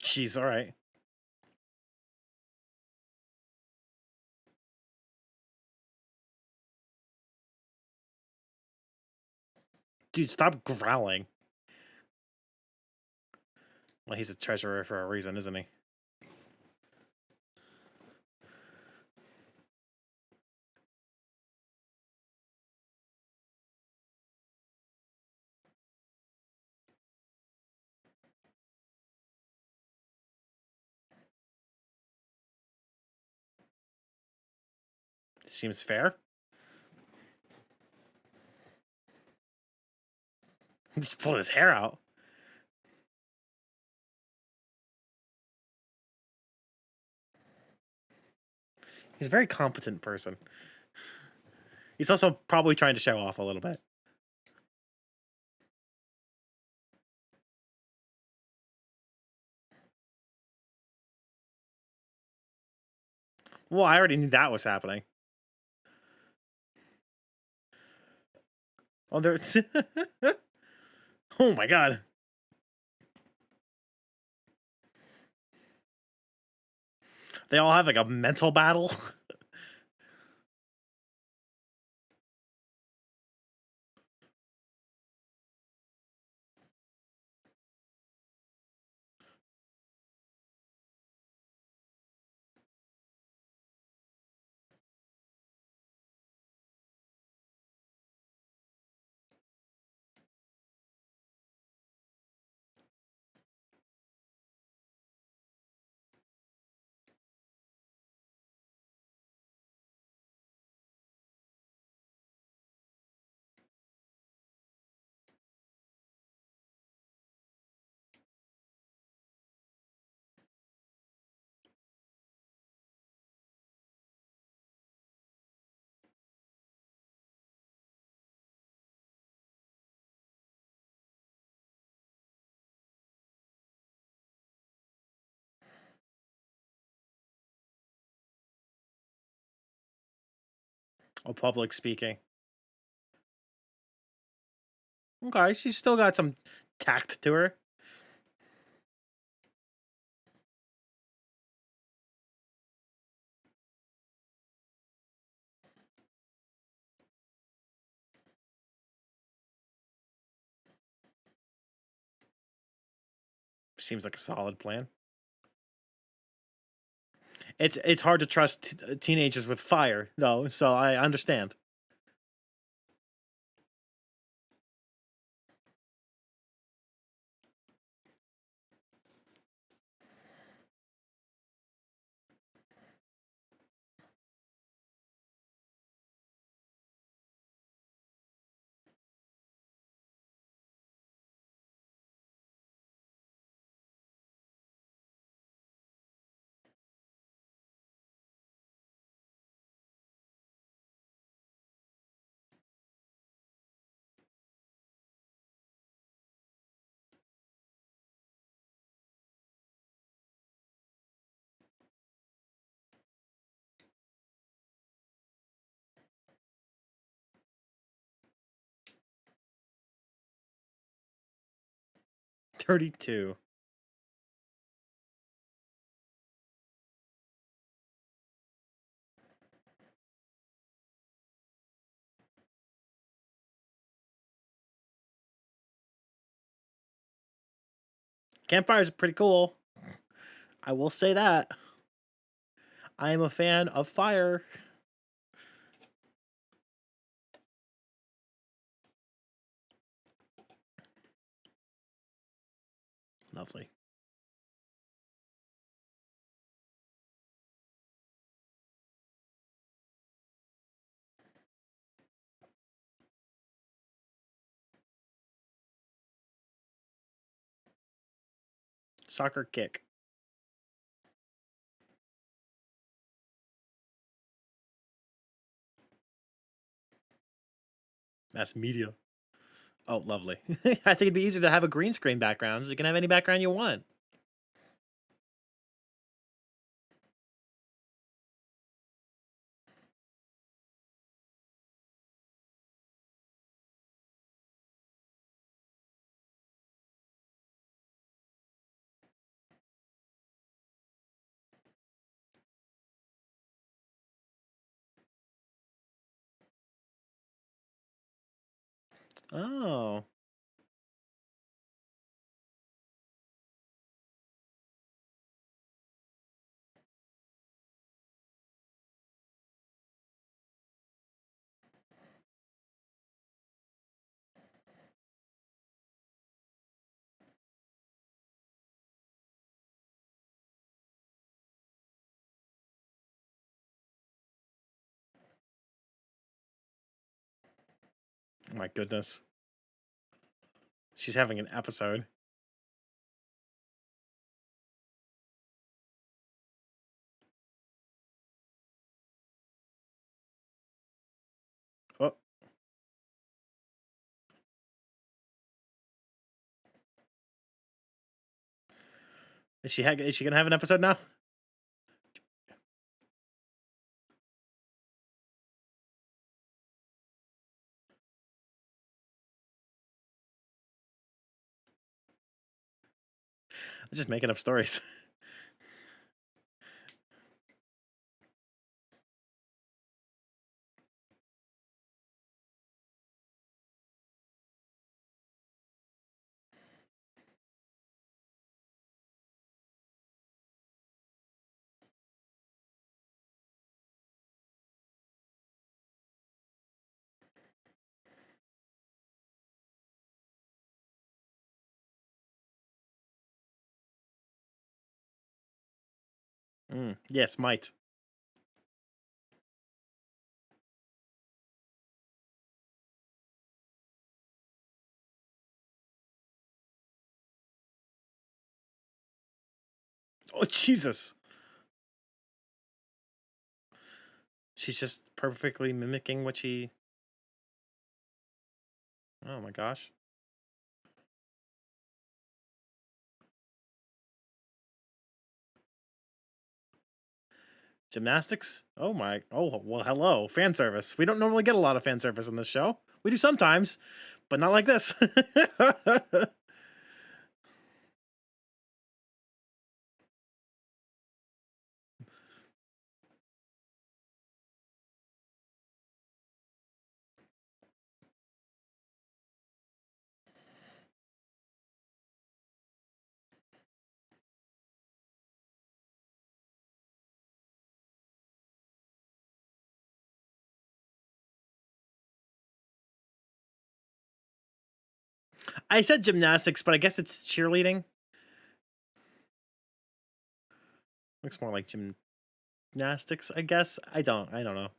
She's alright. Dude, stop growling. Well, he's a treasurer for a reason, isn't he? Seems fair. Just pulling his hair out. He's a very competent person. He's also probably trying to show off a little bit. Well, I already knew that was happening. Oh, there's... Oh my god. They all have like a mental battle. Oh, public speaking. Okay, she's still got some tact to her. Seems like a solid plan. It's hard to trust teenagers with fire, though, so I understand. $32. Campfires are pretty cool. I will say that. I am a fan of fire. Lovely. Soccer kick. Mass media. Oh, lovely. I think it'd be easier to have a green screen background. So you can have any background you want. Oh. Oh my goodness. She's having an episode. Oh. Is she gonna have an episode now? I'm just making up stories. Yes, might. Oh, Jesus. She's just perfectly mimicking what she... Oh my gosh. Gymnastics? Oh my... Oh, well, hello. Fan service. We don't normally get a lot of fan service in this show. We do sometimes, but not like this. I said gymnastics, but I guess it's cheerleading. Looks more like gymnastics, I guess. I don't know.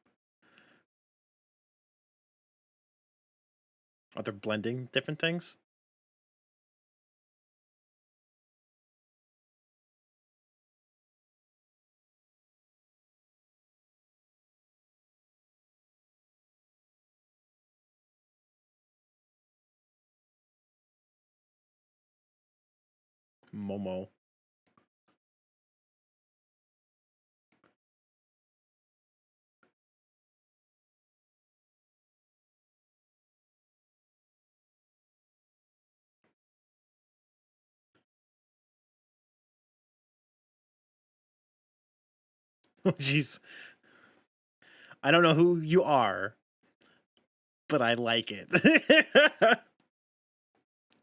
Are they blending different things? Momo. Oh, jeez. I don't know who you are, but I like it.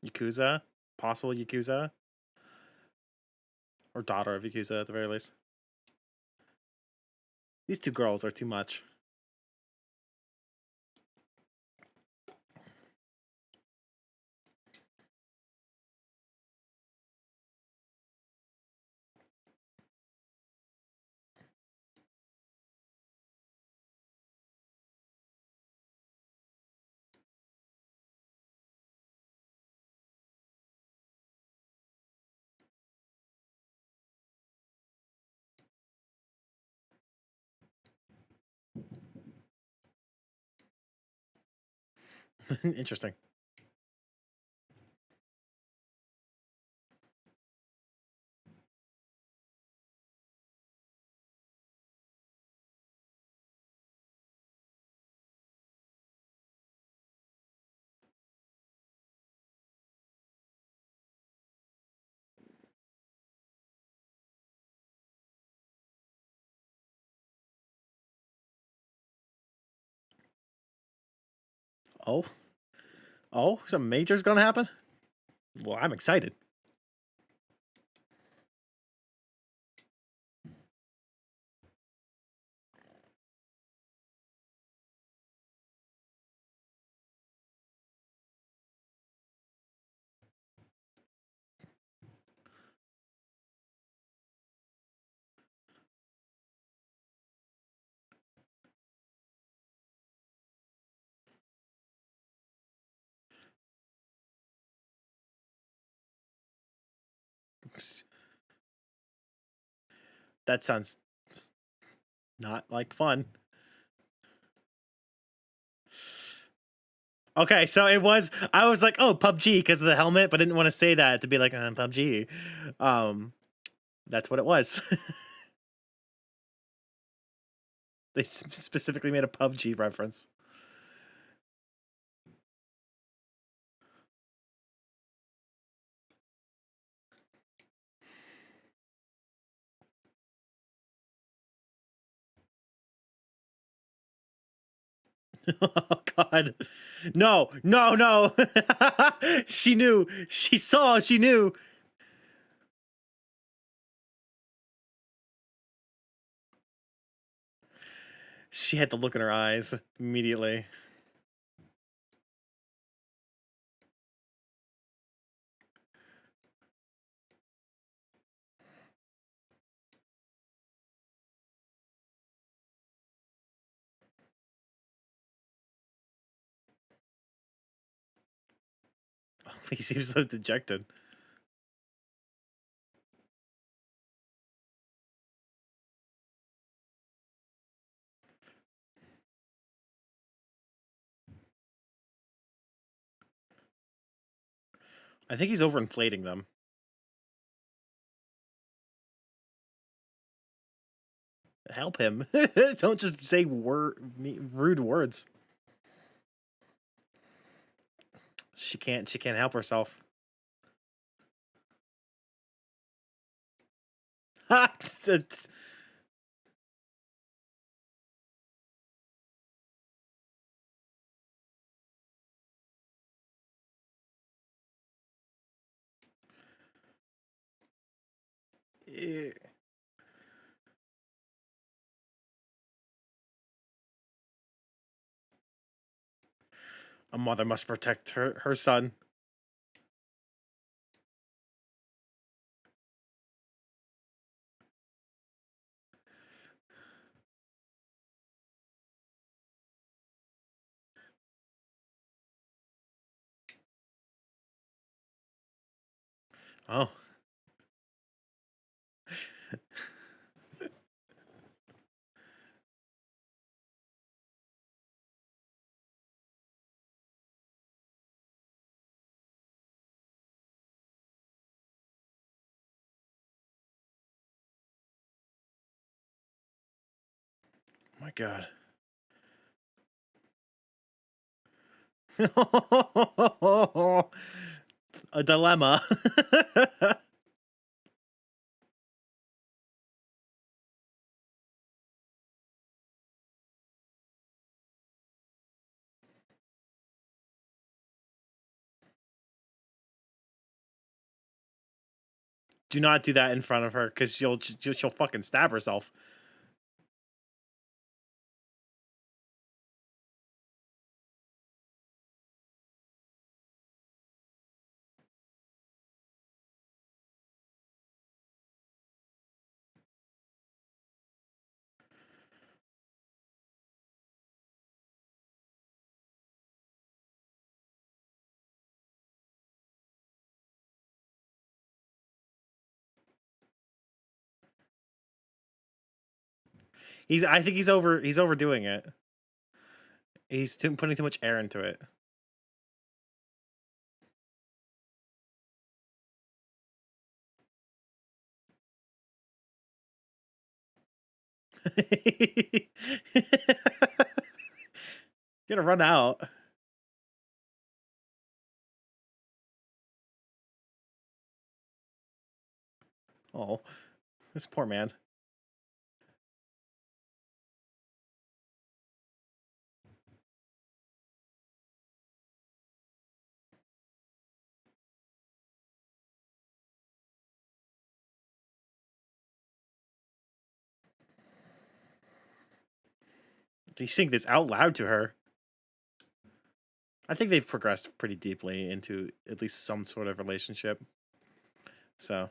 Yakuza? Possible Yakuza? Or daughter of Yakuza, at the very least. These two girls are too much. Interesting. Oh? Oh? Some major's gonna happen? Well, I'm excited. That sounds not like fun. Okay, so it was. I was like, oh, PUBG because of the helmet, but didn't want to say that to be like PUBG. That's what it was. They specifically made a PUBG reference. Oh God, no, no, no! She knew. She saw. She knew. She had the look in her eyes immediately. He seems so dejected. I think he's overinflating them. Help him. Don't just say rude words. She can't help herself. A mother must protect her son. Oh. My God. A dilemma. Do not do that in front of her, because she'll fucking stab herself. I think he's overdoing it. He's putting too much air into it. Gonna run out. Oh, this poor man. He's saying this out loud to her. I think they've progressed pretty deeply into at least some sort of relationship. So.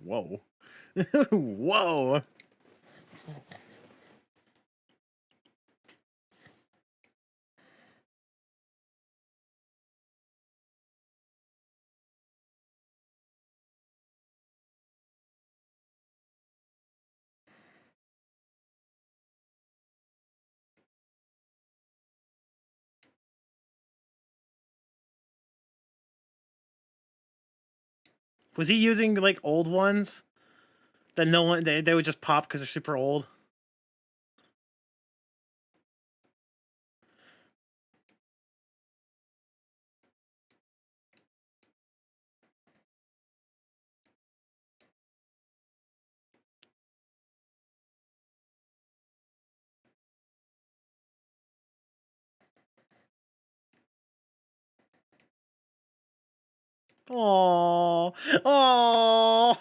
Whoa. Whoa. Was he using like old ones that no one they would just pop because they're super old? Oh, oh.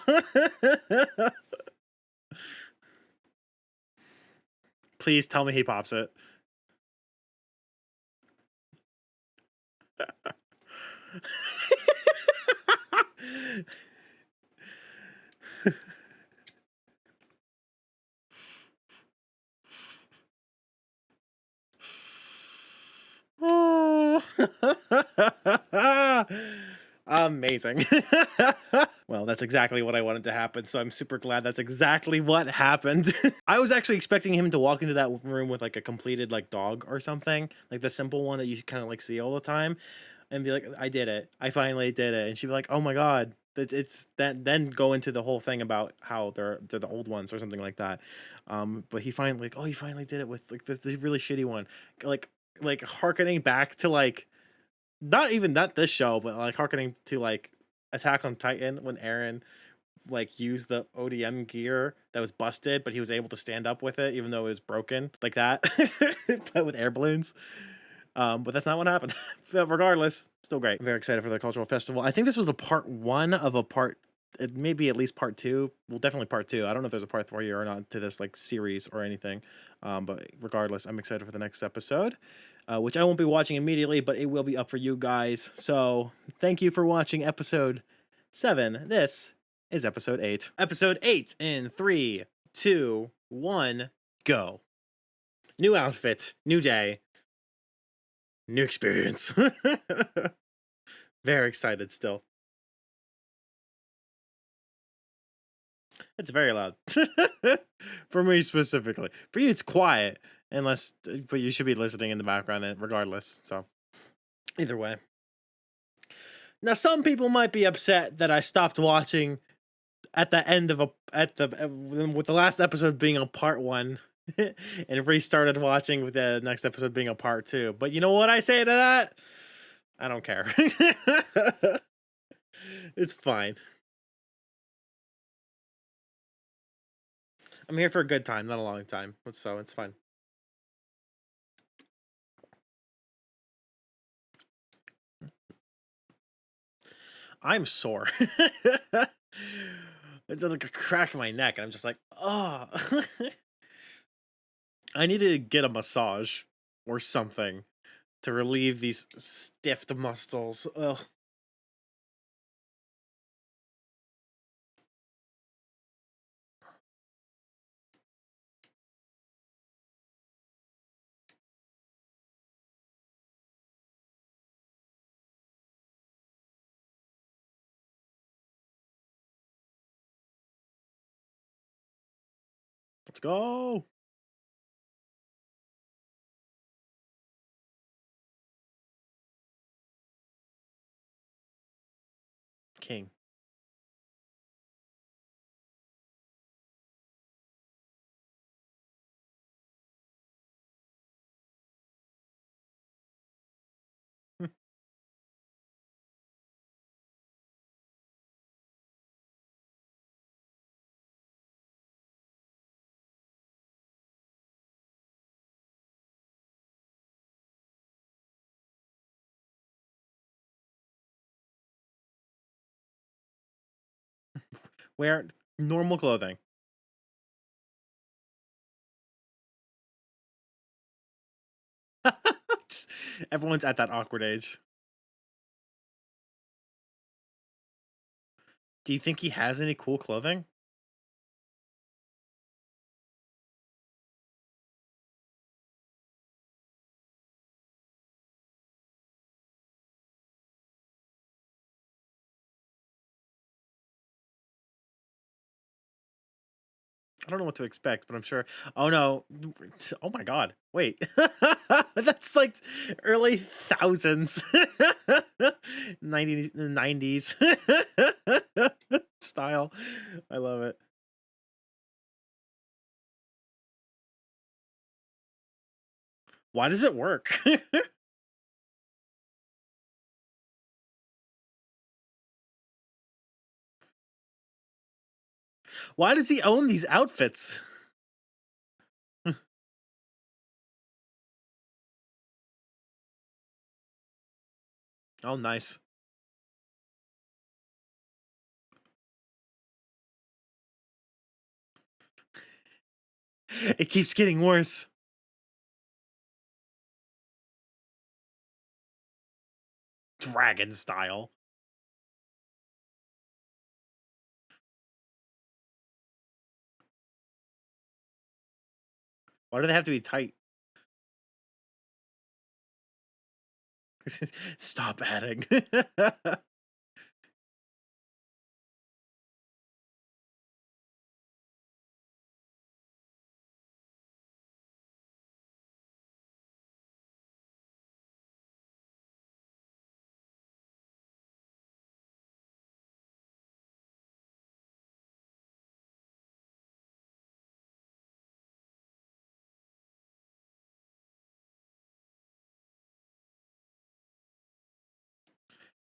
Please tell me he pops it. Oh. Amazing. Well, that's exactly what I wanted to happen, so I'm super glad that's exactly what happened. I was actually expecting him to walk into that room with like a completed like dog or something, like the simple one that you kind of like see all the time, and be like, I did it, I finally did it, and she'd be like, oh my god, it's that, then go into the whole thing about how they're the old ones or something like that. But he finally like, oh, he finally did it with like this really shitty one, like harkening back to like not this show, but like harkening to like Attack on Titan when Eren like used the ODM gear that was busted, but he was able to stand up with it even though it was broken, like that, but with air balloons. But that's not what happened. But regardless, still great. I'm very excited for the cultural festival. I think this was a part 1 of a part, maybe at least part 2. Well, definitely part 2. I don't know if there's a part 3 or not to this like series or anything. But regardless, I'm excited for the next episode, which I won't be watching immediately, but it will be up for you guys. So thank you for watching episode 7. This is episode 8. Episode 8 in 3, 2, 1, go. New outfit, new day, new experience. Very excited still. It's very loud. For me specifically. For you, it's quiet. Unless, but you should be listening in the background regardless. So, either way. Now, some people might be upset that I stopped watching at the end of with the last episode being a part one, and restarted watching with the next episode being a part two. But you know what I say to that? I don't care. It's fine. I'm here for a good time, not a long time. So it's fine. I'm sore. It's like a crack in my neck, and I'm just like, oh. I need to get a massage or something to relieve these stiff muscles. Ugh. Let's go. King. Wear normal clothing. Everyone's at that awkward age. Do you think he has any cool clothing? I don't know what to expect, but I'm sure. Oh no! Oh my God! Wait, that's like early thousands, 90s style. I love it. Why does it work? Why does he own these outfits? Oh, nice. It keeps getting worse. Dragon style. Why do they have to be tight? Stop adding.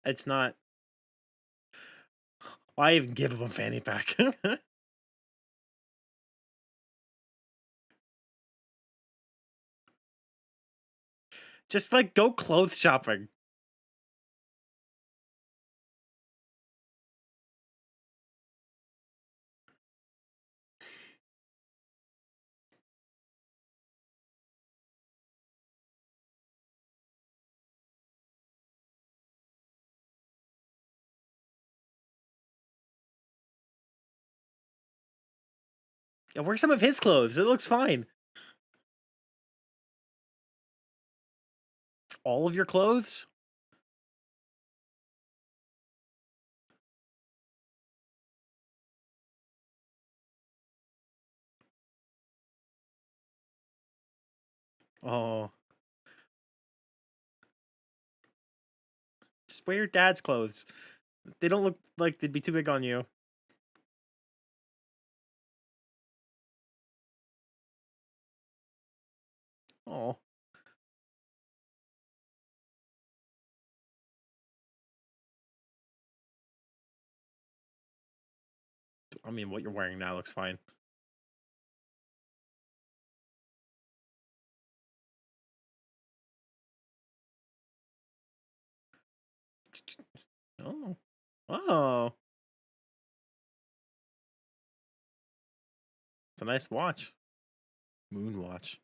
It's not. Why even give him a fanny pack? Just like go clothes shopping. Yeah, wear some of his clothes. It looks fine. All of your clothes? Oh, Just wear your dad's clothes. They don't look like they'd be too big on you. Oh, I mean, what you're wearing now looks fine. Oh, oh, it's a nice watch. Moon watch.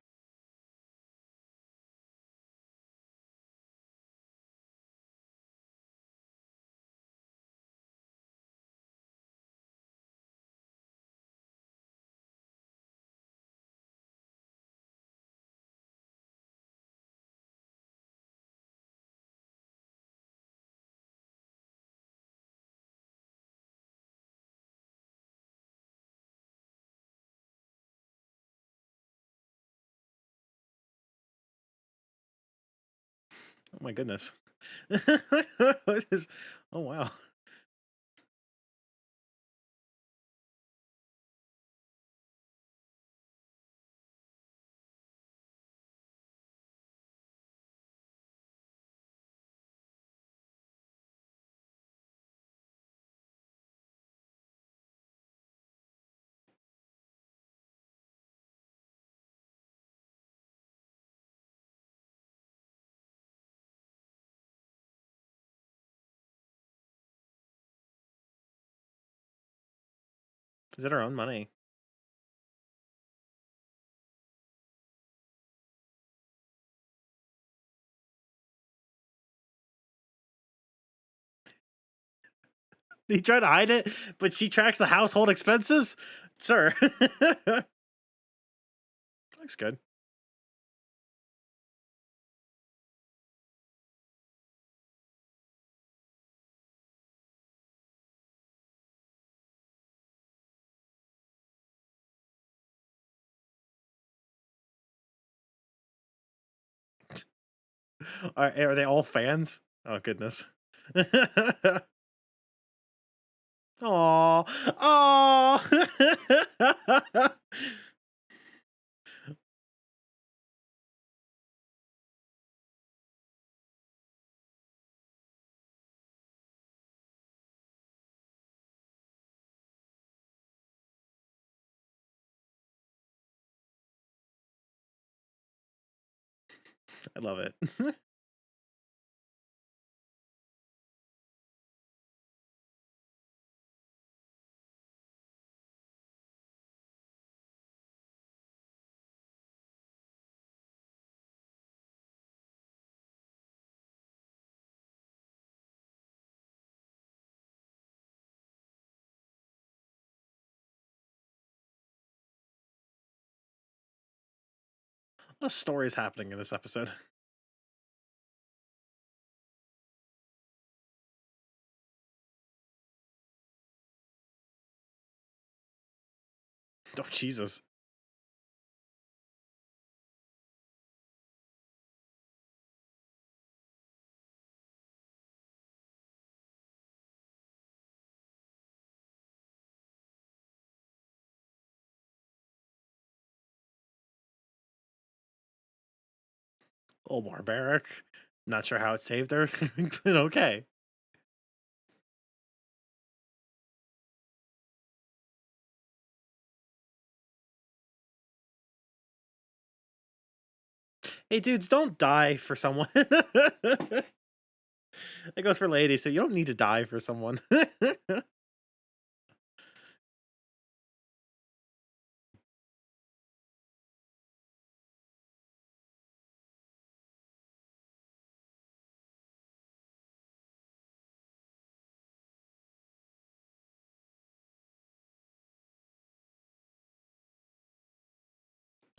Oh my goodness. Oh wow. Is it our own money? He tried to hide it, but she tracks the household expenses? Sir. Looks good. Are they all fans? Oh goodness. Aw. Aw. I love it. What a story is happening in this episode? Oh Jesus. Oh, barbaric. Not sure how it saved her, but okay. Hey dudes, don't die for someone. That goes for ladies, so you don't need to die for someone.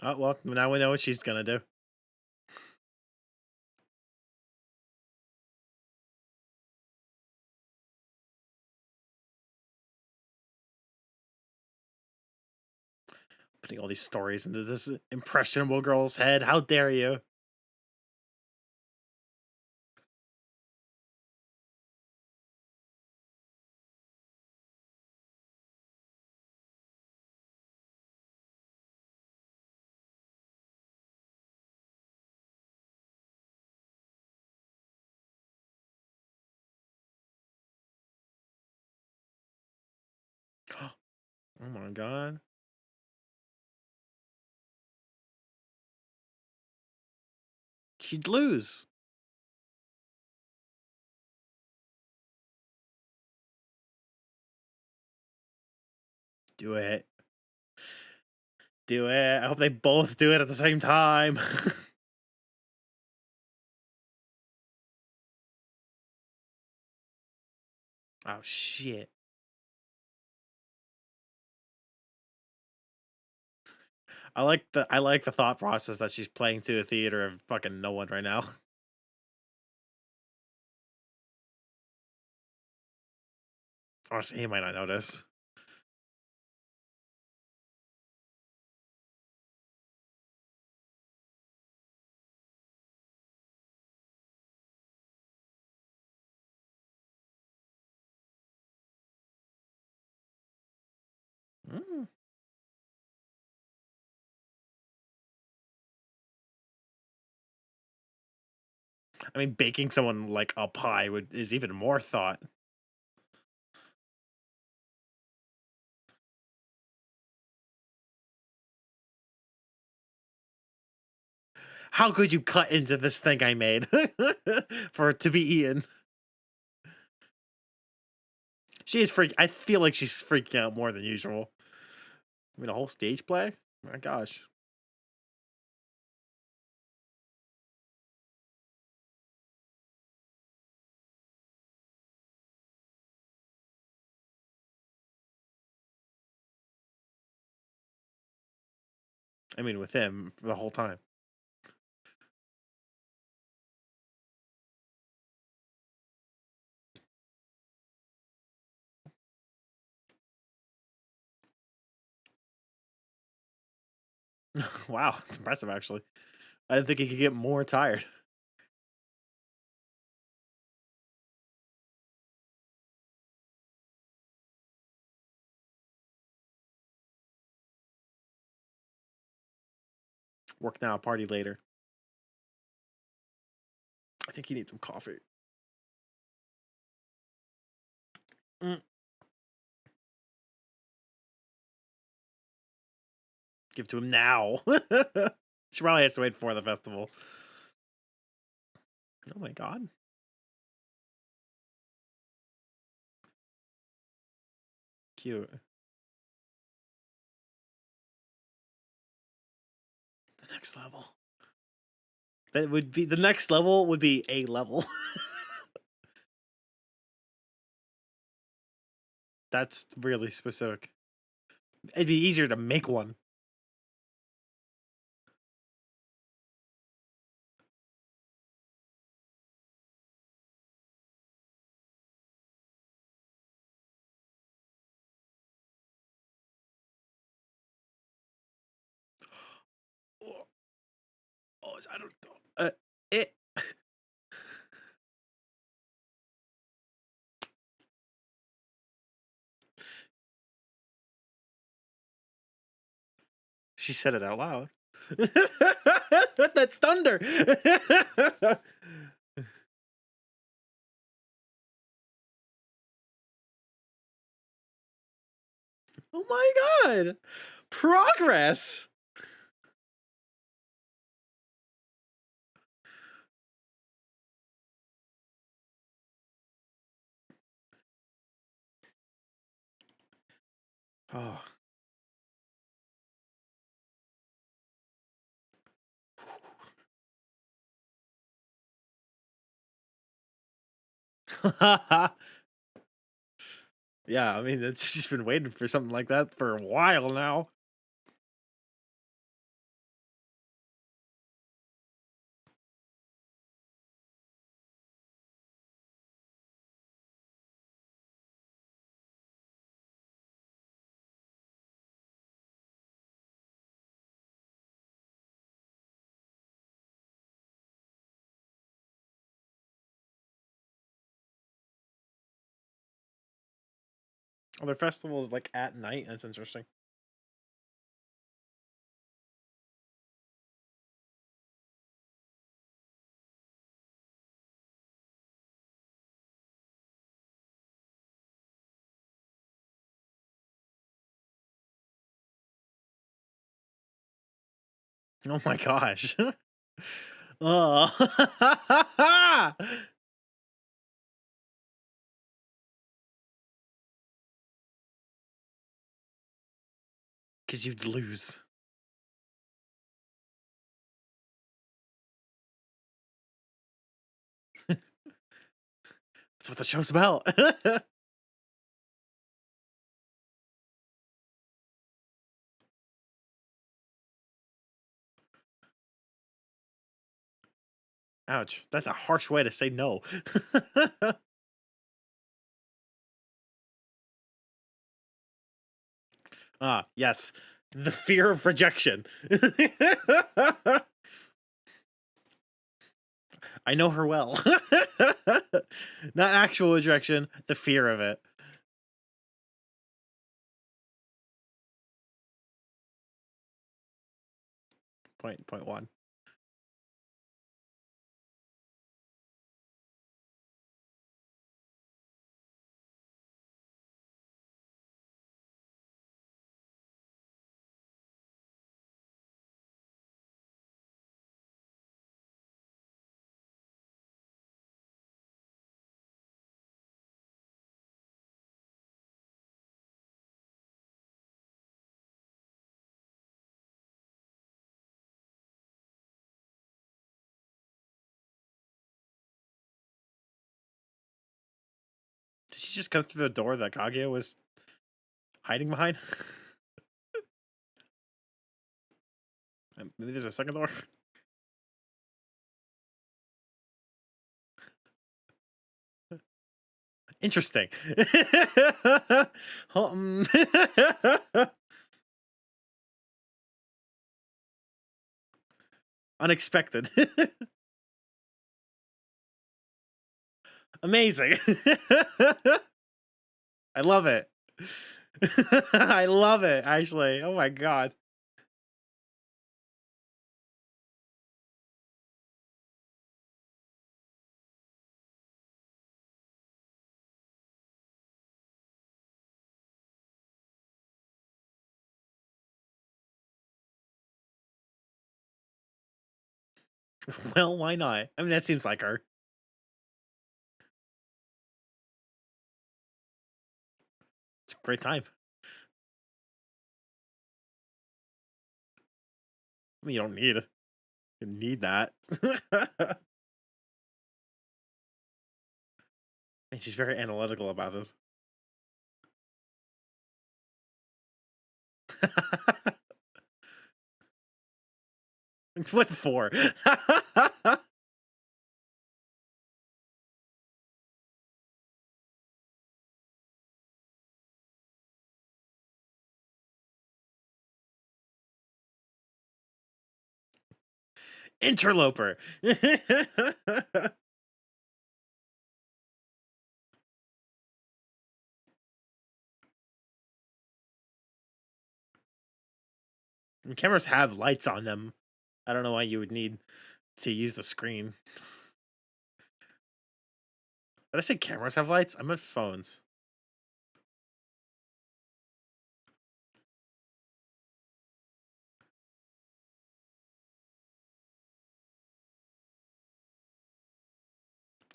Oh well, now we know what she's gonna do. Putting all these stories into this impressionable girl's head. How dare you? Oh my god. She'd lose. Do it. Do it. I hope they both do it at the same time. Oh shit. I like the thought process that she's playing to a theater of fucking no one right now. Honestly, he might not notice. Mm. I mean, baking someone like a pie would is even more thought. How could you cut into this thing I made for it to be eaten? She is freak. I feel like she's freaking out more than usual. I mean, a whole stage play. My gosh. I mean, with him the whole time. Wow, it's impressive actually. I didn't think he could get more tired. Work now, party later. I think he needs some coffee. Mm. Give it to him now. She probably has to wait for the festival. Oh my god. Cute. The next level. That would be the next level would be a level. That's really specific. It'd be easier to make one. Oh, I don't know. It. She said it out loud. That stunned her. Oh my god. Progress. Oh. Yeah, I mean, it's she's been waiting for something like that for a while now. Oh, their festival is like at night. That's interesting. Oh my gosh. Oh. Because you'd lose. That's what the show's about. Ouch. That's a harsh way to say no. Ah, yes. The fear of rejection. I know her well. Not actual rejection, the fear of it. Point one. Did she just go through the door that Kaguya was hiding behind? Maybe there's a second door. Interesting. Um, Unexpected. Amazing. I love it. I love it, actually. Oh my god. Well, why not? I mean, that seems like her. It's a great time. I mean, you need that. And she's very analytical about this. What for? Interloper. And cameras have lights on them. I don't know why you would need to use the screen. Did I say cameras have lights? I meant phones.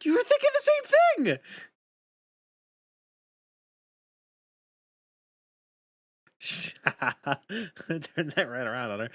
You were thinking the same thing. Turn that right around on her.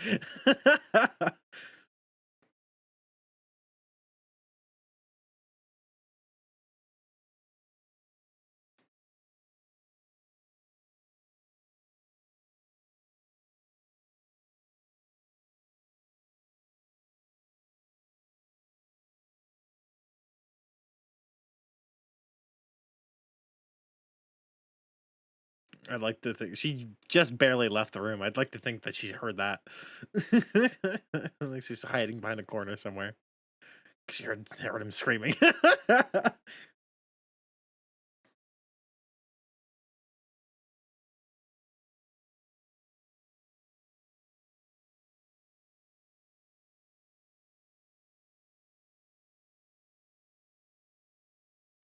I'd like to think she just barely left the room. I'd like to think that she heard that. Like she's hiding behind a corner somewhere. She heard him screaming.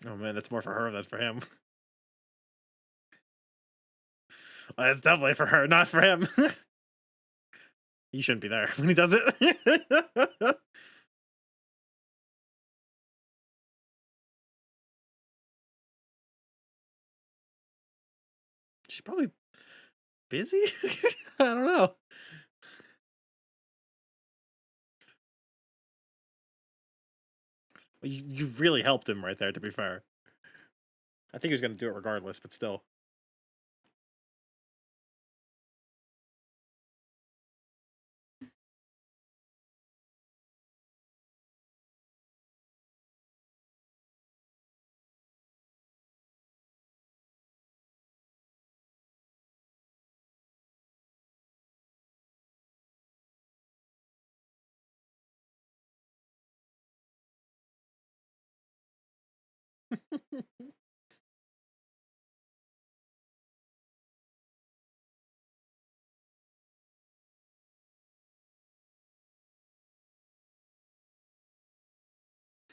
Oh man, that's more for her than for him. Well, that's definitely for her, not for him. You shouldn't be there when he does it. She's probably busy. I don't know. Well, you really helped him right there, to be fair. I think he was going to do it regardless, but still.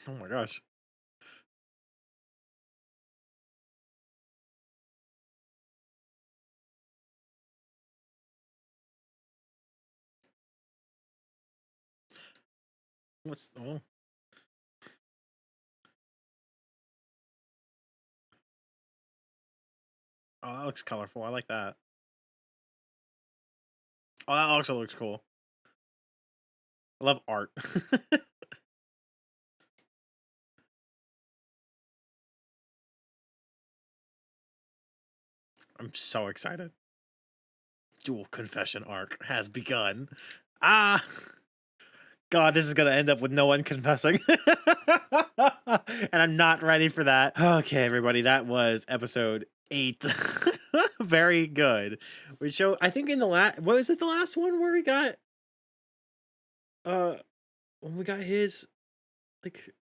Oh my gosh. What's oh, that looks colorful. I like that. Oh, that also looks cool. I love art. I'm so excited. Dual confession arc has begun. Ah, God, this is gonna end up with no one confessing. And I'm not ready for that. Okay, everybody, that was episode 8. Very good. We show, I think in the last, what was it, the last one where we got, uh, when we got his, like,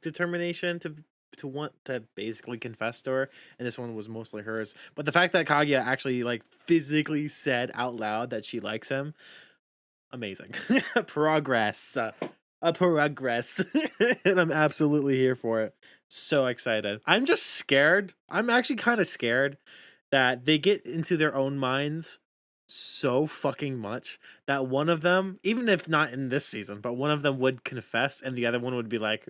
determination to want to basically confess to her, and this one was mostly hers. But the fact that Kaguya actually like physically said out loud that she likes him, amazing. Progress, a progress. And I'm absolutely here for it. So excited. I'm just scared. I'm actually kind of scared that they get into their own minds so fucking much that one of them, even if not in this season, but one of them would confess and the other one would be like,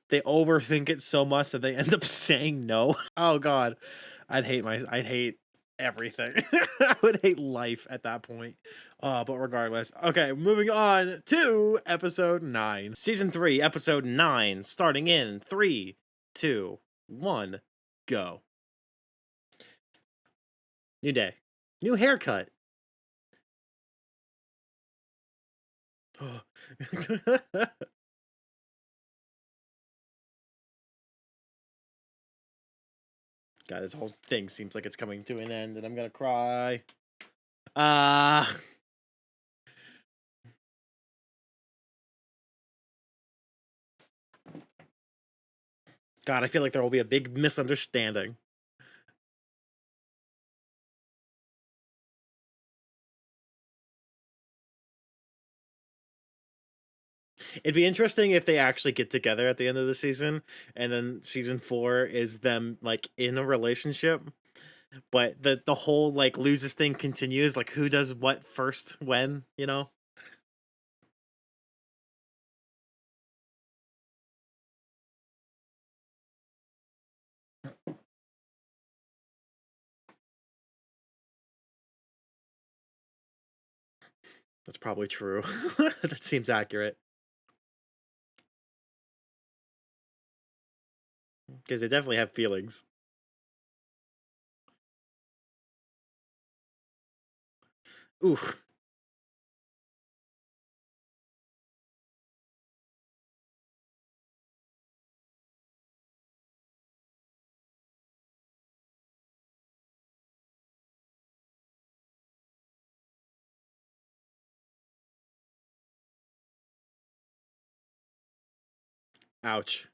they overthink it so much that they end up saying no. Oh God, I'd hate everything. I would hate life at that point. But regardless, okay, moving on to episode 9, season 3, episode 9, starting in 3, 2, 1, go. New day, new haircut. God, this whole thing seems like it's coming to an end, and I'm gonna cry. Uh God, I feel like there will be a big misunderstanding. It'd be interesting if they actually get together at the end of the season, and then season 4 is them like in a relationship, but the whole like loses thing continues. Like who does what first when, you know? That's probably true. That seems accurate because they definitely have feelings. Ooh, ouch.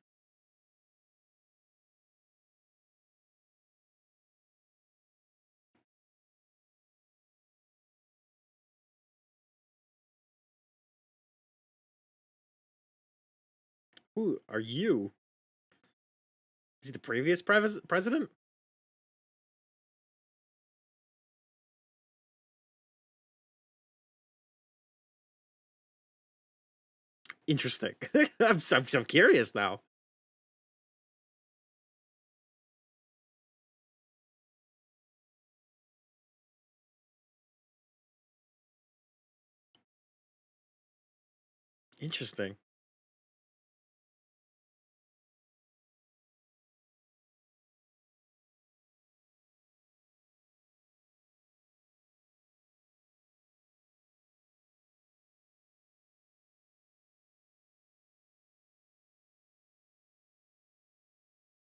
Who are you? Is he the previous president? Interesting. I'm curious now. Interesting.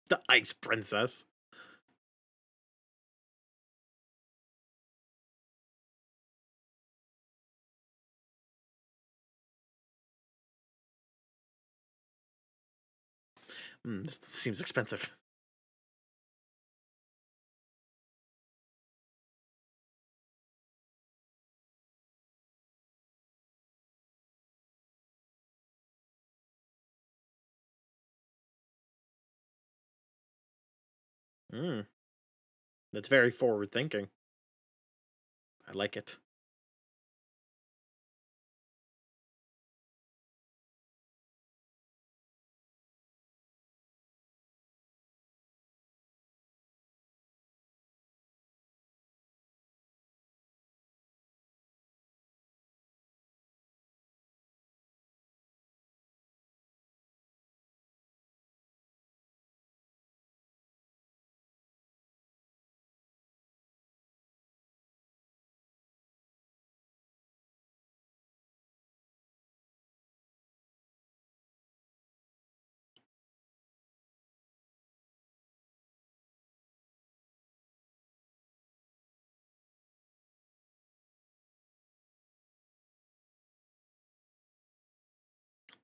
The Ice Princess. This seems expensive. Hmm. That's very forward thinking. I like it.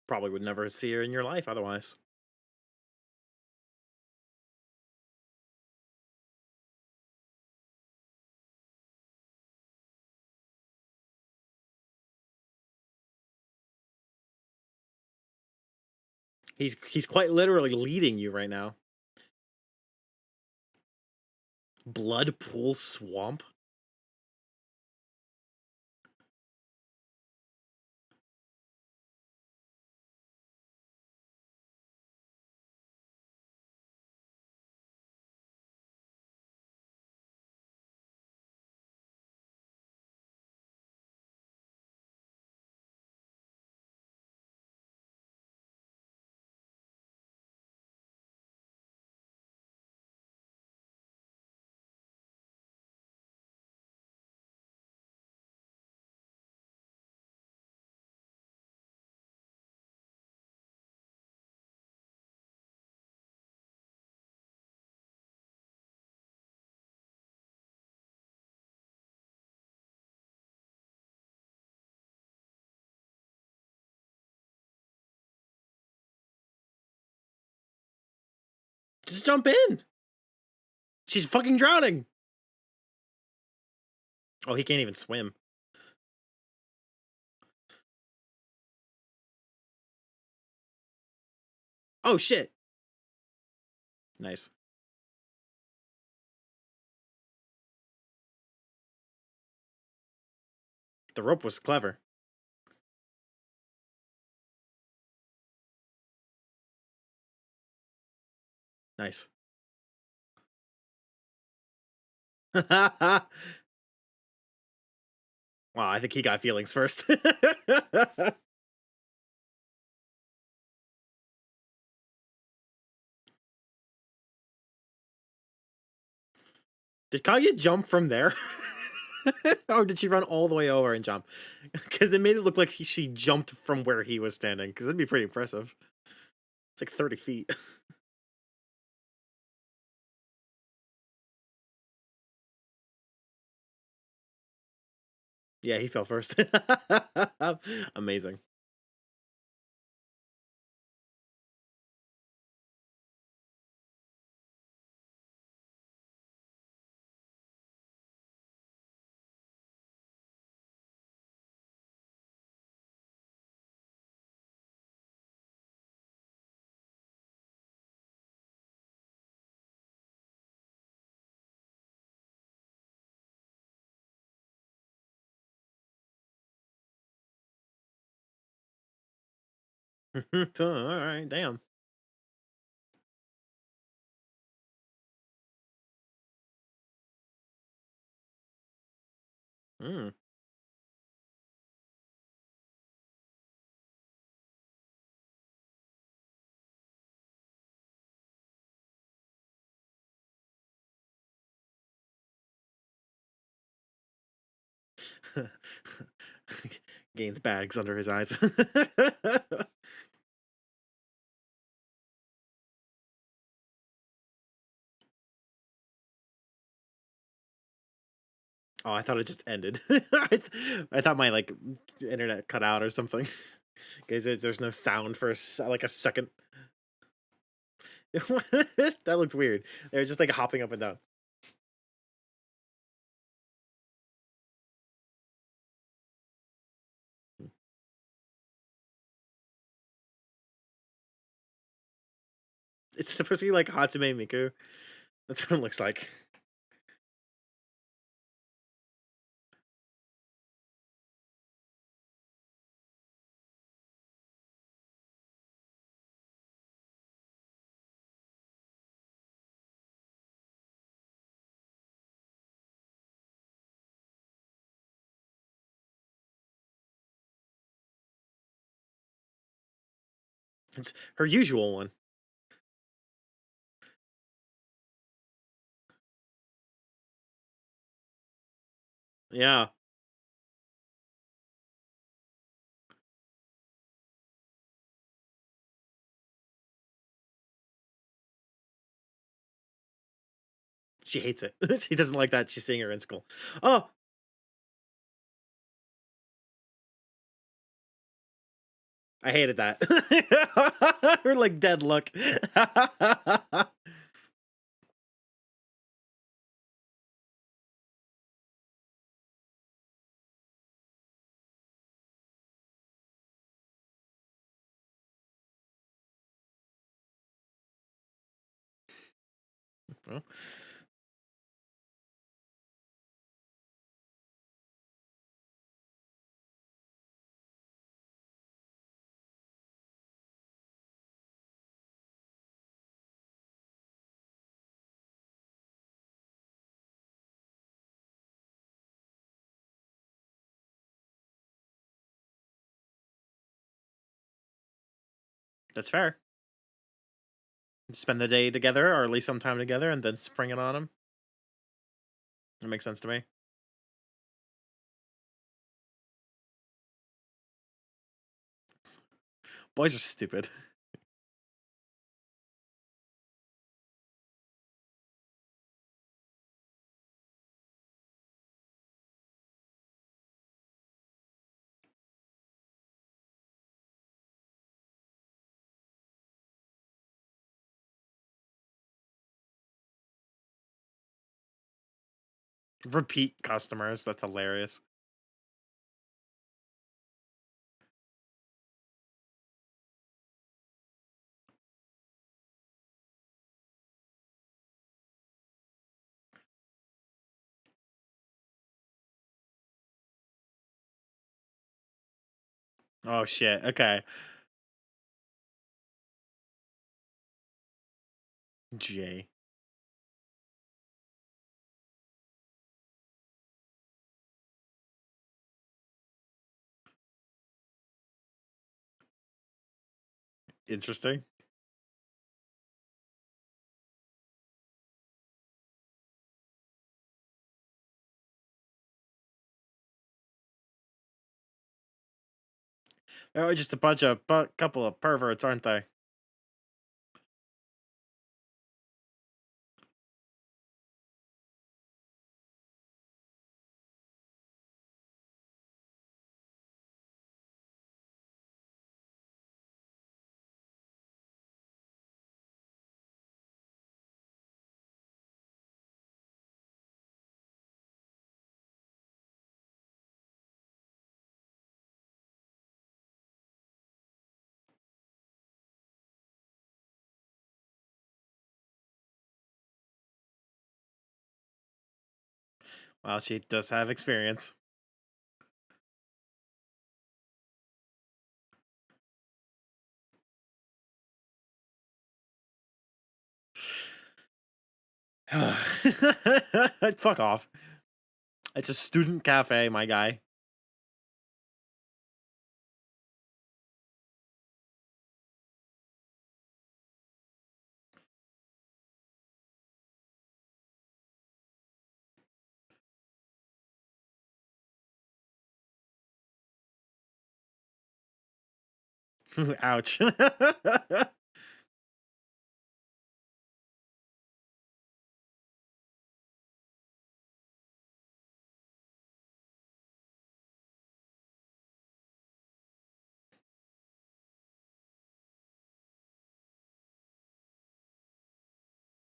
Probably would never see her in your life otherwise. He's quite literally leading you right now. Blood Pool Swamp? Just jump in. She's fucking drowning. Oh, he can't even swim. Oh shit. Nice. The rope was clever. Nice. Wow, I think he got feelings first. Did Kaguya jump from there? Or did she run all the way over and jump? Because it made it look like she jumped from where he was standing, because that'd be pretty impressive. It's like 30 feet. Yeah, he fell first. Amazing. All right, damn. Mm. Gains bags under his eyes. Oh, I thought it just ended. I thought my like internet cut out or something. Guys, there's no sound for like a second. That looks weird. They're just like hopping up and down. It's supposed to be like Hatsume Miku. That's what it looks like. It's her usual one. Yeah. She hates it. She doesn't like that she's seeing her in school. Oh, I hated that. Her like dead look. Well, that's fair. Spend the day together, or at least some time together, and then spring it on him. That makes sense to me. Boys are stupid. Repeat customers. That's hilarious. Oh shit. Okay. Jay. Interesting. They're just a bunch of couple of perverts, aren't they? Well, she does have experience. Fuck off. It's a student cafe, my guy. Ouch.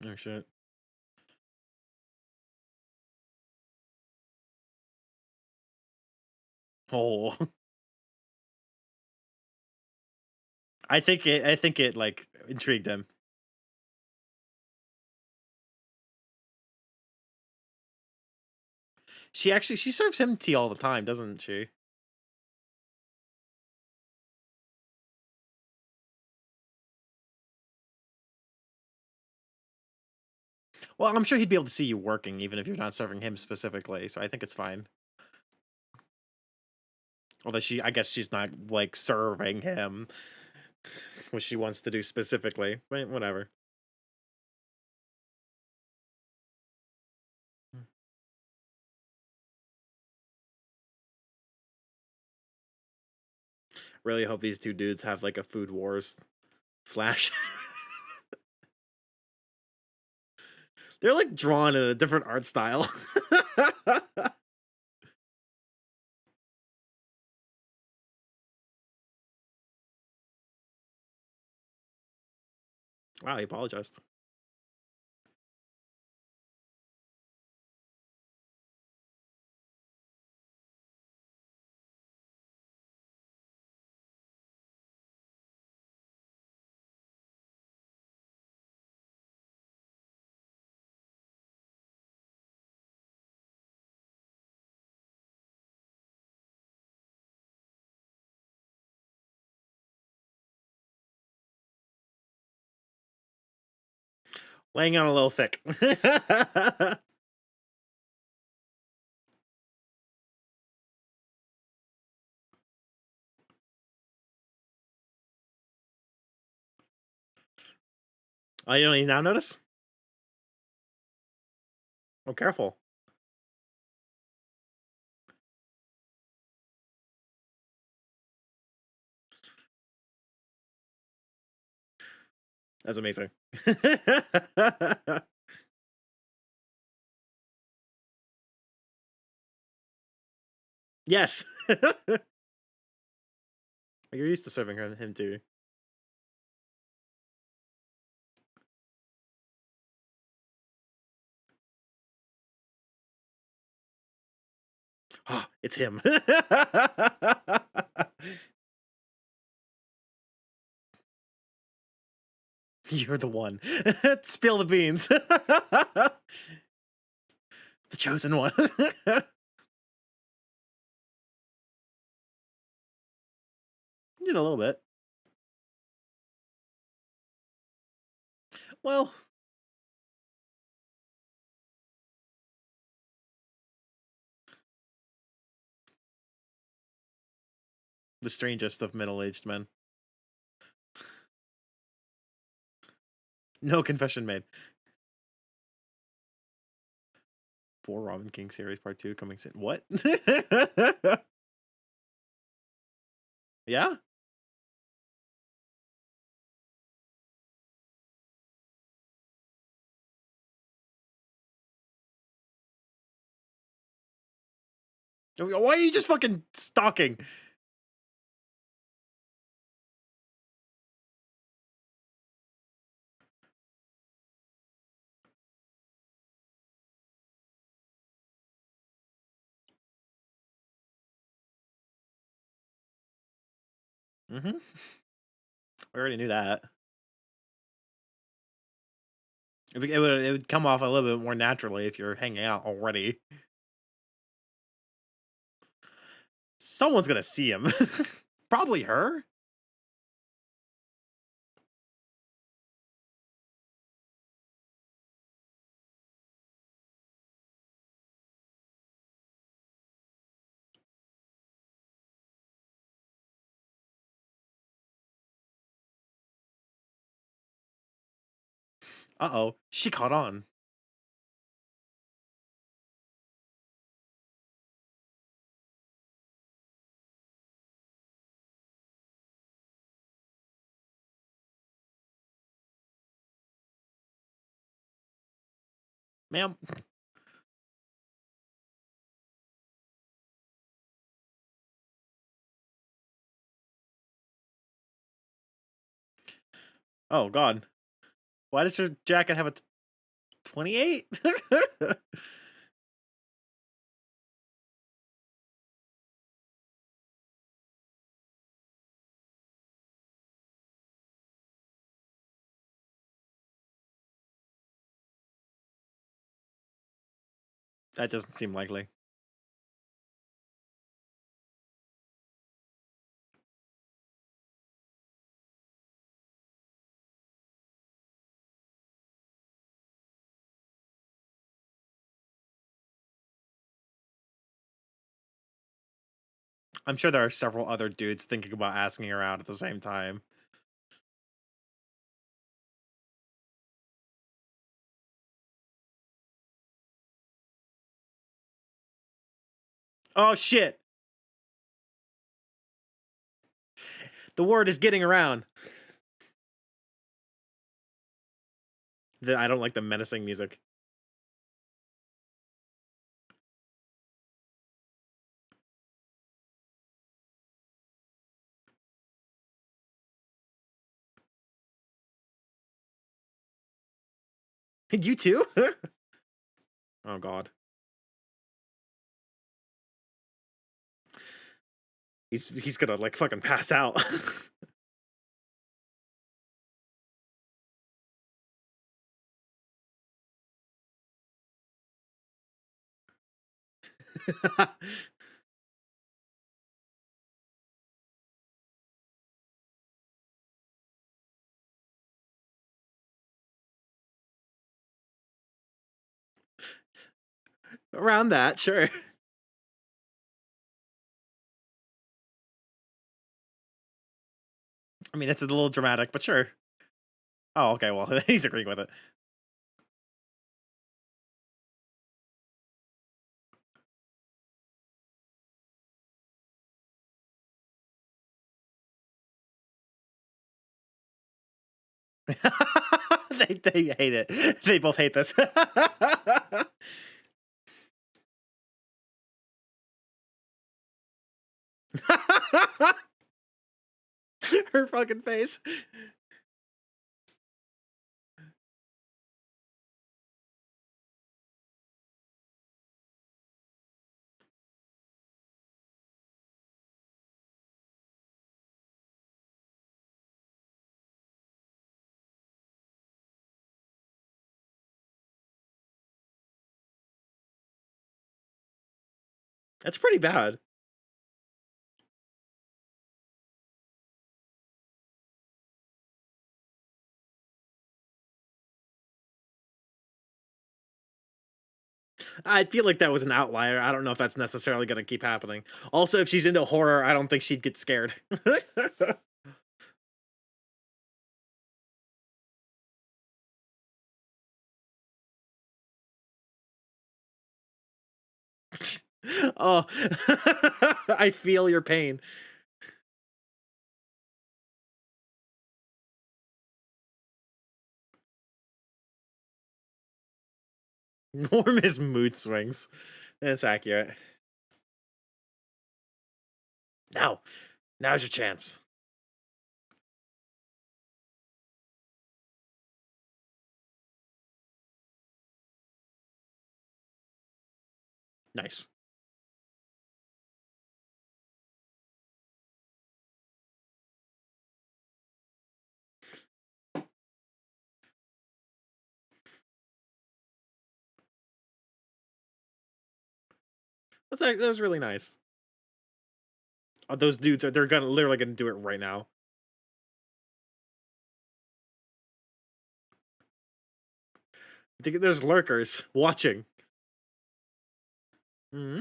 Oh shit. Oh. I think it like intrigued him. She serves him tea all the time, doesn't she? Well, I'm sure he'd be able to see you working even if you're not serving him specifically, so I think it's fine. Although I guess she's not like serving him, which she wants to do specifically. But whatever. Really hope these two dudes have like a food wars flash. They're like drawn in a different art style. Wow, he apologized. Laying on a little thick. Oh, you don't now notice? Oh, careful. That's amazing. Yes. You're used to serving him too. Oh, it's him. You're the one. Spill the beans. The chosen one. You know, a little bit. Well, the strangest of middle-aged men. No confession made. 4 Ramen King series part 2 coming soon. What? Yeah? Why are you just fucking stalking? Mm-hmm. We already knew that. It would come off a little bit more naturally if you're hanging out already. Someone's gonna see him. Probably her. Uh-oh, she caught on. Ma'am. Oh, God. Why does her jacket have a 28? That doesn't seem likely. I'm sure there are several other dudes thinking about asking her out at the same time. Oh, shit! The word is getting around. I don't like the menacing music. You too? Oh, God. He's gonna, like, fucking pass out. Around that, sure. I mean, that's a little dramatic, but sure. Oh, okay, well, he's agreeing with it. They hate it. They both hate this. Her fucking face. That's pretty bad. I feel like that was an outlier. I don't know if that's necessarily going to keep happening. Also, if she's into horror, I don't think she'd get scared. Oh, I feel your pain. Norm is mood swings. That's accurate. Now, now's your chance. Nice. That was really nice. Those dudes they're gonna literally gonna do it right now. There's lurkers watching. Hmm.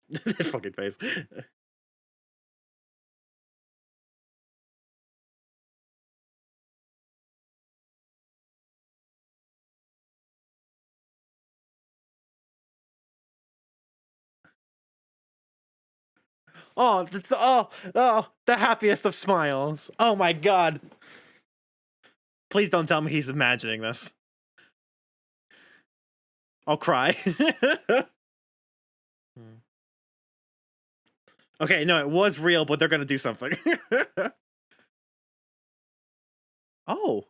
That fucking face. Oh, that's the happiest of smiles. Oh my god. Please don't tell me he's imagining this. I'll cry. Hmm. Okay, no, it was real, but they're gonna do something. Oh,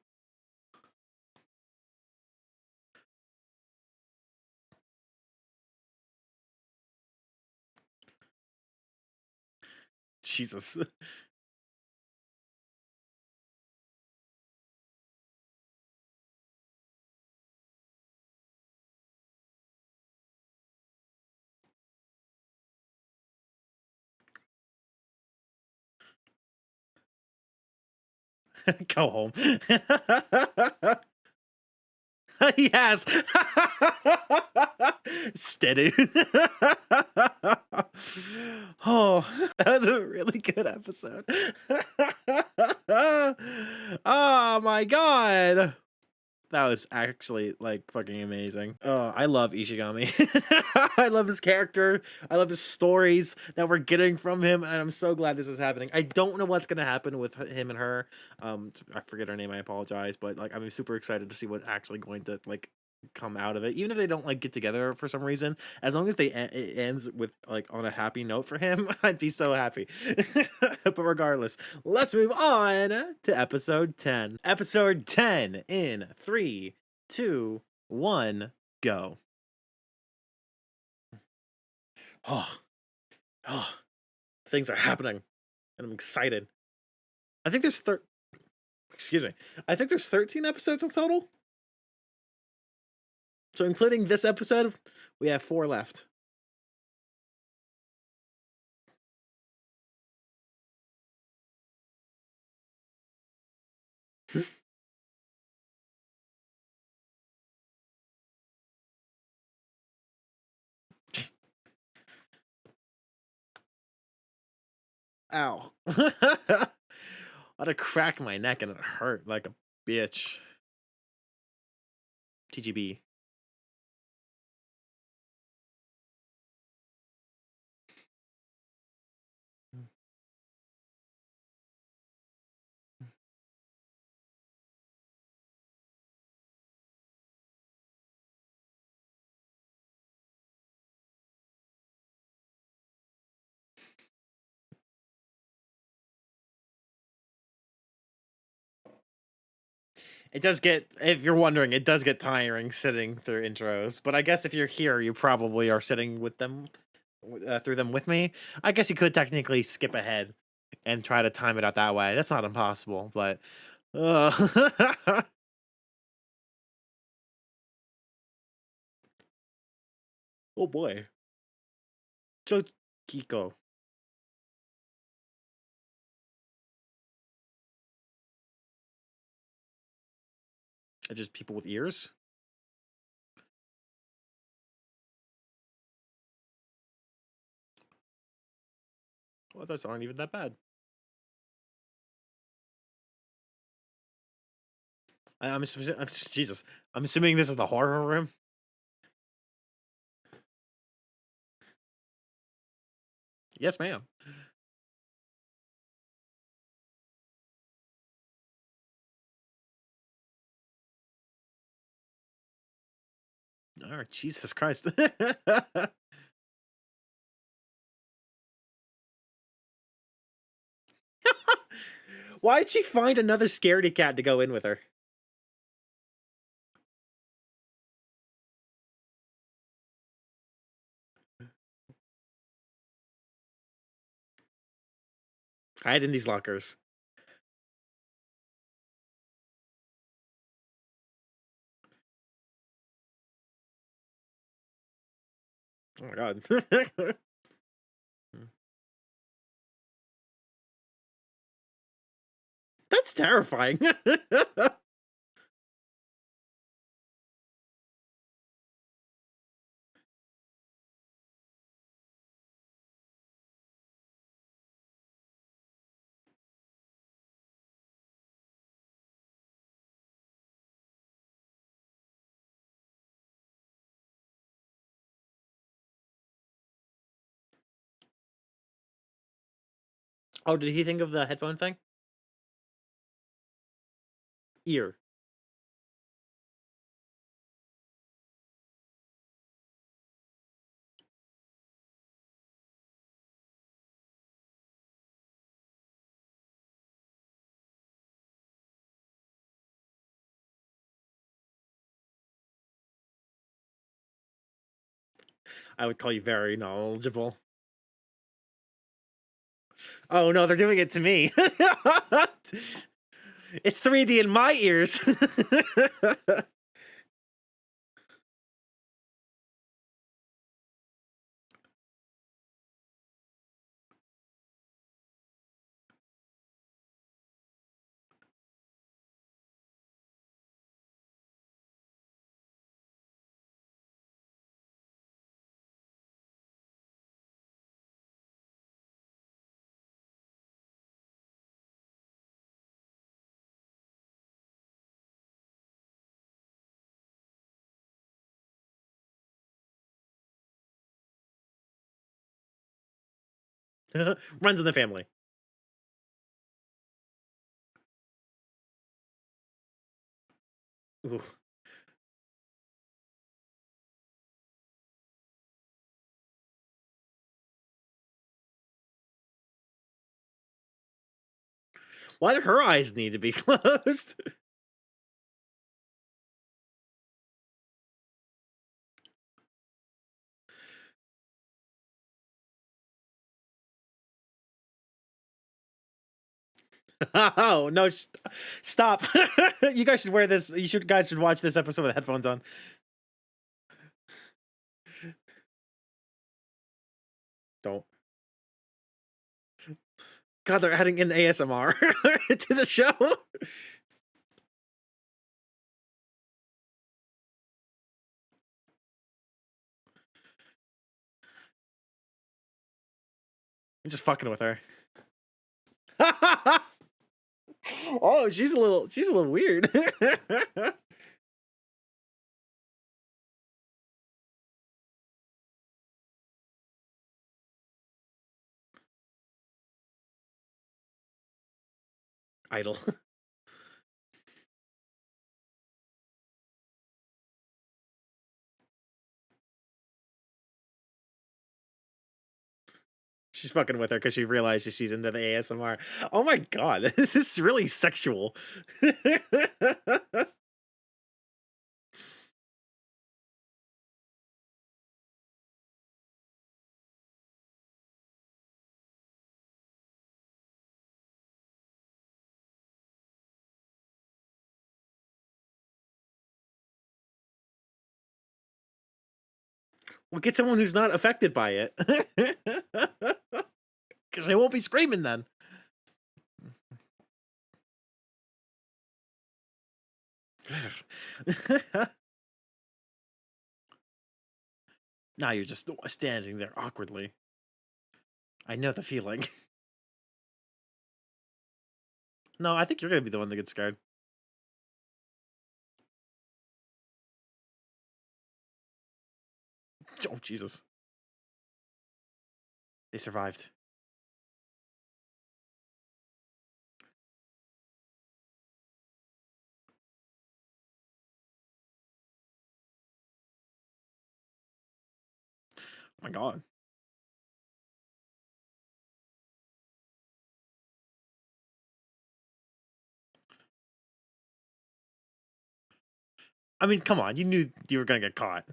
Jesus. Go home. He has. Steady. Oh, that was a really good episode. Oh my god. That was actually like fucking amazing. Oh, I love Ishigami. I love his character. I love his stories that we're getting from him, and I'm so glad this is happening. I don't know what's gonna happen with him and her. I forget her name. I apologize, but like I'm super excited to see what's actually going to like come out of it. Even if they don't like get together for some reason, as long as it ends with like on a happy note for him, I'd be so happy. But regardless, let's move on to episode 10. Episode 10 in 3, 2, 1, go. Oh, oh, things are happening, and I'm excited. I think there's excuse me. I think there's 13 episodes in total. So including this episode, we have 4 left. Ow. I had to crack my neck and it hurt like a bitch. TGB. It does get, if you're wondering, it does get tiring sitting through intros. But I guess if you're here, you probably are sitting with them, through them with me. I guess you could technically skip ahead and try to time it out that way. That's not impossible, but. Uh, oh boy. Chokiko. Just people with ears? Well, those aren't even that bad. Jesus. I'm assuming this is the horror room. Yes, ma'am. All right, Jesus Christ. Why did she find another scaredy cat to go in with her? Hide in these lockers. Oh my god. That's terrifying. Oh, did he think of the headphone thing? Ear. I would call you very knowledgeable. Oh no, they're doing it to me. It's 3D in my ears. Runs in the family. Ooh. Why do her eyes need to be closed? Oh no! Stop! You guys should wear this. Guys should watch this episode with headphones on. Don't. God, they're adding in ASMR to the show. I'm just fucking with her. Oh, she's a little weird. Idle. She's fucking with her because she realizes she's into the ASMR. Oh my god, this is really sexual. Well, get someone who's not affected by it. Because they won't be screaming then. Now you're just standing there awkwardly. I know the feeling. No, I think you're gonna be the one that gets scared. Oh, Jesus. They survived. Oh my god. I mean, come on. You knew you were gonna get caught.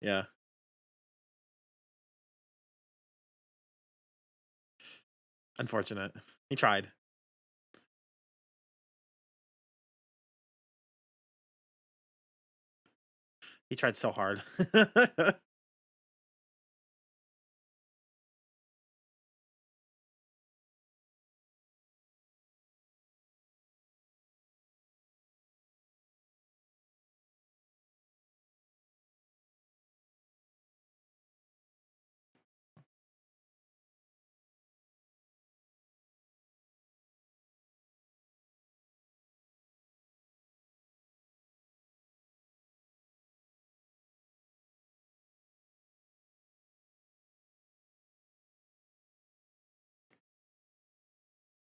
Yeah. Unfortunate. He tried. He tried so hard.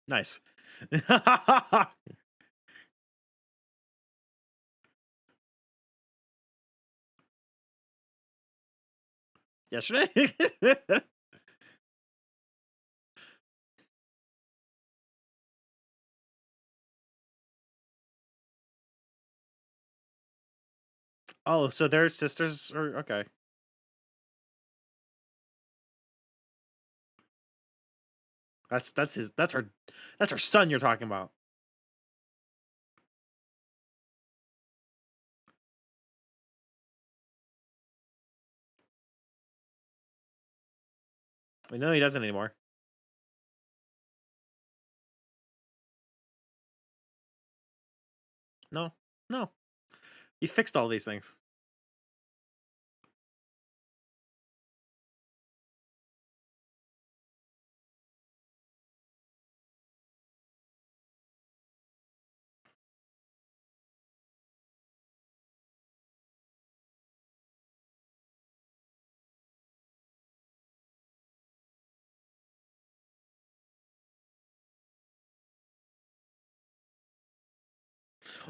Nice. Yesterday? Oh, so they're sisters or okay. That's her son you're talking about. I know he doesn't anymore. No. No. He fixed all these things.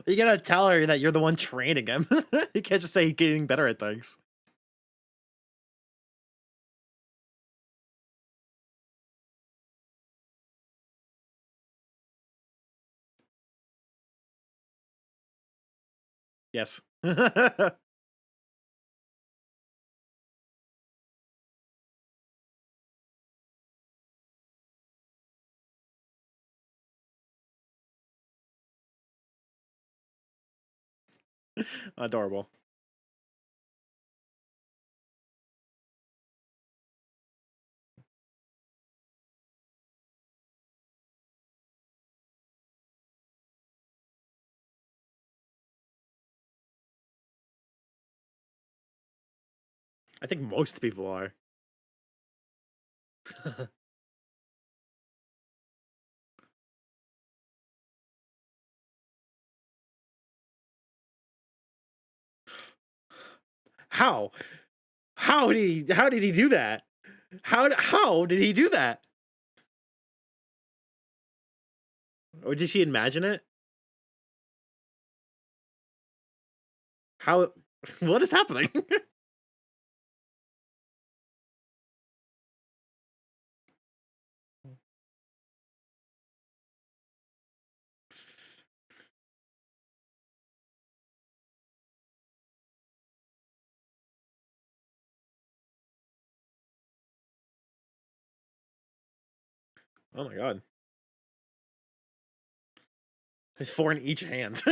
You gotta tell her that you're the one training him. You can't just say he's getting better at things. Yes. Adorable. I think most people are. How? How did he do that? How did he do that? Or did she imagine it? How what is happening? Oh my god. There's four in each hand.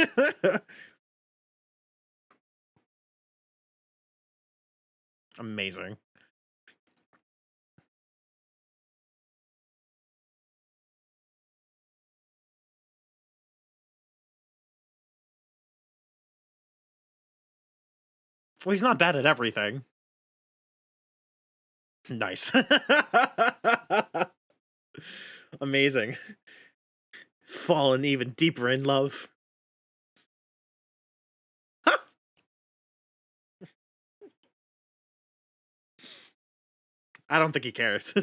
Amazing. Well, he's not bad at everything. Nice. Amazing. Fallen even deeper in love. I don't think he cares.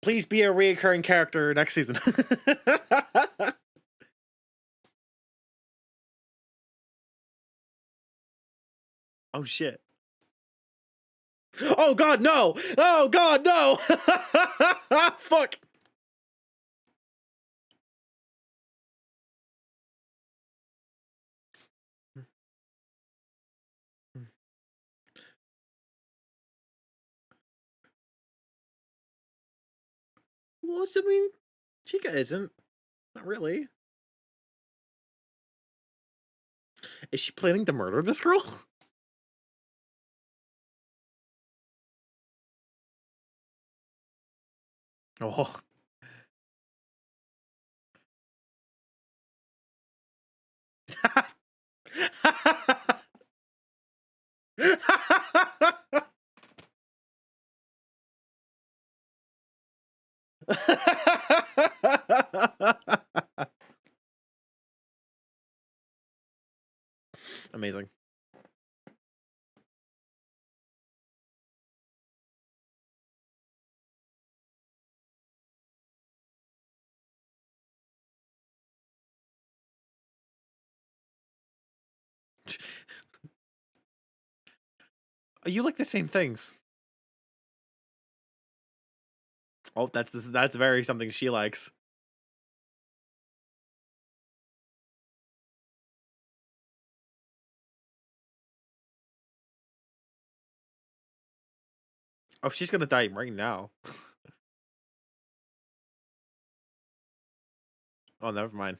Please be a reoccurring character next season. Oh shit. Oh god, no! Oh god, no! Fuck! Well, I mean, Chica isn't. Not really. Is she planning to murder this girl? Oh. Amazing. Oh, you like the same things. Oh, that's very something she likes. Oh, she's gonna die right now. Oh, never mind.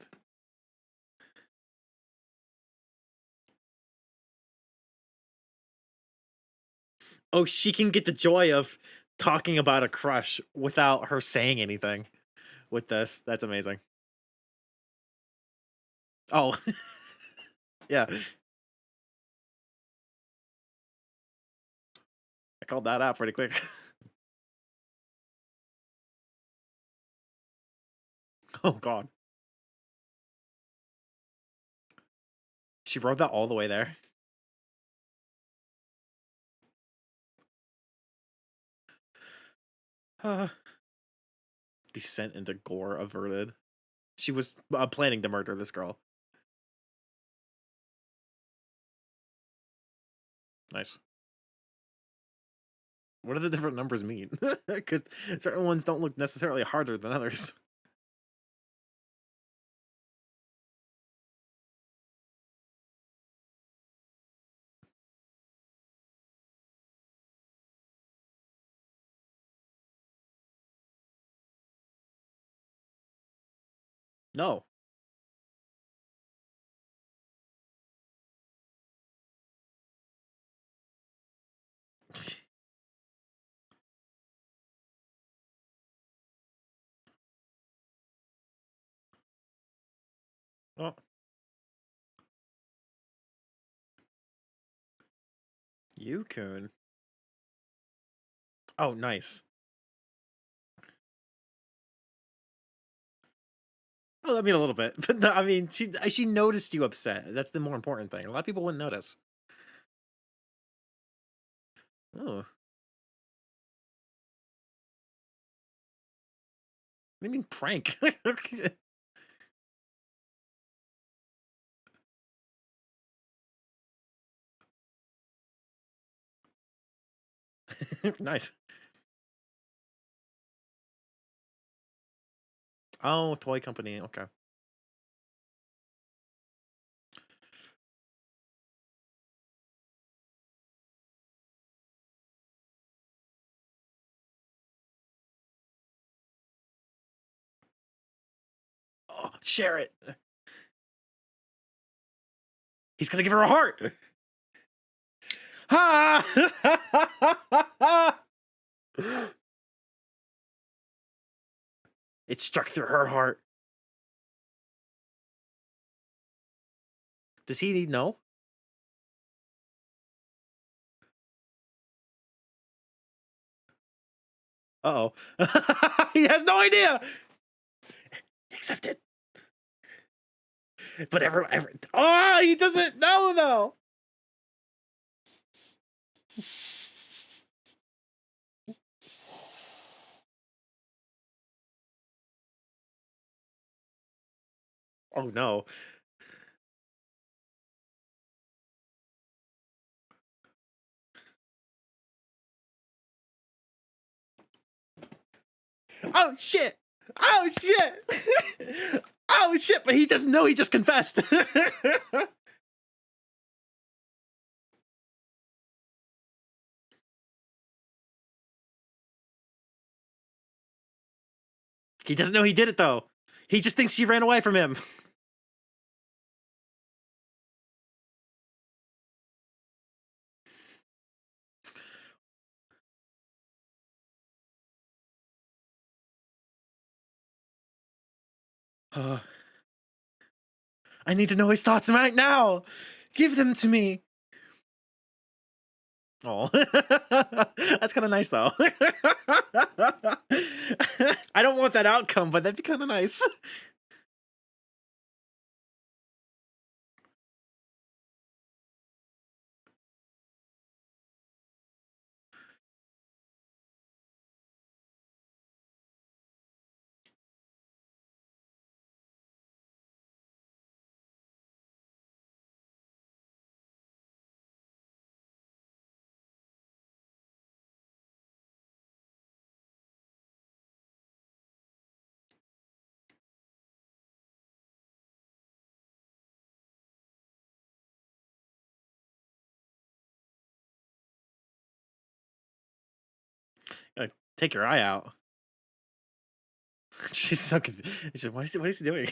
Oh, she can get the joy of talking about a crush without her saying anything with this. That's amazing. Oh, yeah. I called that out pretty quick. Oh, God. She wrote that all the way there. Uh, Descent into gore averted. She was planning to murder this girl. Nice. What do the different numbers mean? Because certain ones don't look necessarily harder than others. No. Oh, Yukun. Oh, nice. Well, I mean, a little bit, but I mean, she noticed you upset. That's the more important thing. A lot of people wouldn't notice. Oh, what do you mean prank? Nice. Oh, toy company. Okay. Oh, share it. He's gonna give her a heart. Ha! It struck through her heart. Does he know? Uh oh. He has no idea. Accept it. But oh, he doesn't know though. Oh no. Oh shit. Oh shit. Oh shit. But he doesn't know. He just confessed. He doesn't know he did it though. He just thinks she ran away from him. I need to know his thoughts right now. Give them to me. Oh, that's kind of nice though. I don't want that outcome, but that'd be kind of nice. Take your eye out. She's so confused. She's like, what is he doing?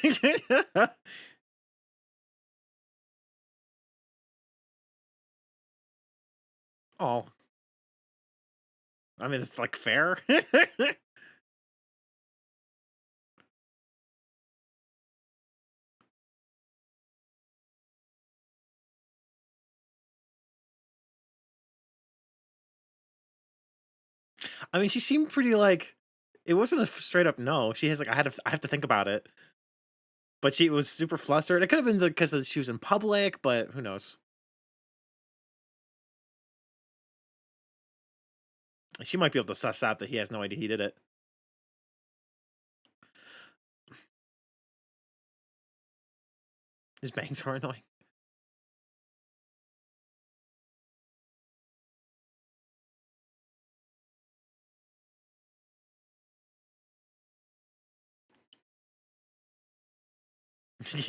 Oh, I mean, it's like fair. I mean, she seemed pretty like it wasn't a straight up no. She has like I have to think about it. But she was super flustered. It could have been because she was in public, but who knows? She might be able to suss out that he has no idea he did it. His bangs are annoying.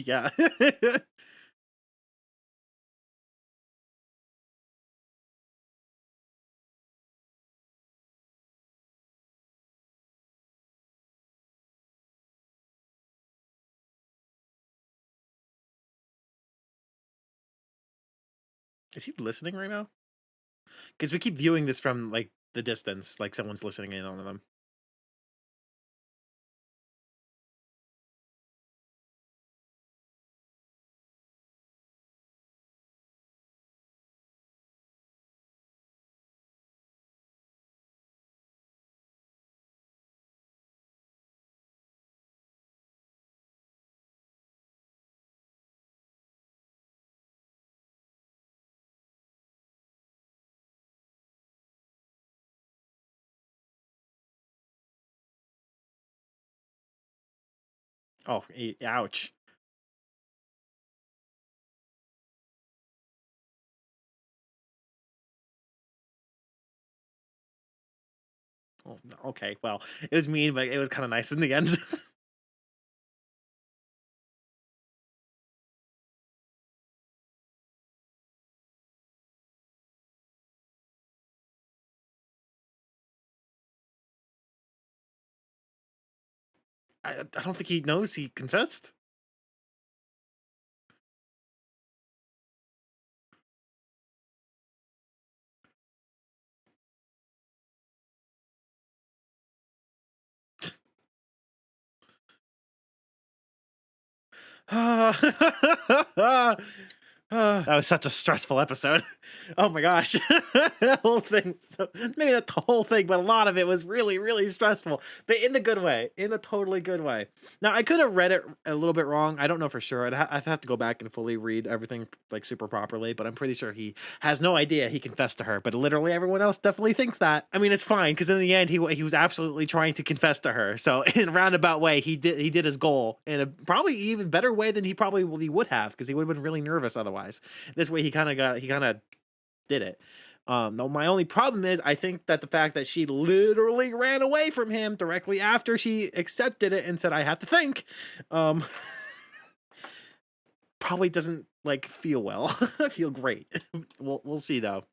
Yeah. Is he listening right now? Because we keep viewing this from like the distance, like someone's listening in on them. Oh, ouch. Oh, okay, well, it was mean, but it was kind of nice in the end. I don't think he knows he confessed. That was such a stressful episode. Oh my gosh. That whole thing. So maybe not the whole thing, but a lot of it was really, really stressful. But in the good way. In a totally good way. Now I could have read it a little bit wrong. I don't know for sure. I'd have to go back and fully read everything like super properly, but I'm pretty sure he has no idea he confessed to her. But literally everyone else definitely thinks that. I mean, it's fine because in the end he was absolutely trying to confess to her. So in a roundabout way, he did his goal in a probably even better way than he would have because he would have been really nervous otherwise. This way he kind of did it. No, my only problem is I think that the fact that she literally ran away from him directly after she accepted it and said I have to think, um, probably doesn't like feel well. Feel great. We'll see though.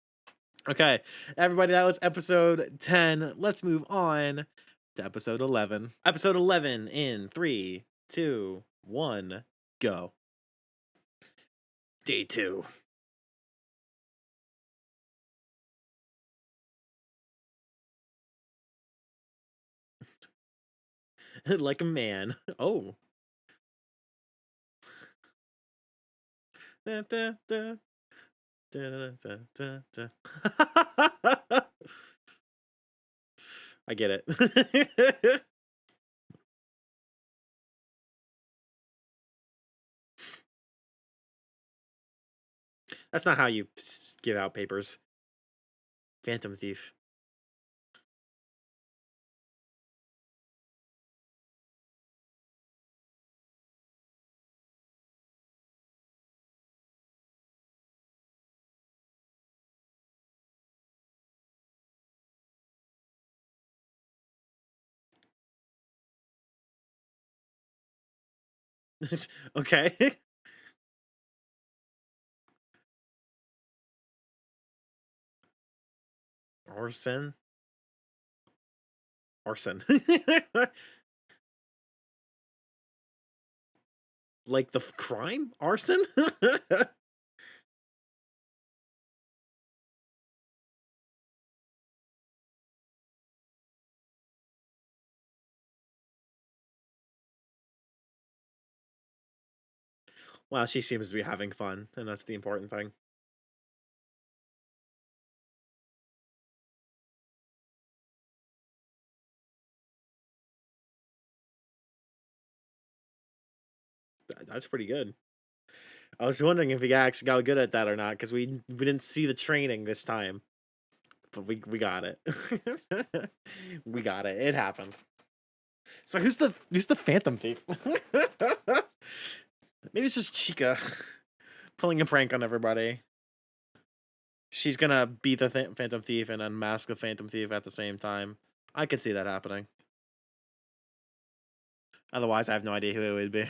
Okay, everybody, that was episode 10. Let's move on to episode 11. Episode 11 in 3, 2, 1, go. Day 2. Like a man. Oh. Da, da, da, da, da, da, da. I get it. That's not how you give out papers. Phantom thief. Okay. Orson. Arson. Like the crime? Arson? Well, she seems to be having fun, and that's the important thing. That's pretty good. I was wondering if he actually got good at that or not, because we didn't see the training this time. But we got it. We got it. It happened. So who's the Phantom Thief? Maybe it's just Chica pulling a prank on everybody. She's gonna beat the Phantom Thief and unmask the Phantom Thief at the same time. I could see that happening. Otherwise, I have no idea who it would be.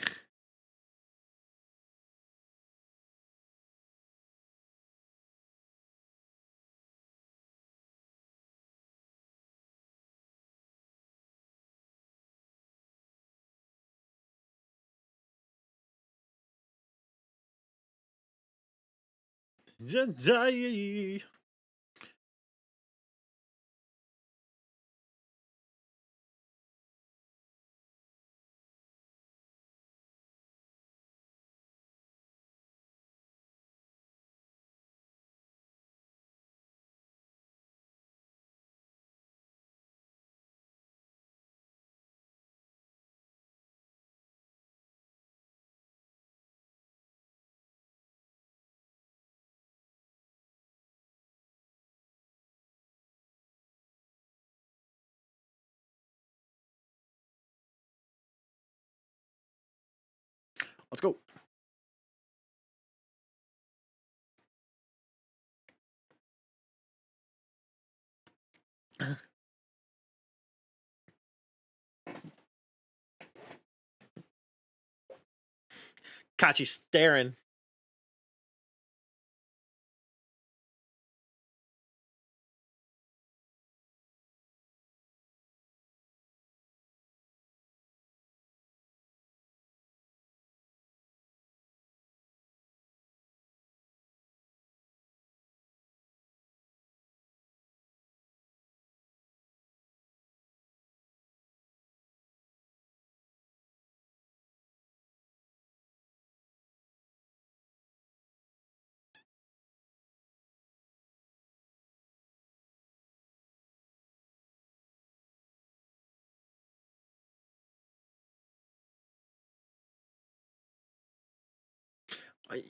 Jedi. Let's go. Caught you staring.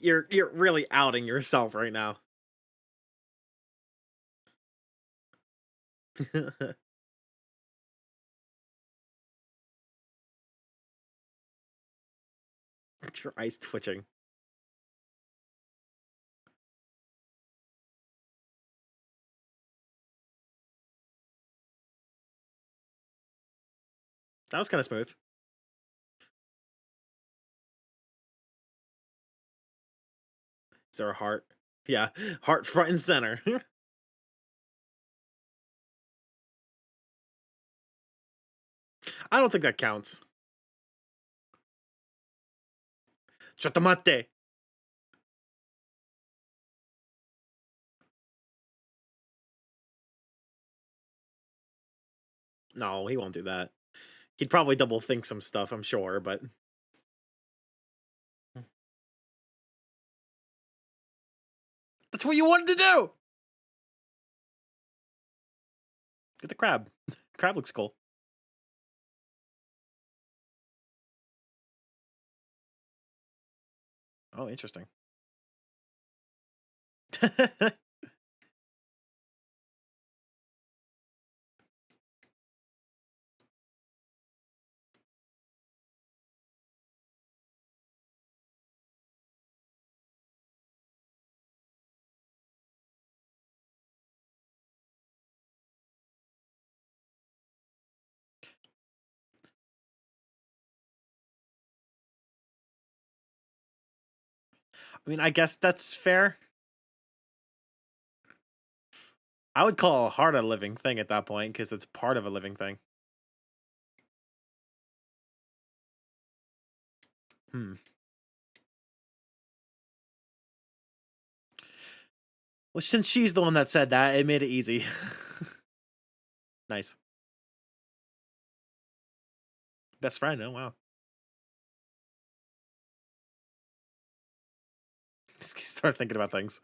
You're really outing yourself right now. Your eyes twitching. That was kind of smooth. Is there a heart? Yeah, heart front and center. I don't think that counts. Chotomate. No, he won't do that. He'd probably double think some stuff, I'm sure, but that's what you wanted to do. Get the crab. Crab looks cool. Oh, interesting. I mean, I guess that's fair. I would call a heart a living thing at that point because it's part of a living thing. Hmm. Well, since she's the one that said that, it made it easy. Nice. Best friend, oh wow. Start thinking about things.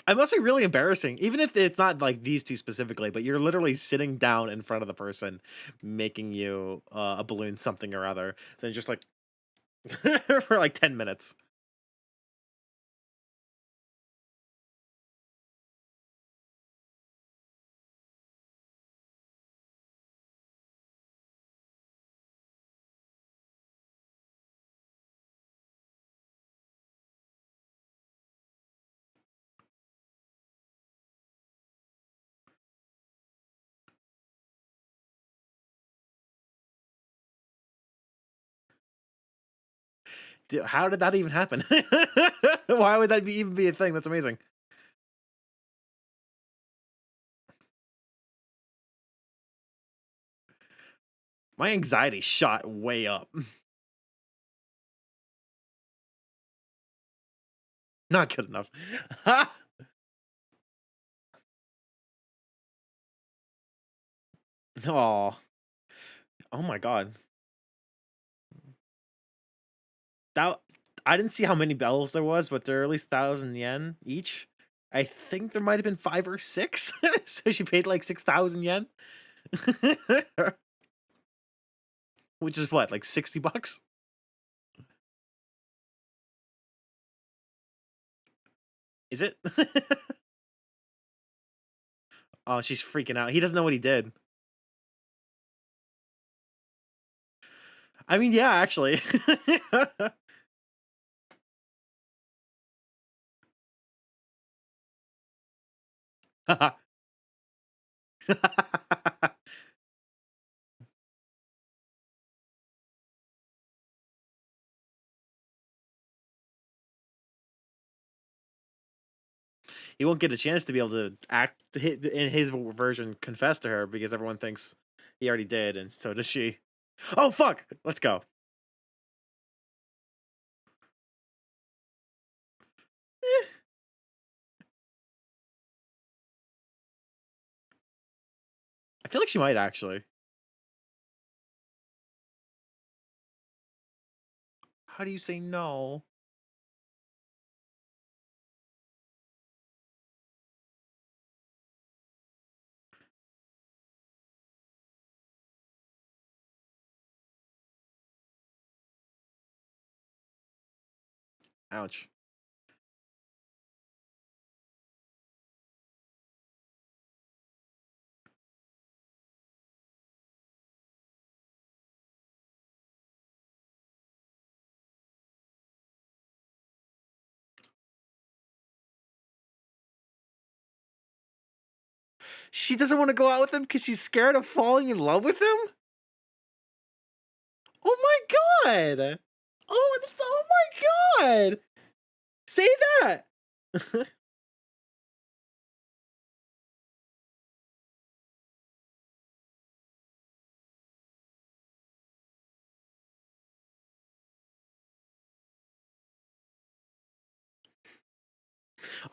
It must be really embarrassing, even if it's not like these two specifically, but you're literally sitting down in front of the person making you a balloon something or other. So just like for like 10 minutes. How did that even happen? Why would that even be a thing? That's amazing. My anxiety shot way up. Not good enough. Oh, oh my god. That I didn't see how many bells there was, but there are at least 1,000 yen each. I think there might have been 5 or 6. So she paid like 6,000 yen, which is what, like $60? Is it? Oh, she's freaking out. He doesn't know what he did. I mean, yeah, actually. He won't get a chance to be able to act in his version, confess to her because everyone thinks he already did, and so does she. Oh fuck! Let's go. Eh, I feel like she might actually. How do you say no? Ouch. She doesn't want to go out with him because she's scared of falling in love with him? Oh my god! Oh my god! Say that!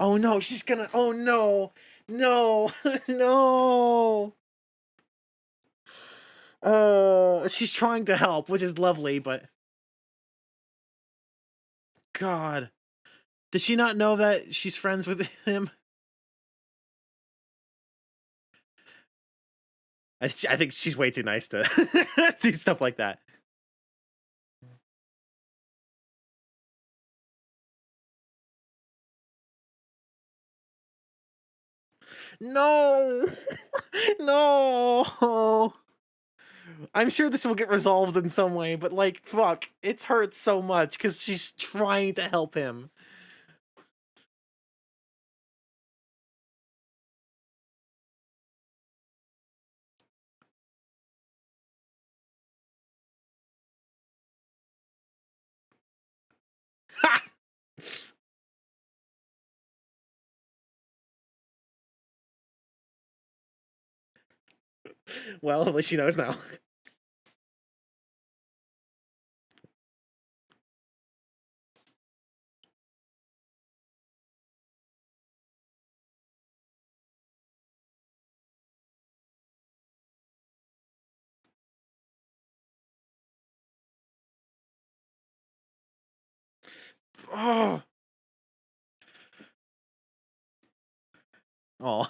Oh no, she's gonna. Oh no! No! No! She's trying to help, which is lovely, but God. Does she not know that she's friends with him? I think she's way too nice to do stuff like that. No! No! I'm sure this will get resolved in some way, but like, fuck, it hurts so much because she's trying to help him. Ha! Well, at least she knows now. Oh. Oh.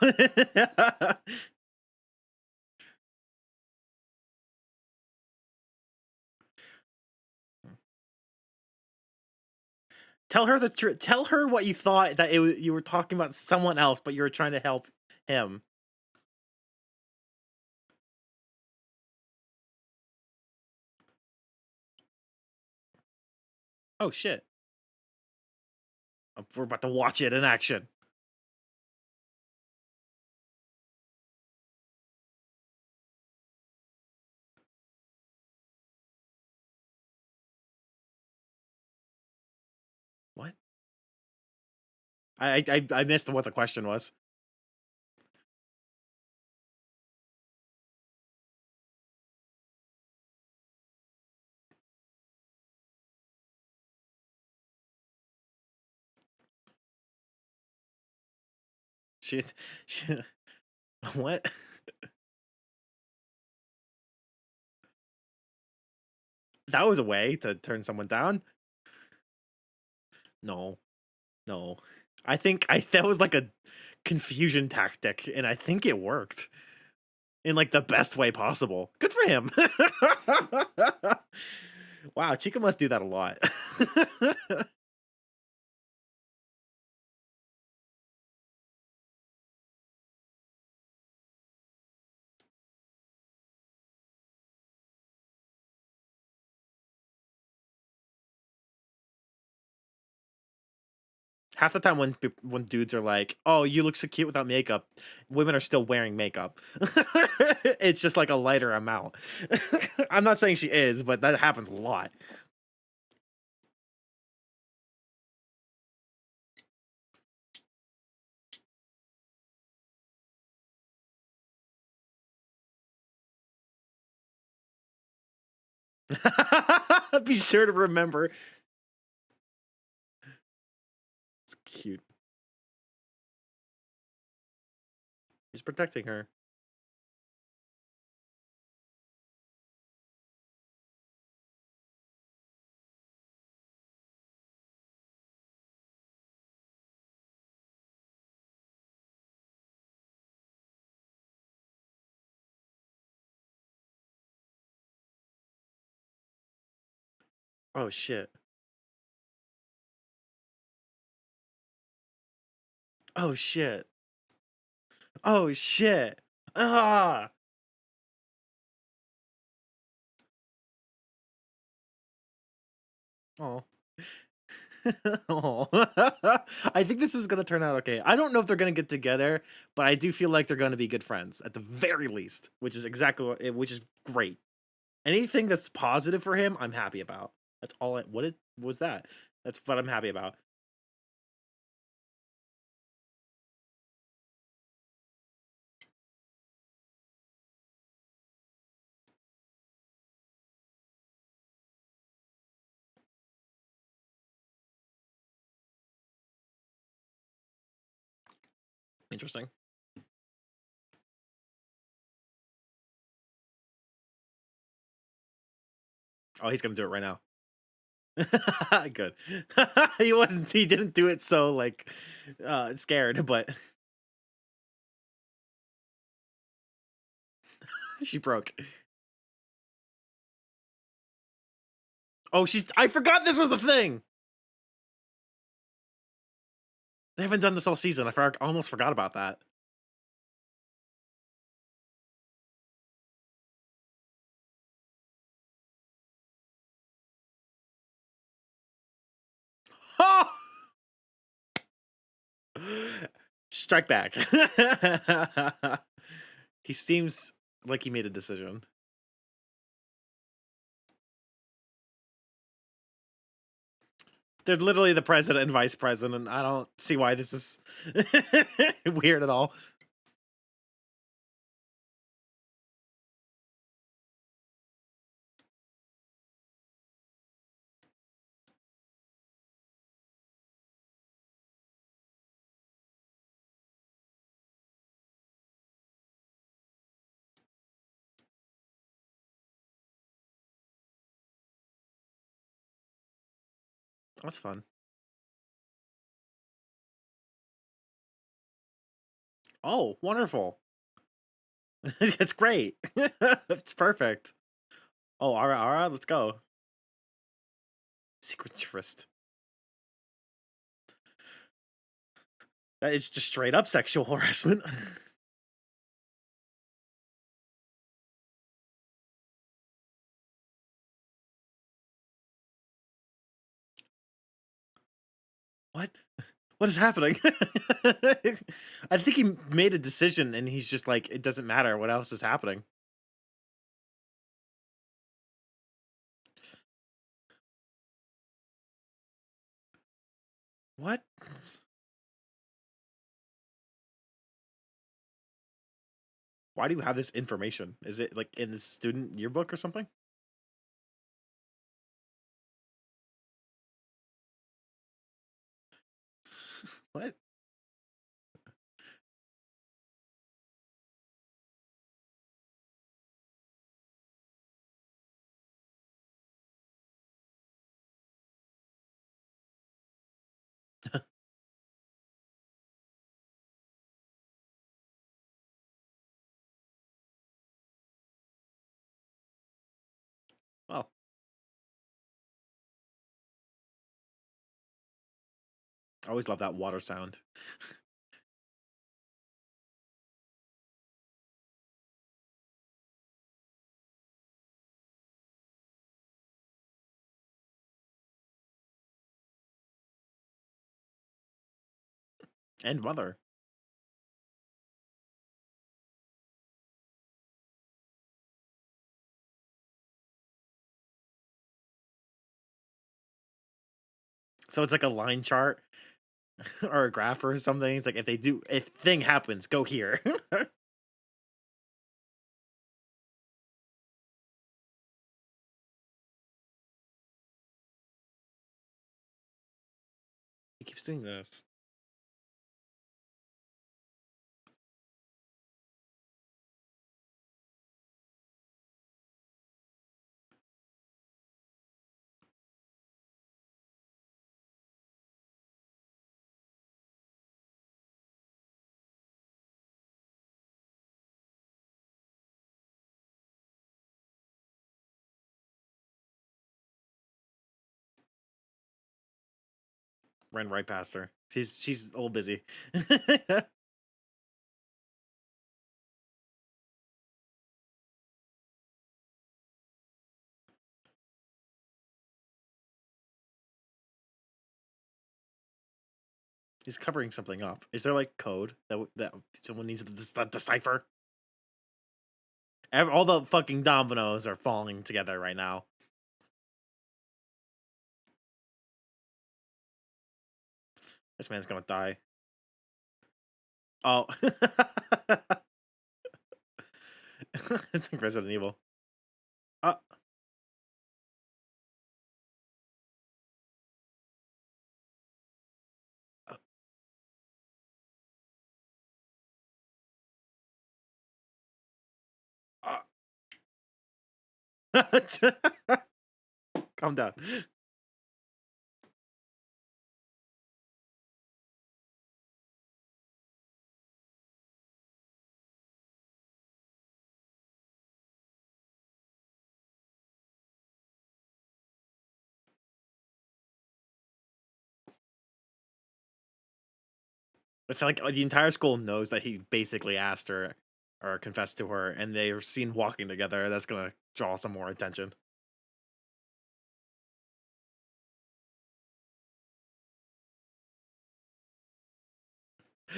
Tell her the truth. Tell her what you thought, that you were talking about someone else, but you were trying to help him. Oh shit. We're about to watch it in action. What? I missed what the question was. She, she what? That was a way to turn someone down? No. No. I think I that was like a confusion tactic, and I think it worked in like the best way possible. Good for him. Wow, Chica must do that a lot. Half the time when dudes are like, "Oh, you look so cute without makeup," women are still wearing makeup. It's just like a lighter amount. I'm not saying she is, but that happens a lot. Be sure to remember. It's cute. He's protecting her. Oh shit. Oh shit. Oh shit. Ah. Oh. Oh. I think this is gonna turn out okay. I don't know if they're gonna get together, but I do feel like they're gonna be good friends at the very least, which is exactly which is great. Anything that's positive for him, I'm happy about. That's all. What it was that? That's what I'm happy about. Interesting. Oh, he's gonna do it right now. Good. He wasn't. He didn't do it so like scared, but she broke. Oh, she's. I forgot this was the thing. They haven't done this all season. Almost forgot about that. Oh! Strike back. He seems like he made a decision. They're literally the president and vice president. I don't see why this is weird at all. That's fun. Oh, wonderful. It's great. It's perfect. Oh, all right, let's go. Sequencerist. That is just straight up sexual harassment. What? What is happening? I think he made a decision and he's just like, it doesn't matter what else is happening. What? Why do you have this information? Is it like in the student yearbook or something? What? Well, I always love that water sound. And mother. So it's like a line chart or a graph or something. It's like if thing happens, go here. He keeps doing this. Ran right past her. She's a little busy. He's covering something up. Is there like code that someone needs to decipher? All the fucking dominoes are falling together right now. This man's gonna die. Oh. It's like Resident Evil. Uh, Calm down. I feel like the entire school knows that he basically asked her or confessed to her, and they are seen walking together. That's gonna draw some more attention.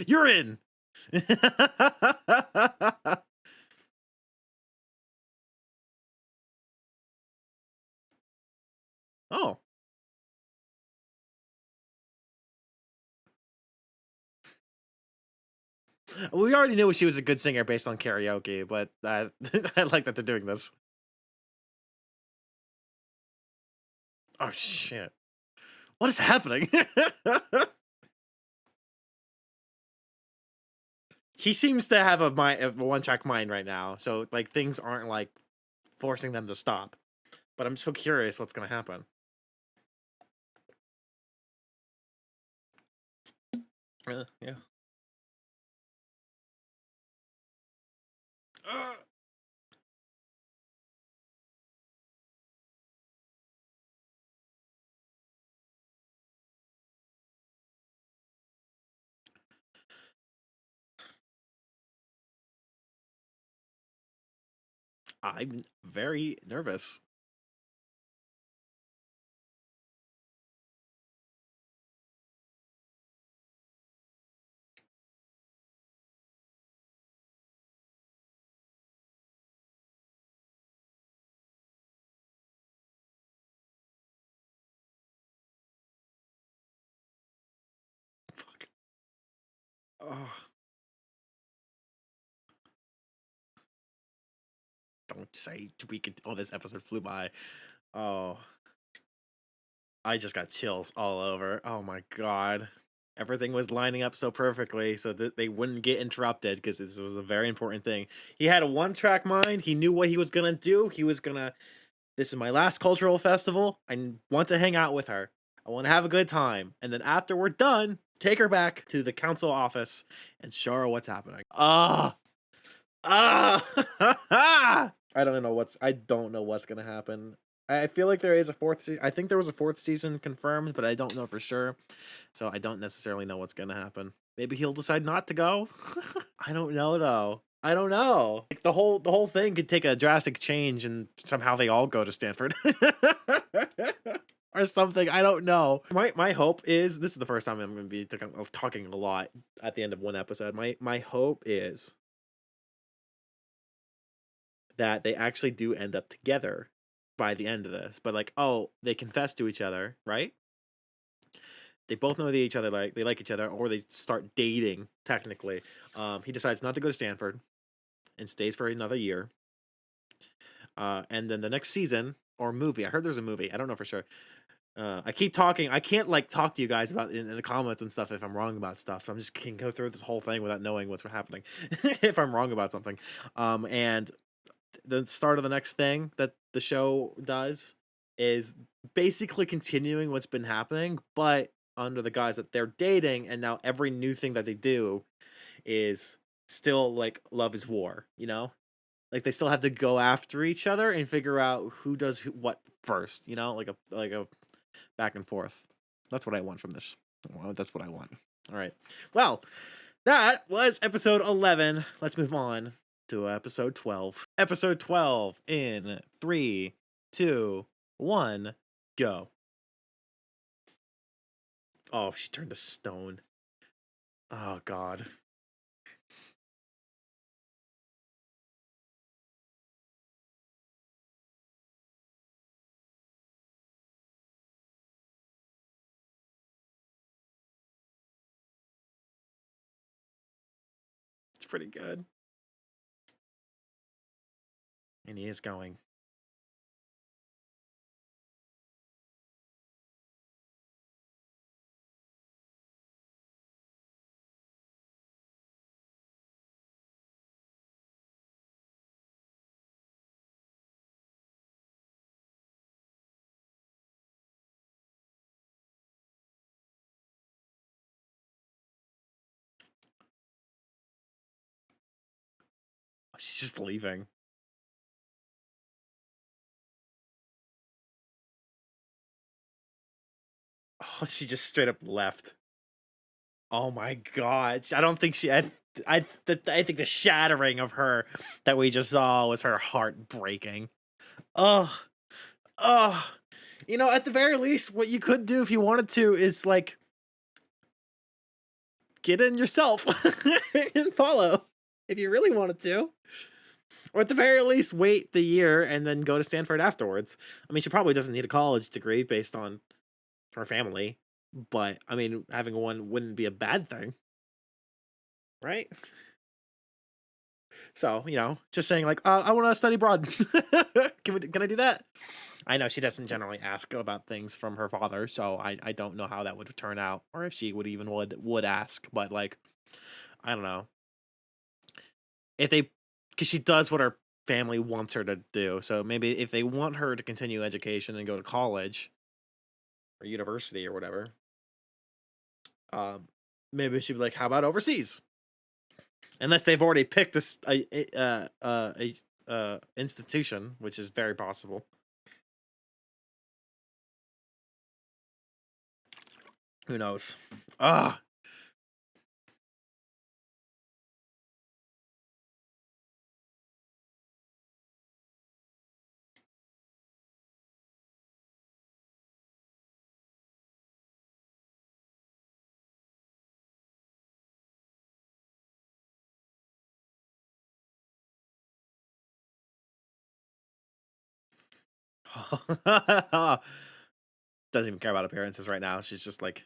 You're in. Oh, we already knew she was a good singer based on karaoke, but I like that they're doing this. Oh shit! What is happening? He seems to have a one-track mind right now, so like things aren't like forcing them to stop. But I'm so curious what's gonna happen. Yeah. I'm very nervous. Fuck. Oh, don't say we could. Oh, this episode flew by. Oh, I just got chills all over. Oh my god. Everything was lining up so perfectly so that they wouldn't get interrupted because this was a very important thing. He had a one-track mind. He knew what he was gonna do. He was gonna, this is my last cultural festival. I want to hang out with her. I want to have a good time. And then after we're done, take her back to the council office and show her what's happening. Ah, I don't know what's gonna happen. I feel like there is a fourth season. I think there was a fourth season confirmed, but I don't know for sure. So I don't necessarily know what's gonna happen. Maybe he'll decide not to go. I don't know though. I don't know. Like the whole thing could take a drastic change and somehow they all go to Stanford. Or something. I don't know. My hope is, this is the first time I'm going to be talking a lot at the end of one episode. My hope is that they actually do end up together by the end of this. But like, oh, they confess to each other, right? They both know they like each other, or they start dating technically. He decides not to go to Stanford and stays for another year. And then the next season or movie, I heard there's a movie. I don't know for sure. I keep talking. I can't like talk to you guys about in the comments and stuff if I'm wrong about stuff. So I'm just can go through this whole thing without knowing what's happening if I'm wrong about something. And the start of the next thing that the show does is basically continuing what's been happening, but under the guise that they're dating, and now every new thing that they do is still like love is war, you know? Like they still have to go after each other and figure out who does what first, you know? Like a back and forth. That's what I want from this. Well, that's what I want. All right. Well, that was episode 11. Let's move on to episode 12. Episode 12 in 3, 2, 1, go. Oh, she turned to stone. Oh, God. It's pretty good. And he is going. She's just leaving. Oh, she just straight up left. Oh my god. I don't think she. I think the shattering of her that we just saw was her heart breaking. Oh, oh. You know, at the very least, what you could do if you wanted to is like get in yourself and follow if you really wanted to. Or at the very least, wait the year and then go to Stanford afterwards. I mean, she probably doesn't need a college degree based on her family, but I mean, having one wouldn't be a bad thing, right? So, you know, just saying like, I want to study abroad. Can I do that? I know she doesn't generally ask about things from her father, so I don't know how that would turn out, or if she would even would ask. But like, I don't know if they, because she does what her family wants her to do. So maybe if they want her to continue education and go to college or university or whatever, um, maybe she'd be like, how about overseas? Unless they've already picked a institution, which is very possible. Who knows? Ah. Doesn't even care about appearances right now. She's just like,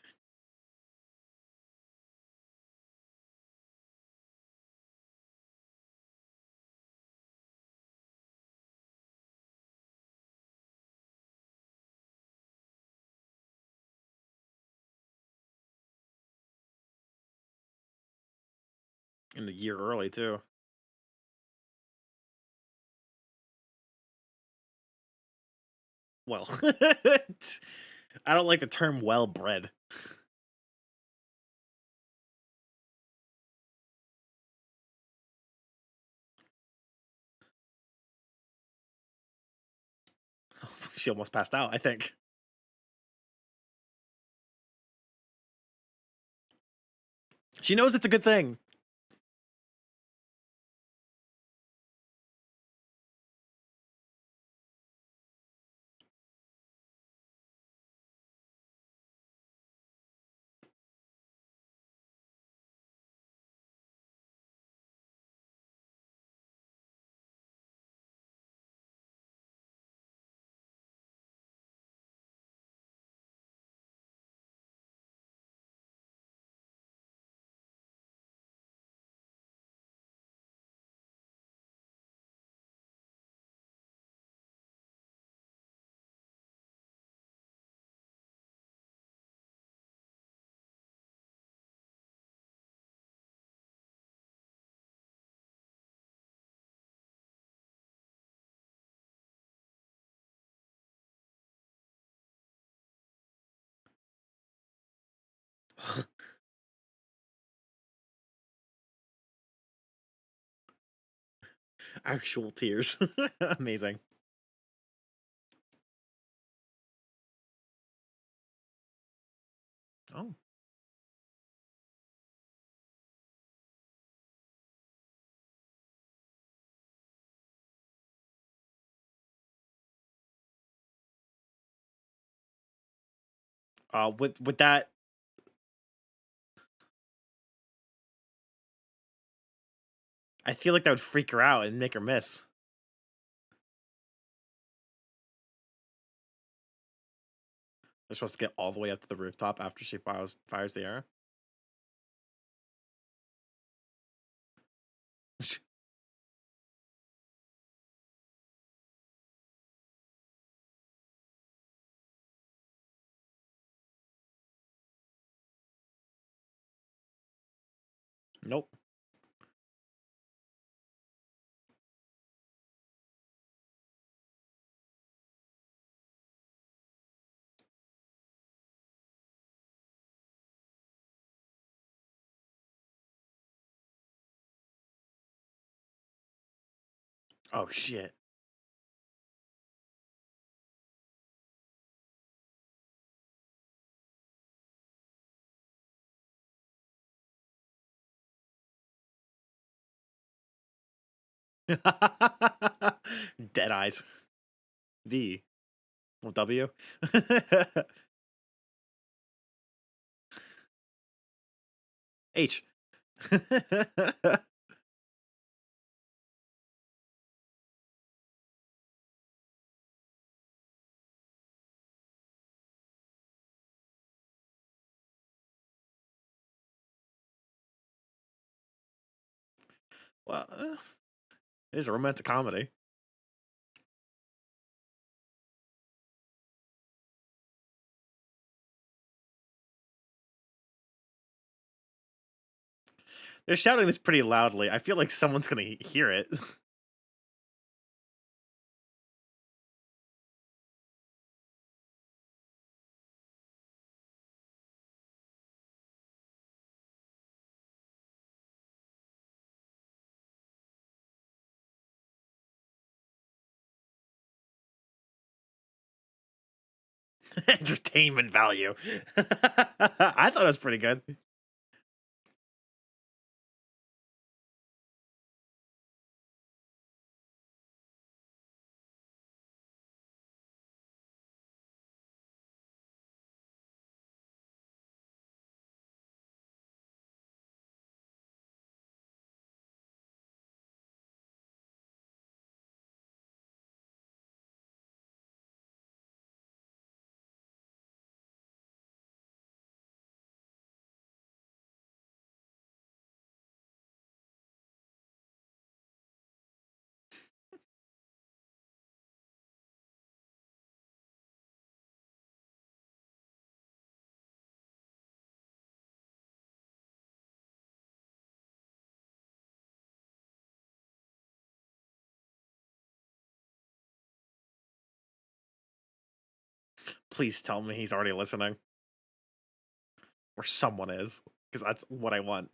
in the year early too. Well, I don't like the term well bred. She almost passed out, I think. She knows it's a good thing. Actual tears. Amazing. Oh. With that, I feel like that would freak her out and make her miss. They're supposed to get all the way up to the rooftop after she fires the arrow. Nope. Oh shit. Dead eyes. V. Well, W. H. Well, it is a romantic comedy. They're shouting this pretty loudly. I feel like someone's gonna hear it. Entertainment value. I thought it was pretty good. Please tell me he's already listening. Or someone is. Because that's what I want.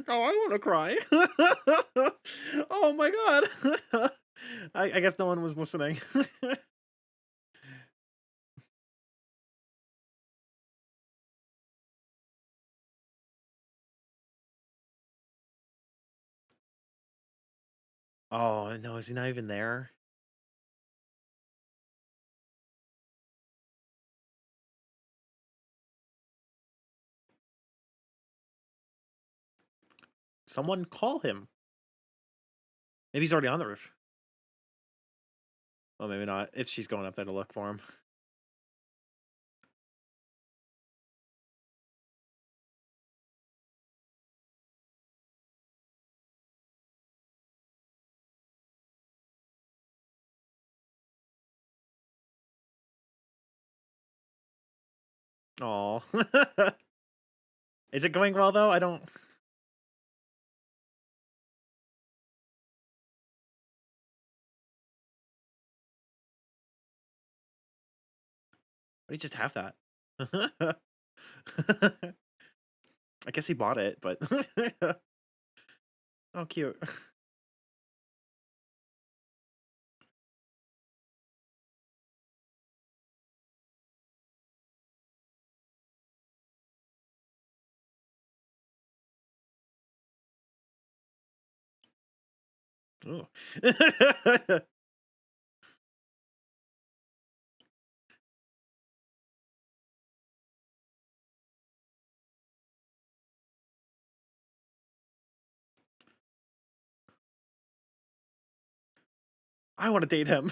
Oh, I want to cry. Oh my god. I guess no one was listening. Oh, no, is he not even there? Someone call him. Maybe he's already on the roof. Well, maybe not. If she's going up there to look for him. Oh. Is it going well though? I don't. Why do you just have that? I guess he bought it, but oh, cute. Ooh. I want to date him.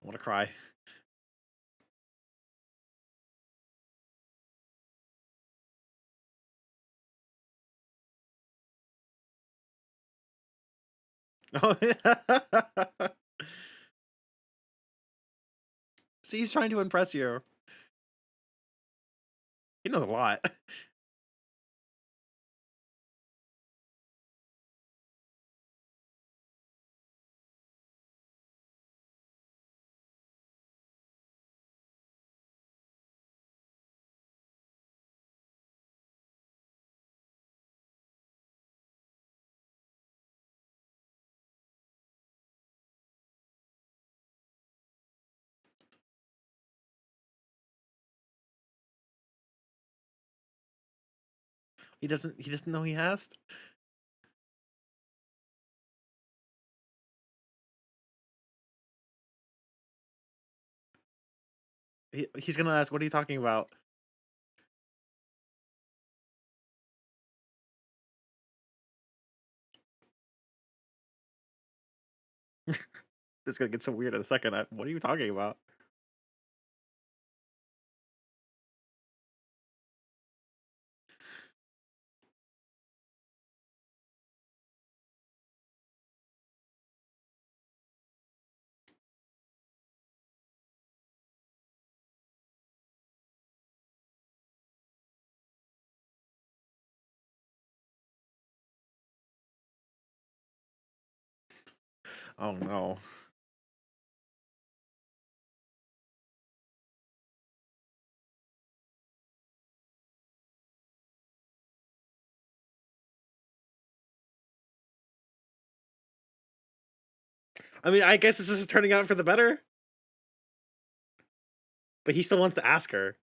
I want to cry. Oh, yeah. See, he's trying to impress you. He knows a lot. He doesn't. He doesn't know he asked. He's gonna ask, "What are you talking about?" It's gonna get so weird in a second. What are you talking about? Oh no. I mean, I guess this is turning out for the better, but he still wants to ask her.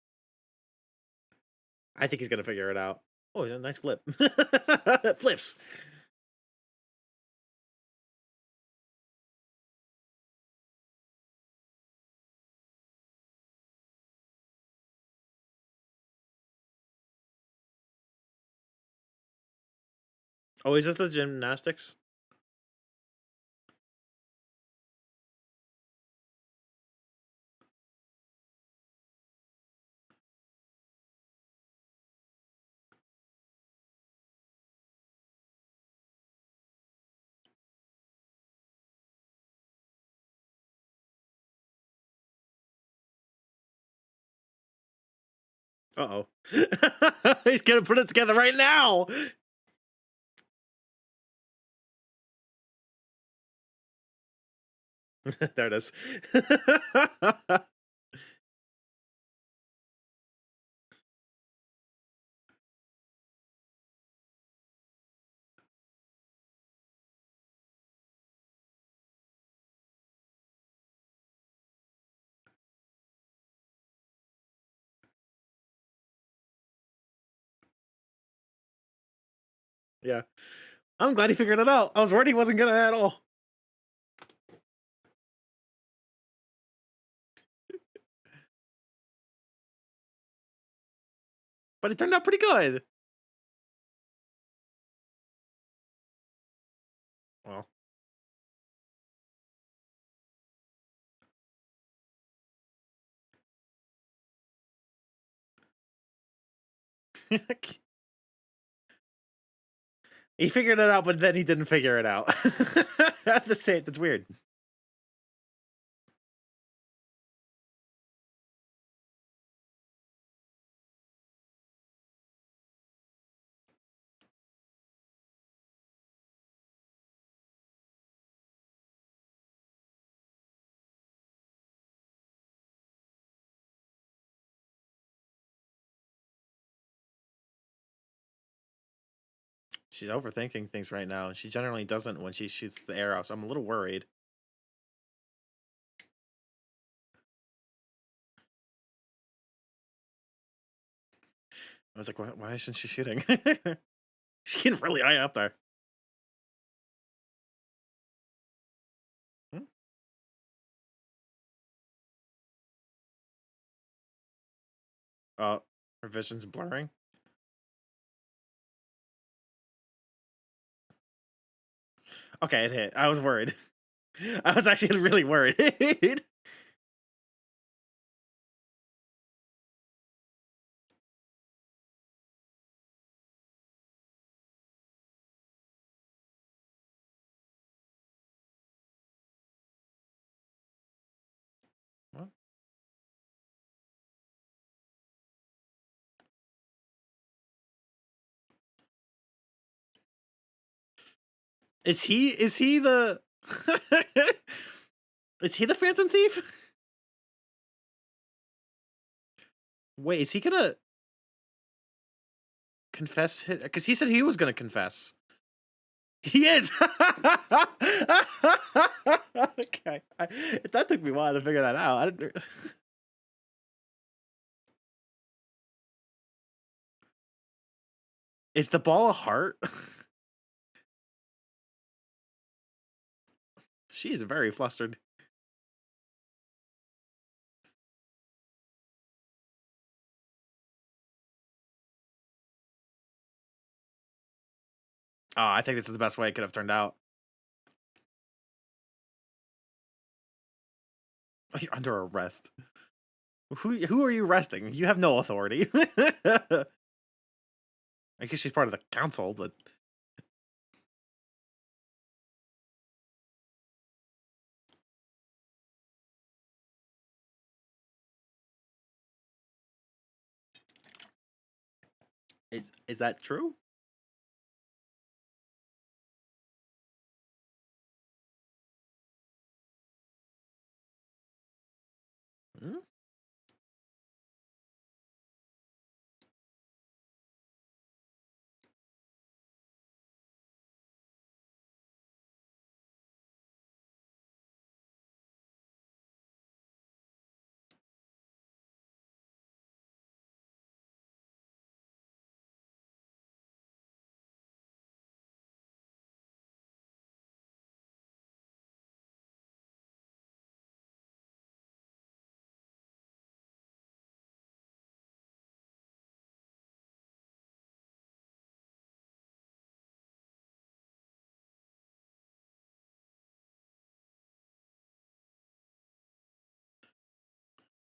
I think he's gonna figure it out. Oh, yeah, nice flip. Flips. Oh, is this the gymnastics? Uh-oh. He's gonna put it together right now! There it is. Yeah. I'm glad he figured it out. I was worried he wasn't gonna at all. But it turned out pretty good. Well. He figured it out, but then he didn't figure it out. At the same, that's weird. She's overthinking things right now, and she generally doesn't when she shoots the arrow, so I'm a little worried. I was like, why isn't she shooting? She's getting really high up there. Hmm? Her vision's blurring. Okay, it hit. I was worried. I was actually really worried. Well, is he the is he the Phantom Thief? Wait, is he gonna confess? Because he said he was gonna confess. He is. Okay, that took me a while to figure that out. I didn't... Is the ball a heart? She is very flustered. Oh, I think this is the best way it could have turned out. You're under arrest. Who are you arresting? You have no authority. I guess she's part of the council, but is that true? Hmm?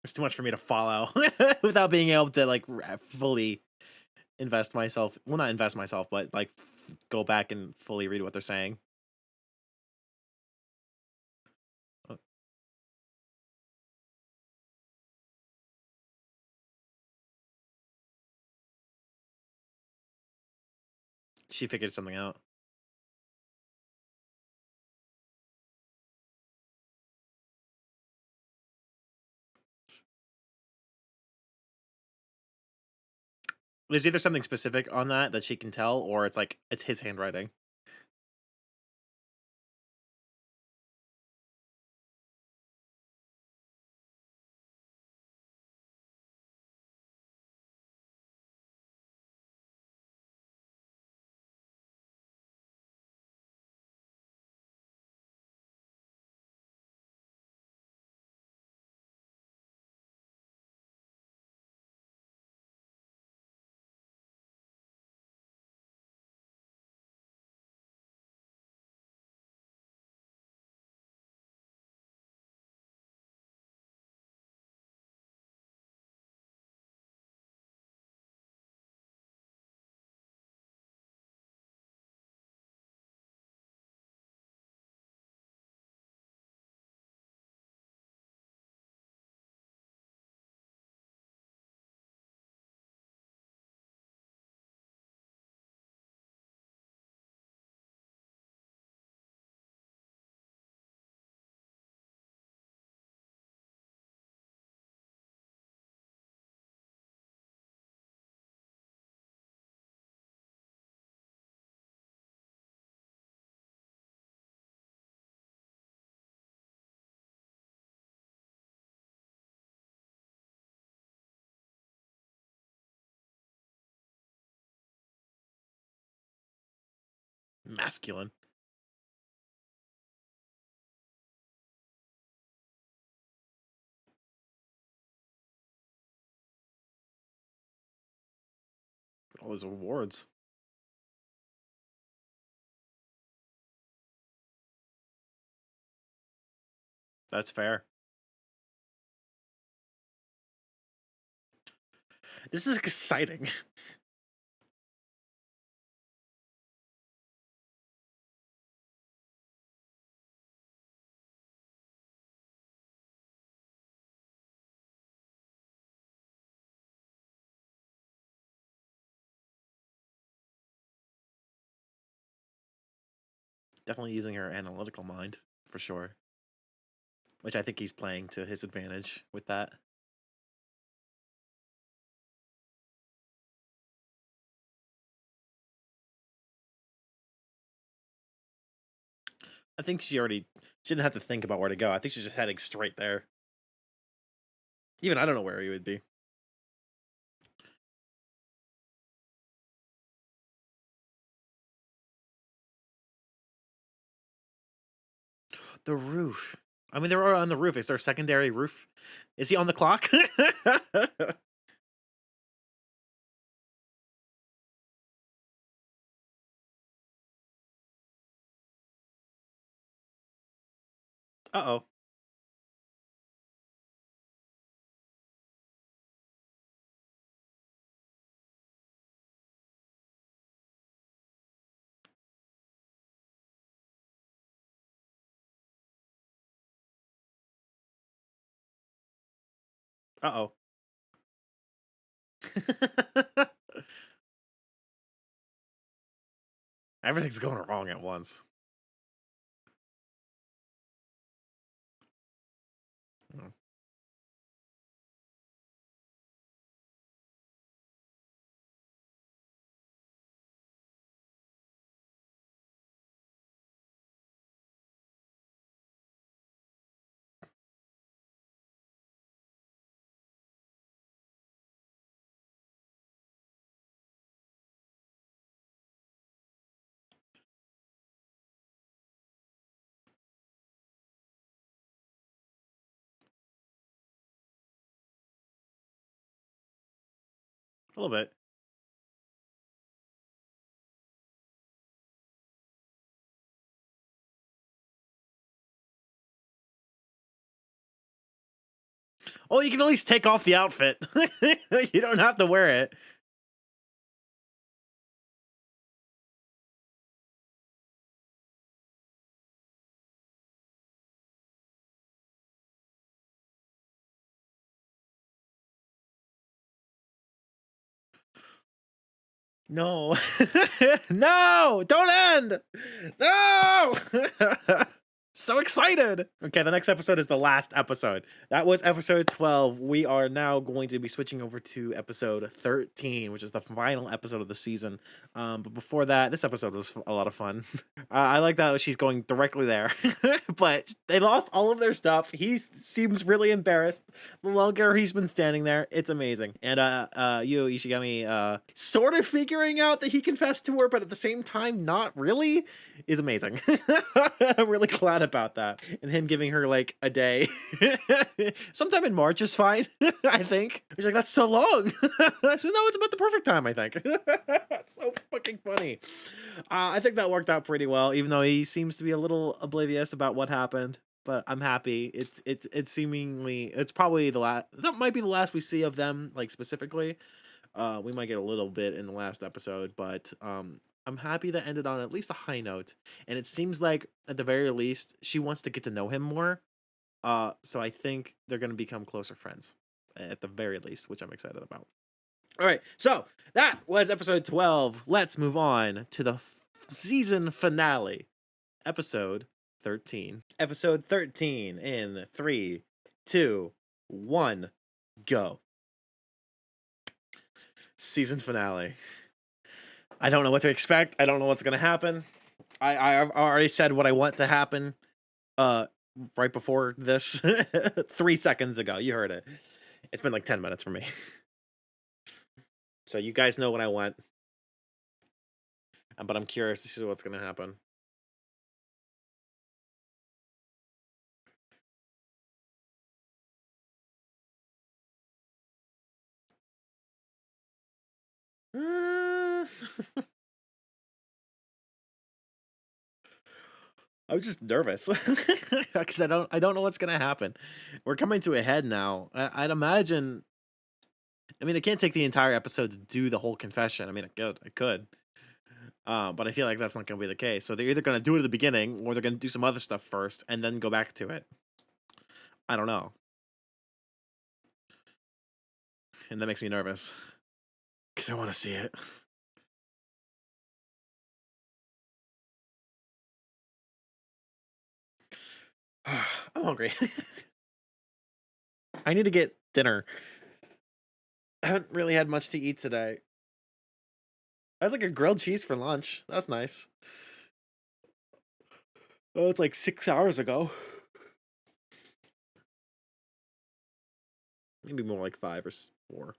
It's too much for me to follow without being able to like fully invest myself. Well, not invest myself, but like go back and fully read what they're saying. Oh, she figured something out. There's either something specific on that she can tell, or it's like it's his handwriting. Masculine. All those awards. That's fair. This is exciting. Definitely using her analytical mind for sure, which I think he's playing to his advantage with that. I think she didn't have to think about where to go. I think she's just heading straight there. Even I don't know where he would be. The roof. I mean, they're on the roof. Is there a secondary roof? Is he on the clock? Uh-oh. Uh-oh. Everything's going wrong at once. Mm. A little bit. Oh, you can at least take off the outfit. You don't have to wear it. No. No! Don't end! No! So excited! Okay, the next episode is the last episode. That was episode 12. We are now going to be switching over to episode 13, which is the final episode of the season. But before that, this episode was a lot of fun. I like that she's going directly there. But they lost all of their stuff. He seems really embarrassed. The longer he's been standing there, it's amazing. And you, Ishigami, sort of figuring out that he confessed to her, but at the same time, not really, is amazing. I'm really glad about that. And him giving her like a day. Sometime in March is fine, I think. He's like, that's so long. I said, no, it's about the perfect time, I think. It's so fucking funny. I think that worked out pretty well, even though he seems to be a little oblivious about what happened. But I'm happy. It's seemingly, it's probably the last, that might be the last we see of them, like specifically. We might get a little bit in the last episode, but I'm happy that ended on at least a high note. And it seems like at the very least she wants to get to know him more. So I think they're gonna become closer friends at the very least, which I'm excited about. All right, so that was episode 12. Let's move on to the season finale, episode 13. Episode 13 in 3, 2, 1, go. Season finale. I don't know what to expect. I don't know what's gonna happen. I've already said what I want to happen. Right before this, 3 seconds ago. You heard it. It's been like 10 minutes for me. So you guys know what I want. But I'm curious to see what's gonna happen. Mm. I'm just nervous because I don't know what's gonna happen. We're coming to a head now. I'd imagine. I mean, I can't take the entire episode to do the whole confession. I mean, I could. But I feel like that's not gonna be the case. So they're either gonna do it at the beginning, or they're gonna do some other stuff first and then go back to it. I don't know, and that makes me nervous because I want to see it. I'm hungry. I need to get dinner. I haven't really had much to eat today. I had like a grilled cheese for lunch. That's nice. Oh, it's like 6 hours ago. Maybe more like 5 or 4.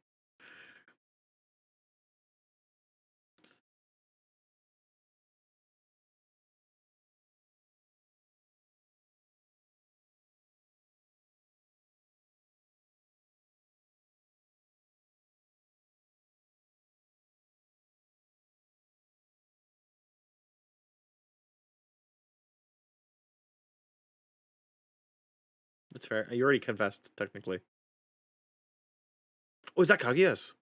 That's fair. You already confessed, technically. Oh, is that Kaguya's?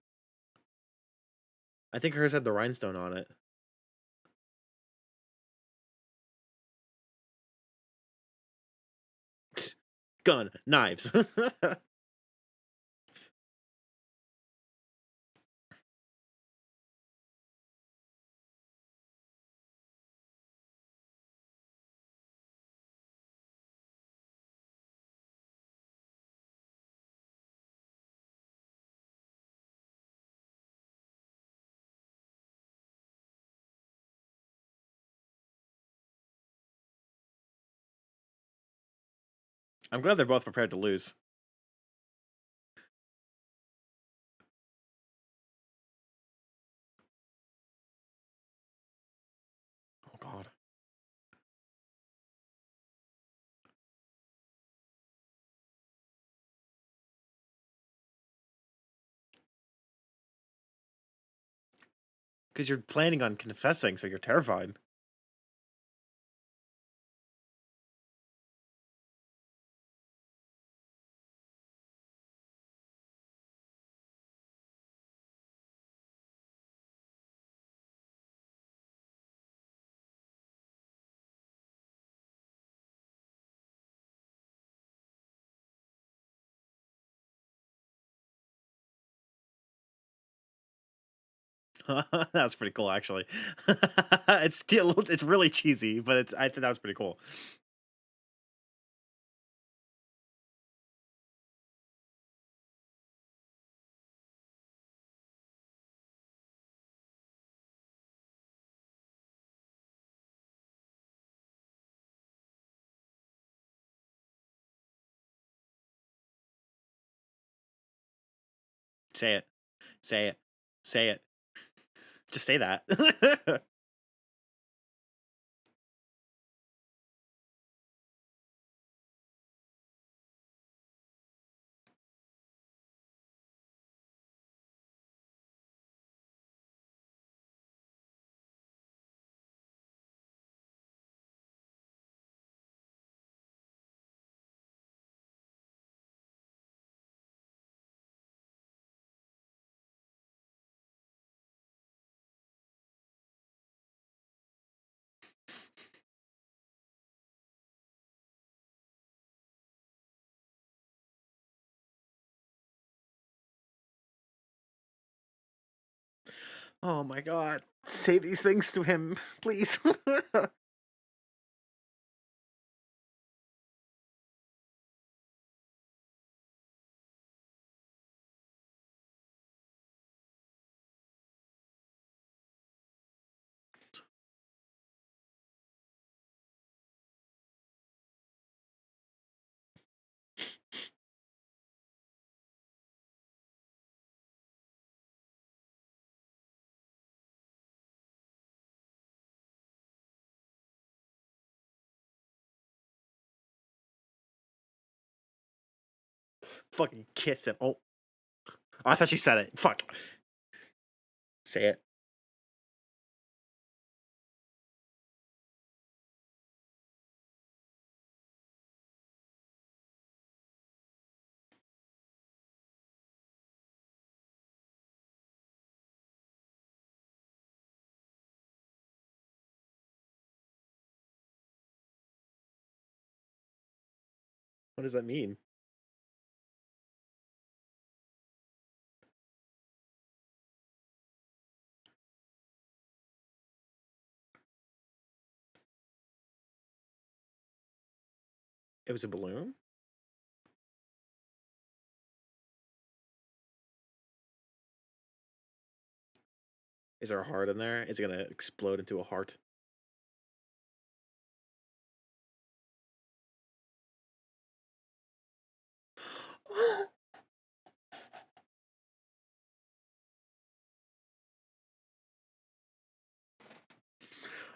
I think hers had the rhinestone on it. Gun, knives. I'm glad they're both prepared to lose. Oh god. Because you're planning on confessing, so you're terrified. That's pretty cool, actually. It's still it's really cheesy, but I think that was pretty cool. Say it. Say it. Say it. Just say that. Oh my god. Say these things to him, please. Fucking kiss him. Oh. I thought she said it. Fuck. Say it. What does that mean? It was a balloon? Is there a heart in there? Is it gonna explode into a heart?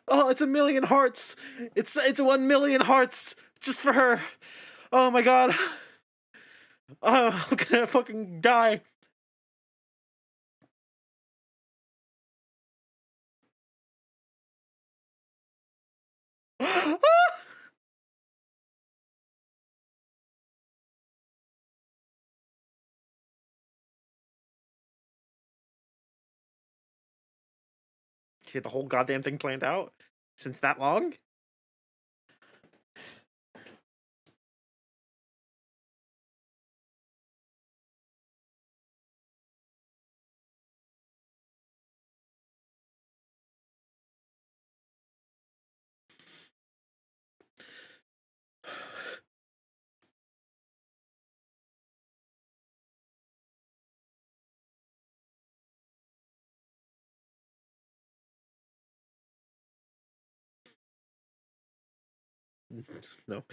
Oh, it's a million hearts. It's 1 million hearts just for her. Oh my god. Oh, I'm gonna fucking die. She had the whole goddamn thing planned out since that long. No.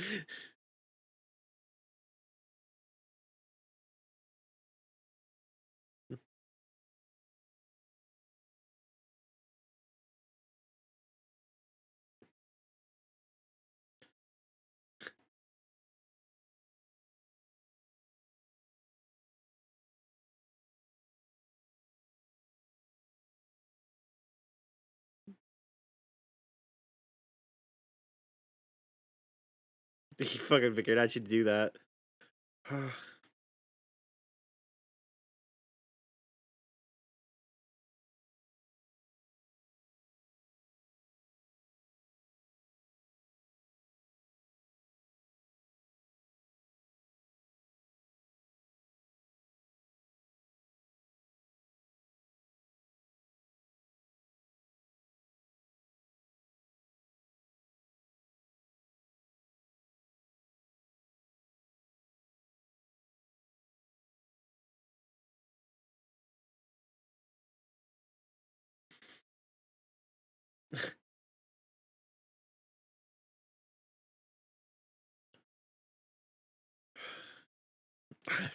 He fucking figured out she'd do that.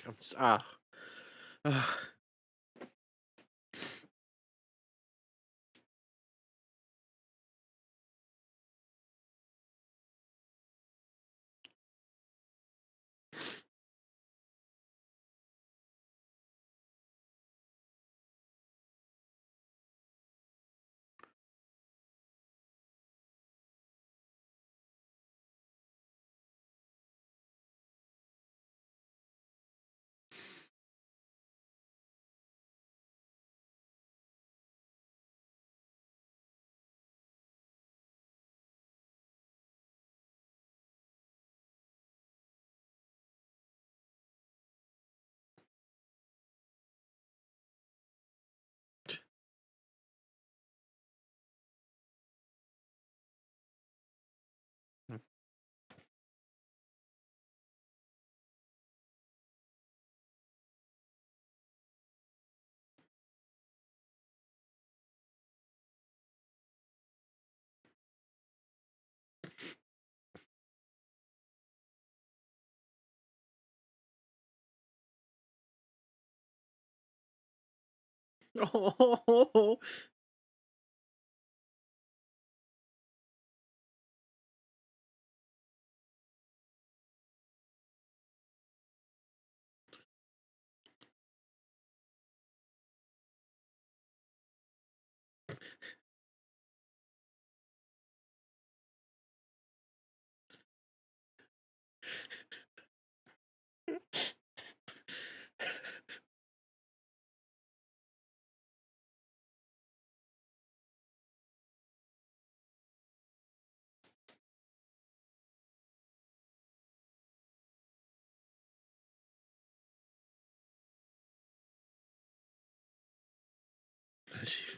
I'm just, ah. Oh,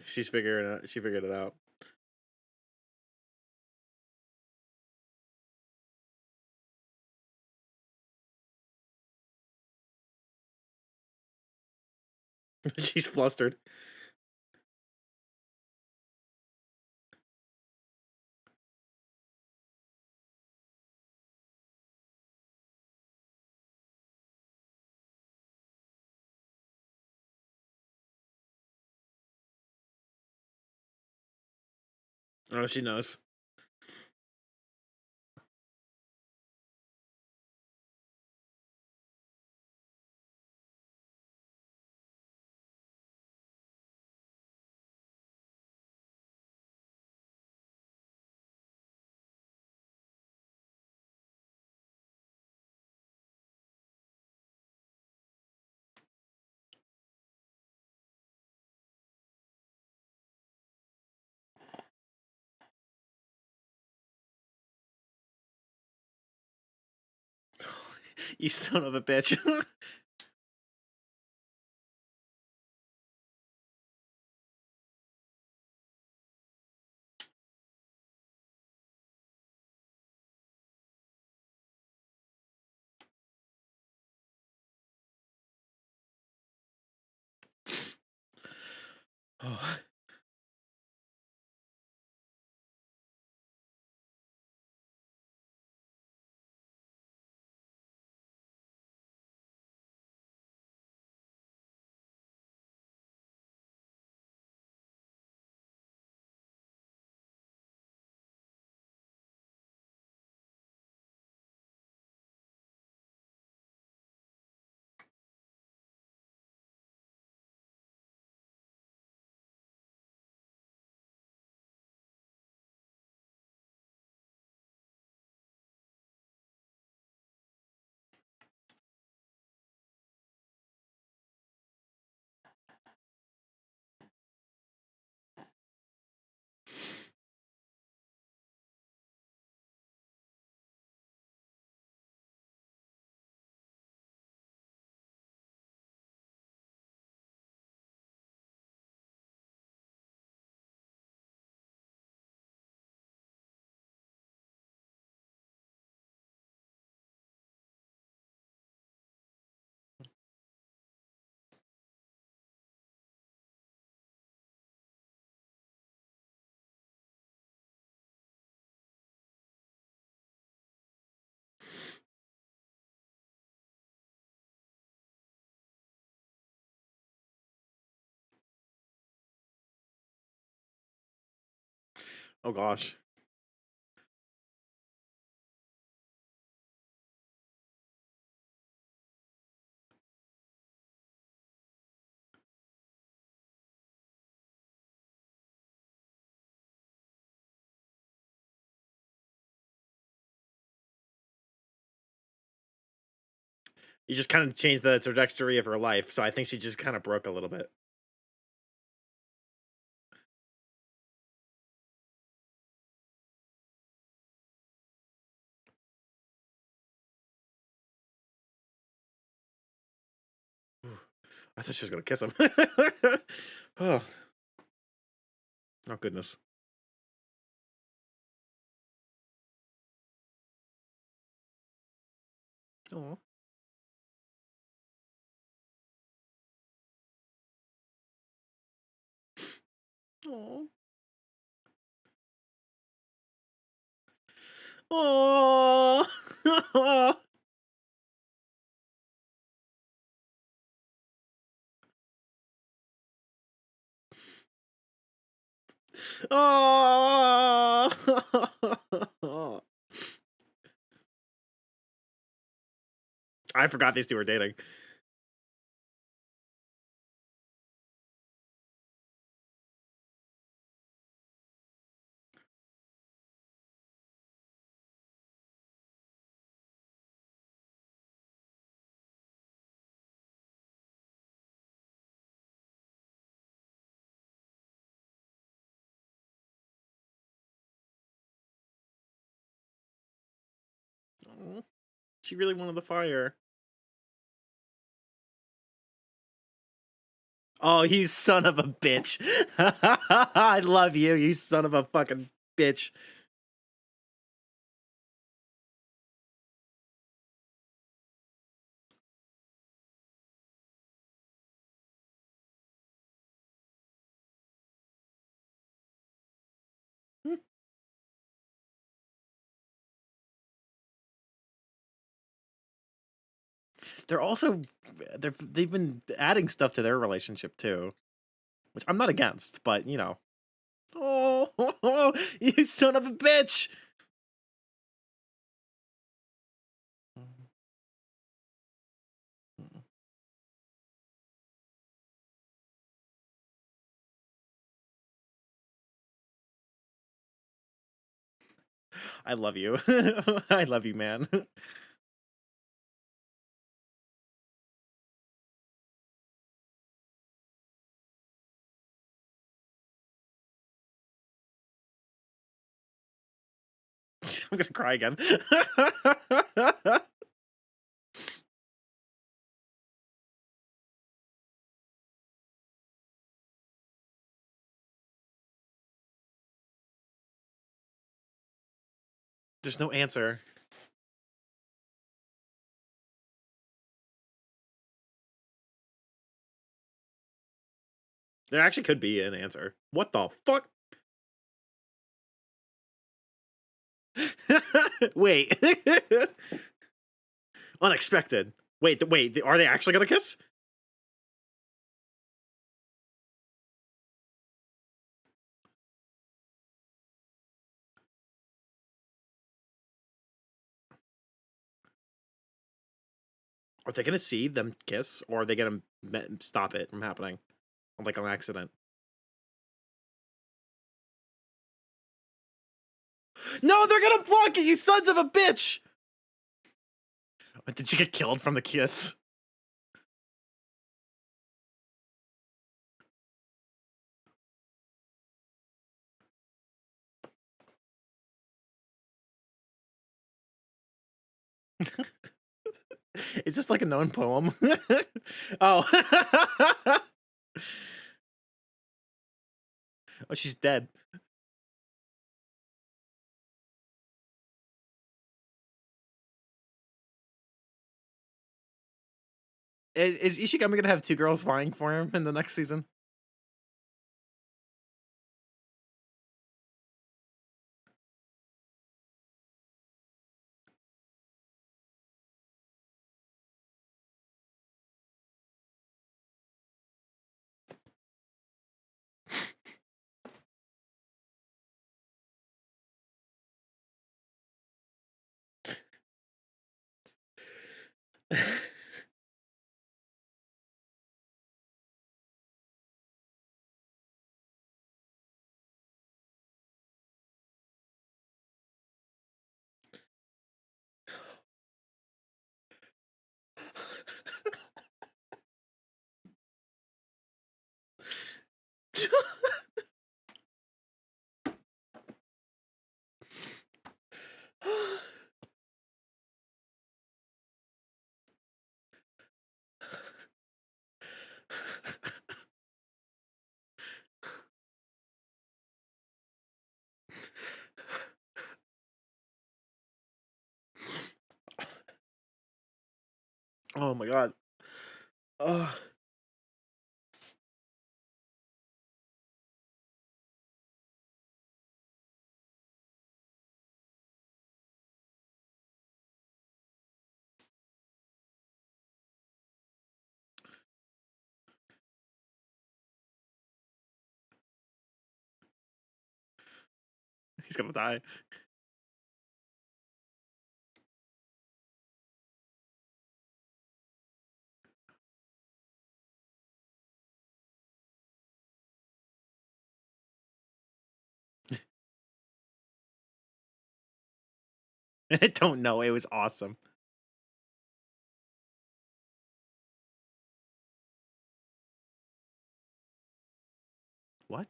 she's figuring it out. She figured it out. She's flustered. Oh, she knows. You son of a bitch. Oh. Oh gosh. You just kind of changed the trajectory of her life, so I think she just kind of broke a little bit. I thought she was gonna kiss him. Oh, oh goodness. Oh, oh, oh, oh. I forgot these two were dating. Oh, she really wanted the fire. Oh, you son of a bitch. I love you, you son of a fucking bitch. They're also they've been adding stuff to their relationship too, which I'm not against, but you know. Oh, you son of a bitch. I love you. I love you, man. I'm gonna cry again. There's no answer. There actually could be an answer. What the fuck? Wait. Unexpected. Wait, are they actually gonna kiss? Are they gonna see them kiss, or are they gonna stop it from happening? Like an accident. No, they're gonna block it, you sons of a bitch! Did she get killed from the kiss? Is this like a known poem? Oh. Oh, she's dead. Is Ishigami gonna have two girls vying for him in the next season? Oh my god. Ugh. He's gonna die. I don't know. It was awesome. What?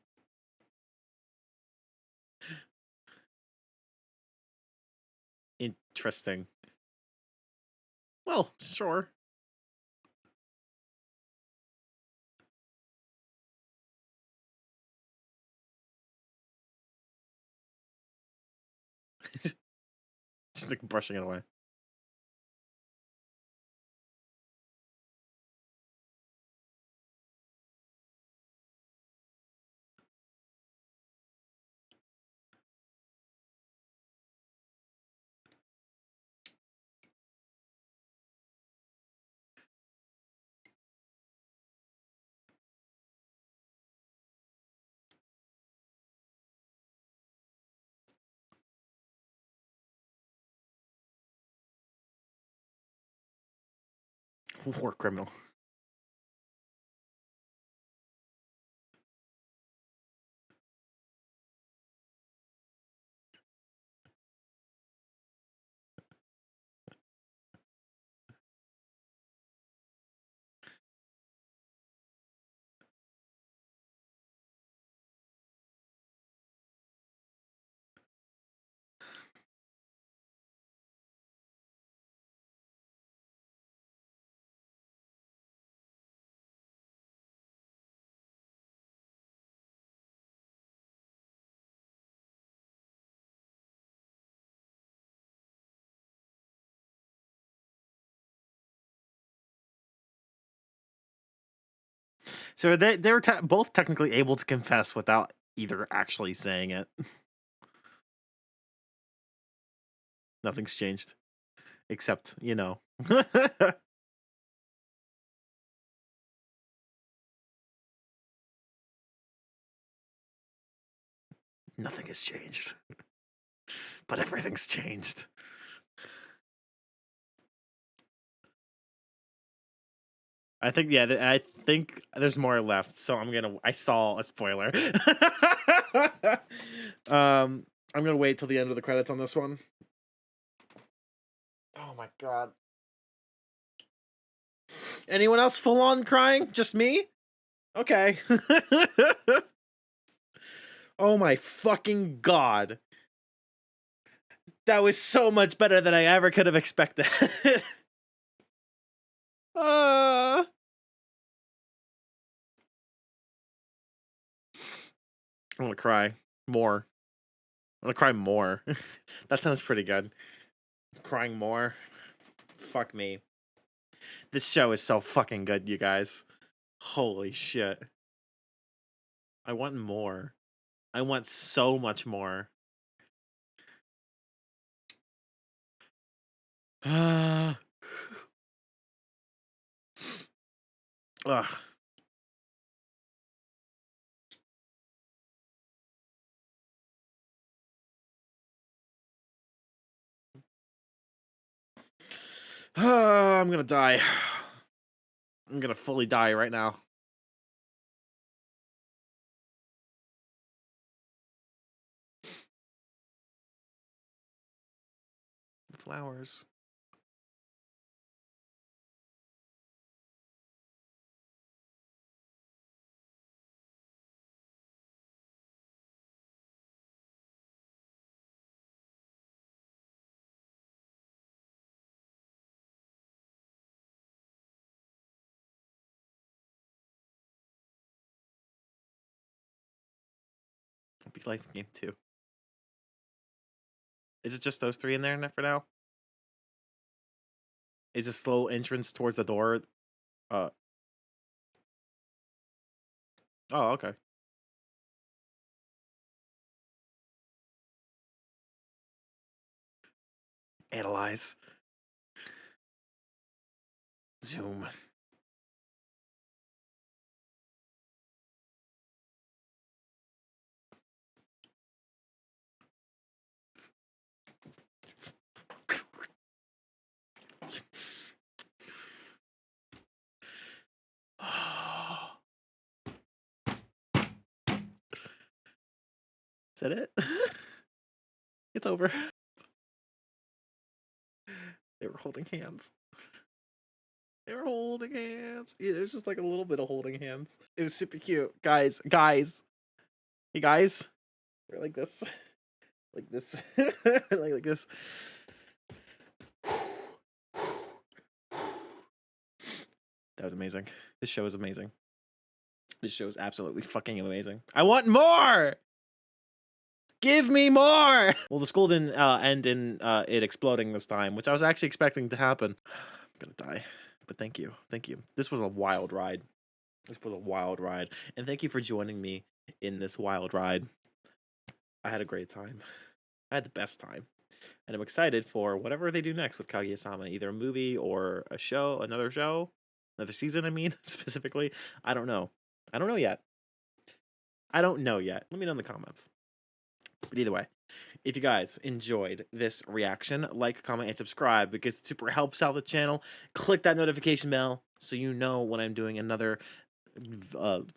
Interesting. Well, sure. Just like brushing it away. War criminal. So they were both technically able to confess without either actually saying it. Nothing's changed, except nothing has changed, but everything's changed. I think I think there's more left, so I saw a spoiler. I'm gonna wait till the end of the credits on this one. Oh my god. Anyone else full on crying? Just me? Okay. Oh my fucking god. That was so much better than I ever could have expected. uh, I'm gonna cry more. I'm gonna cry more. That sounds pretty good. Crying more. Fuck me. This show is so fucking good, you guys. Holy shit. I want more. I want so much more. Ugh. I'm gonna die. I'm gonna fully die right now. Flowers. Be Life Game 2. Is it just those three in there for now? is a slow entrance towards the door. Uh. Oh, okay. Analyze. Zoom. Is that it? It's over. They were holding hands. They were holding hands. Yeah, there's just like a little bit of holding hands. It was super cute. Guys. Hey, guys. They're like this. Like this. like this. That was amazing. This show is amazing. This show is absolutely fucking amazing. I want more! Give me more! Well, the school didn't end in it exploding this time, which I was actually expecting to happen. I'm gonna die. But thank you. Thank you. This was a wild ride. This was a wild ride. And thank you for joining me in this wild ride. I had a great time. I had the best time. And I'm excited for whatever they do next with Kaguya-Sama. Either a movie or a show, another season, I mean, specifically. I don't know. I don't know yet. I don't know yet. Let me know in the comments. But either way, if you guys enjoyed this reaction, like, comment, and subscribe because it super helps out the channel. Click that notification bell so you know when I'm doing another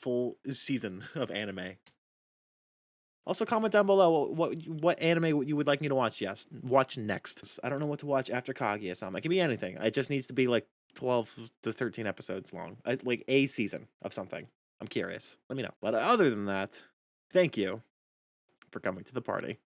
full season of anime. Also, comment down below what anime you would like me to watch next. I don't know what to watch after Kaguya-sama. It can be anything. It just needs to be like 12 to 13 episodes long. Like a season of something. I'm curious. Let me know. But other than that, thank you for coming to the party.